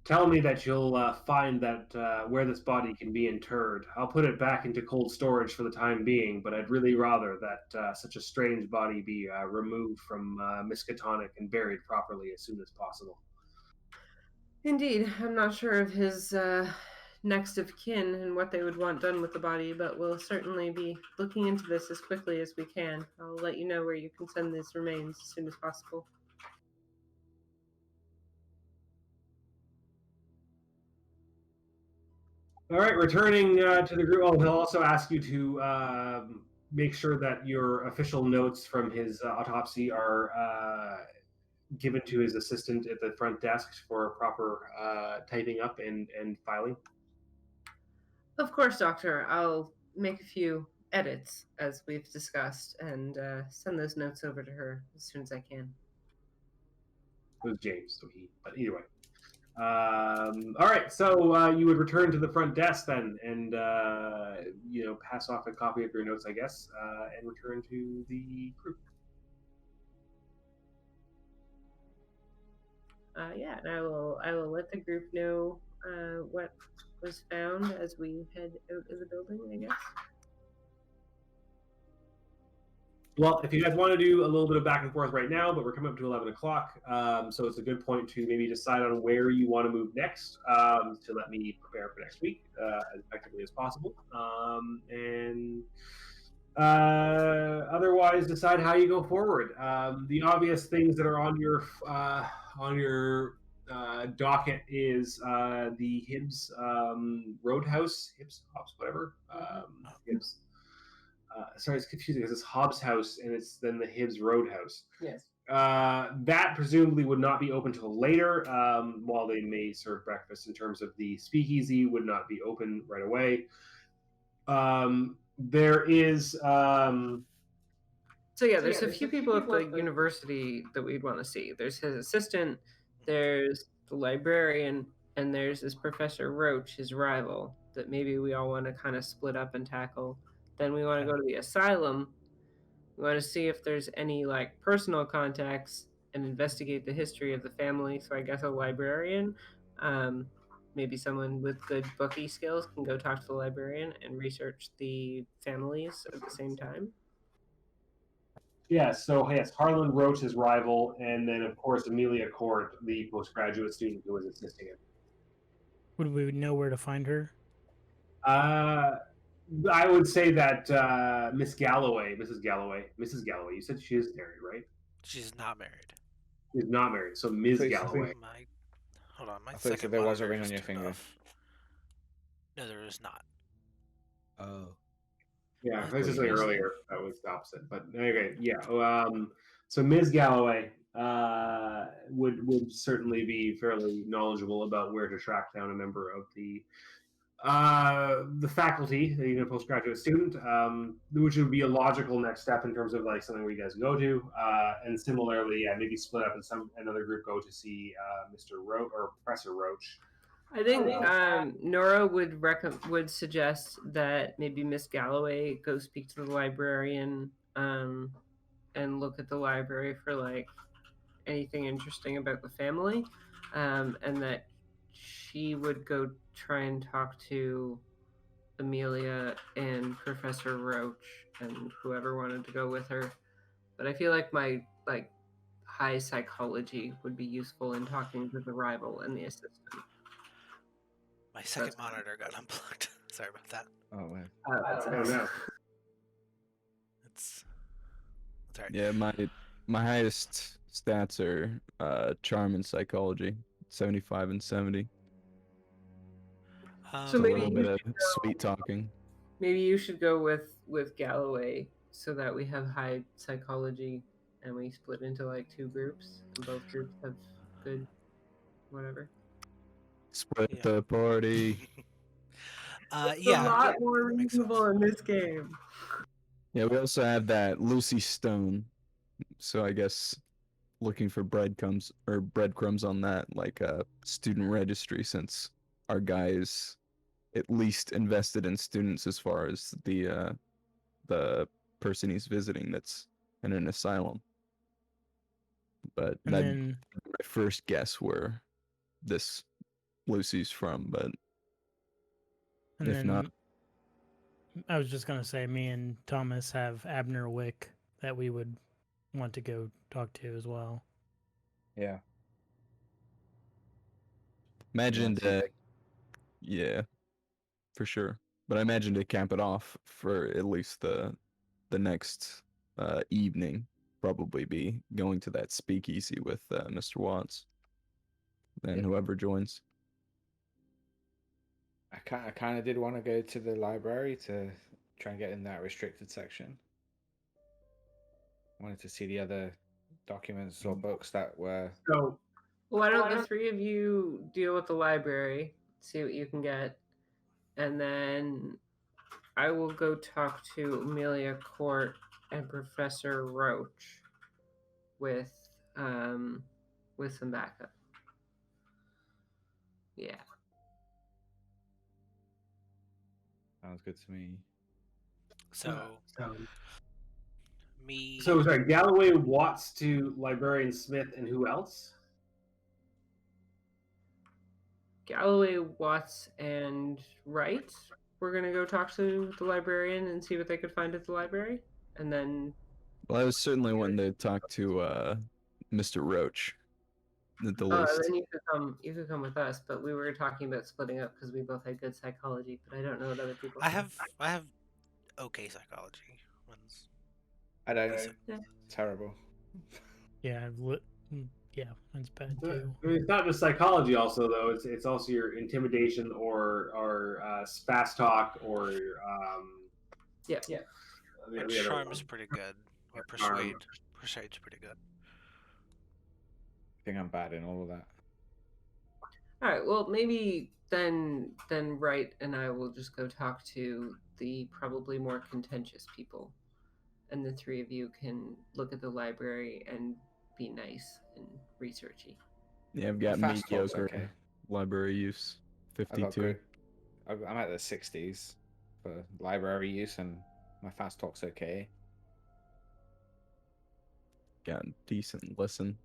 Tell me that you'll find that where this body can be interred. I'll put it back into cold storage for the time being, but I'd really rather that such a strange body be removed from Miskatonic and buried properly as soon as possible. Indeed, I'm not sure of his next of kin and what they would want done with the body, but we'll certainly be looking into this as quickly as we can. I'll let you know where you can send these remains as soon as possible. All right, returning to the group. Oh, he'll also ask you to make sure that your official notes from his autopsy are given to his assistant at the front desk for proper typing up and filing. Of course, Doctor. I'll make a few edits, as we've discussed, and send those notes over to her as soon as I can. It was James, so he. But either way. All right, so you would return to the front desk then, and pass off a copy of your notes, I guess, and return to the group. Yeah, and I will let the group know what was found as we head out of the building, I guess. Well, if you guys want to do a little bit of back and forth right now, but we're coming up to 11 o'clock, so it's a good point to maybe decide on where you want to move next, to let me prepare for next week as effectively as possible, and otherwise decide how you go forward. The obvious things that are on your docket is the Hibbs Roadhouse, Hobbs, whatever, Hibbs. Sorry, it's confusing because it's Hobbs House and it's then the Hibbs Roadhouse. Yes. That presumably would not be open till later, while they may serve breakfast. In terms of the speakeasy, would not be open right away. There is. So there's a few people at the university that we'd want to see. There's his assistant, there's the librarian, and there's this Professor Roach, his rival, that maybe we all want to kind of split up and tackle. Then we want to go to the asylum, We want to see if there's any like personal contacts and investigate the history of the family. So I guess a librarian, maybe someone with good bookie skills can go talk to the librarian and research the families at the same time. Yeah, so yes, Harlan Roach, his rival, and then of course Amelia Court, the postgraduate student who was assisting him. Would we know where to find her? I would say that Mrs. Galloway. You said she is married, right? She's not married. She's not married, so Ms. Please. Galloway. Hold on, my I thought you said second there was a monitor ring on just your turned finger. off. No, there is not. Oh. Yeah, What? this is What like do you mean? earlier. That was the opposite, but okay, yeah. So Ms. Galloway would certainly be fairly knowledgeable about where to track down a member of the faculty, even a postgraduate student, which would be a logical next step in terms of like something where you guys go to, and similarly, yeah, maybe split up and another group go to see Mr. Roach or Professor Roach. I think Nora would suggest that maybe Miss Galloway go speak to the librarian and look at the library for like anything interesting about the family, and that she would go try and talk to Amelia and Professor Roach and whoever wanted to go with her. But I feel like my like high psychology would be useful in talking to the rival and the assistant. My second monitor got unplugged. Sorry about that. Oh, man. I don't know. It's all right. Yeah, my highest stats are charm and psychology, 75 and 70. So A maybe little you bit of should sweet talking. Maybe you should go with Galloway so that we have high psychology and we split into like two groups and both groups have good whatever. Split Yeah. the party. It's Yeah, a lot more that makes sense. reasonable in this game. Yeah, we also have that Lucy Stone. So I guess looking for breadcrumbs on that, like a student registry, since our guy is at least invested in students as far as the person he's visiting that's in an asylum. But And that then my first guess where this Lucy's from, but and if then not, I was just gonna say me and Thomas have Abner Wick that we would want to go talk to as well. Yeah. imagine Yeah, yeah, for sure. But I imagine to cap it off for at least the next evening, probably be going to that speakeasy with Mr. Watts and Yeah. whoever joins. I kind of did want to go to the library to try and get in that restricted section. I wanted to see the other documents or books that were. So Why don't the three of you deal with the library, see what you can get, and then I will go talk to Amelia Court and Professor Roach with some backup. Yeah. Sounds good to me. So me. So sorry, Galloway, Watts to Librarian Smith, and who else? Galloway, Watts, and Wright. We're gonna go talk to the librarian and see what they could find at the library, and then. Well, I was certainly wanting to talk to Mr. Roach at the least. Then you could come. You could come with us, but we were talking about splitting up because we both had good psychology. But I don't know what other people. I have okay psychology ones. I don't know. Yeah. Terrible. Yeah, yeah, that's bad I too. mean, it's not just psychology, also though. It's also your intimidation or spas talk or Yeah. My the other charm one. is pretty good. Or Charm. persuade's pretty good. I think I'm bad in all of that. All right. Well, maybe then Wright and I will just go talk to the probably more contentious people, and the three of you can look at the library and be nice and researchy. Yeah, I've got Fast talk's mediocre okay. library use, I got 52. good. I'm at the 60s for library use, and my fast talk's okay. got a decent listen.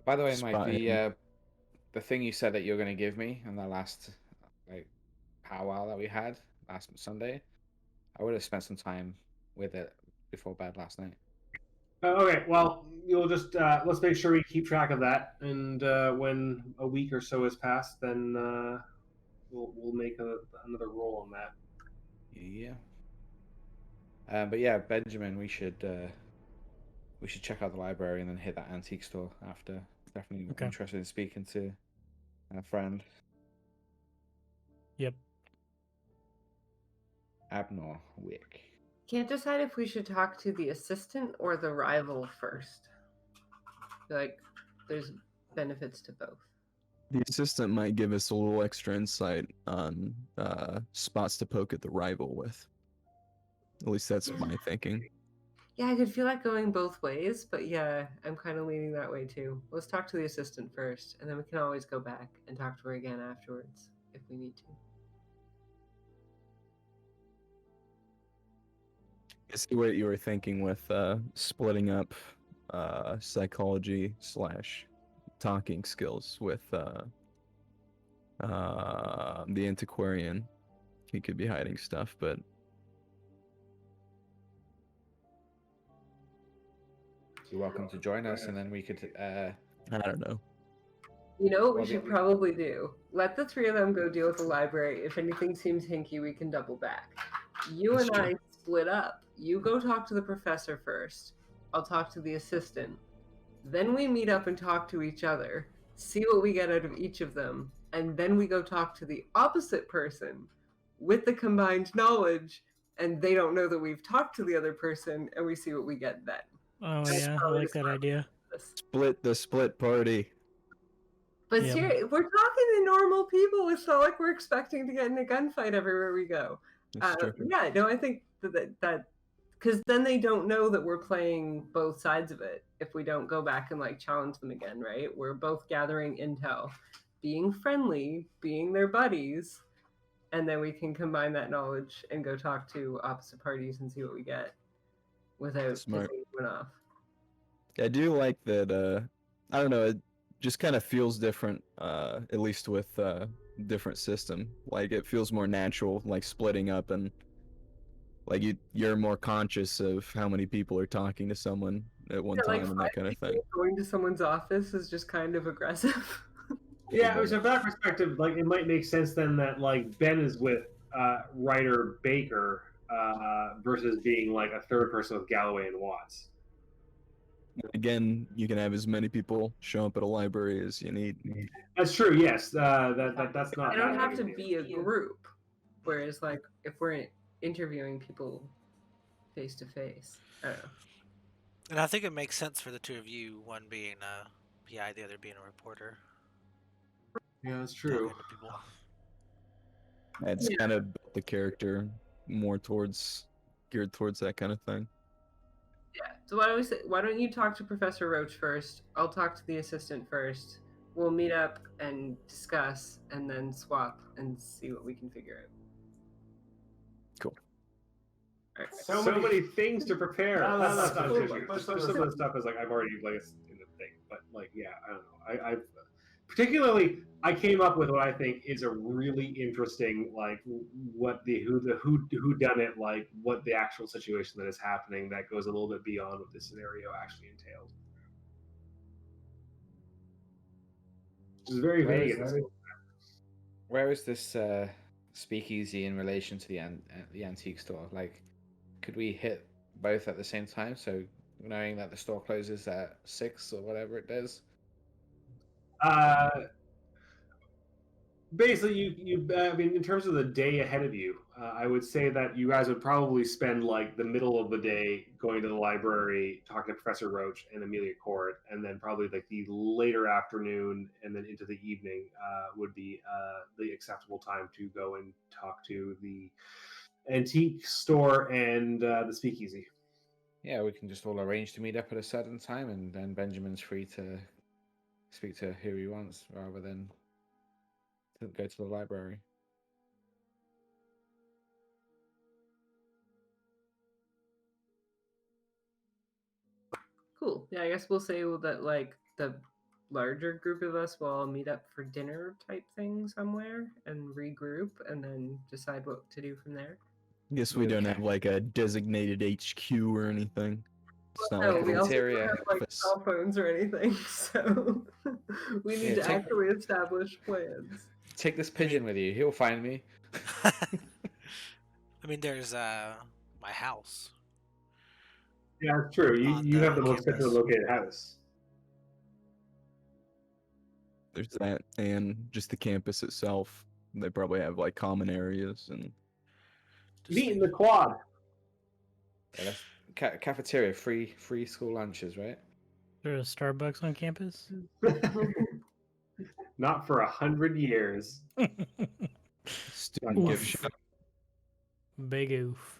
By the way, Mike, Spot him. the thing you said that you're going to give me in the last like powwow that we had last Sunday, I would have spent some time with it before bed last night. Okay, well, you'll just let's make sure we keep track of that, and when a week or so has passed, then we'll make another roll on that. Yeah. But yeah, Benjamin, we should check out the library and then hit that antique store after. Definitely Okay. interested in speaking to a friend. Yep. Abnor Wick. Can't decide if we should talk to the assistant or the rival first. I feel like there's benefits to both. The assistant might give us a little extra insight on spots to poke at the rival with. At least that's my thinking. Yeah, I could feel like going both ways, but yeah, I'm kind of leaning that way too. Let's talk to the assistant first, and then we can always go back and talk to her again afterwards if we need to. I see what you were thinking with splitting up psychology / talking skills with the antiquarian. He could be hiding stuff, but You're welcome to join us, and then we could. I don't know. You know what we Well, should probably do? Let the three of them go deal with the library. If anything seems hinky, we can double back. You That's and true. I split up. You go talk to the professor first. I'll talk to the assistant. Then we meet up and talk to each other, see what we get out of each of them, and then we go talk to the opposite person with the combined knowledge, and they don't know that we've talked to the other person, and we see what we get then. Oh That's yeah, I probably like the that smart idea. Split the split party. But Yeah. seriously, we're talking to normal people. It's not like we're expecting to get in a gunfight everywhere we go. That's true. Yeah, no, I think that because then they don't know that we're playing both sides of it if we don't go back and like challenge them again, right? We're both gathering intel, being friendly, being their buddies, and then we can combine that knowledge and go talk to opposite parties and see what we get without Smart. pissing anyone off. I do like that. I don't know. It just kind of feels different. At least with different system. Like it feels more natural. Like splitting up and like you're more conscious of how many people are talking to someone at one Yeah, like time and that kind of thing. going to someone's office is just kind of aggressive. Yeah, so from that perspective, like it might make sense then that like Ben is with writer Baker versus being like a third person with Galloway and Watts. Again, you can have as many people show up at a library as you need. That's true. Yes, that's not. They don't that have big to a deal. be a group. Whereas, like, if we're interviewing people face to face, I don't know. And I think it makes sense for the two of you, one being a PI, the other being a reporter. Yeah, that's true. Talking to people. It's kind of built the character more geared towards that kind of thing. Yeah. So why don't you talk to Professor Roach first? I'll talk to the assistant first. We'll meet up and discuss, and then swap and see what we can figure out. Cool. All right. So many things to prepare. No, That's not cool. an issue. Some of the stuff is like I've already like it's in the thing, but like yeah, I don't know. I've particularly I came up with what I think is a really interesting like what the who done it, like what the actual situation that is happening that goes a little bit beyond what this scenario actually entailed. Which is very vague. Where is this speakeasy in relation to the antique store? Like, could we hit both at the same time? So knowing that the store closes at 6 or whatever it does. Basically, you I mean, in terms of the day ahead of you, I would say that you guys would probably spend like the middle of the day going to the library, talking to Professor Roach and Amelia Court, and then probably like the later afternoon and then into the evening would be the acceptable time to go and talk to the antique store and the speakeasy. Yeah, we can just all arrange to meet up at a certain time, and then Benjamin's free to speak to who he wants rather than to go to the library. Cool. Yeah, I guess we'll say that like the larger group of us will all meet up for dinner type thing somewhere and regroup and then decide what to do from there. Guess we don't Okay. have like a designated HQ or anything. It's not No, like we also don't cafeteria. have like office. cell phones or anything, so we need Yeah, to take- actually establish plans. Take this pigeon with you. He'll find me. I mean, there's my house. Yeah, it's true. On You the have the most campus. centrally located house. There's that, and just the campus itself. They probably have like common areas and Just Meet in like- the quad. Yeah, that's cafeteria. Free school lunches, right? Is there a Starbucks on campus? Not for 100 years. student gift Oof. shop. Big oof.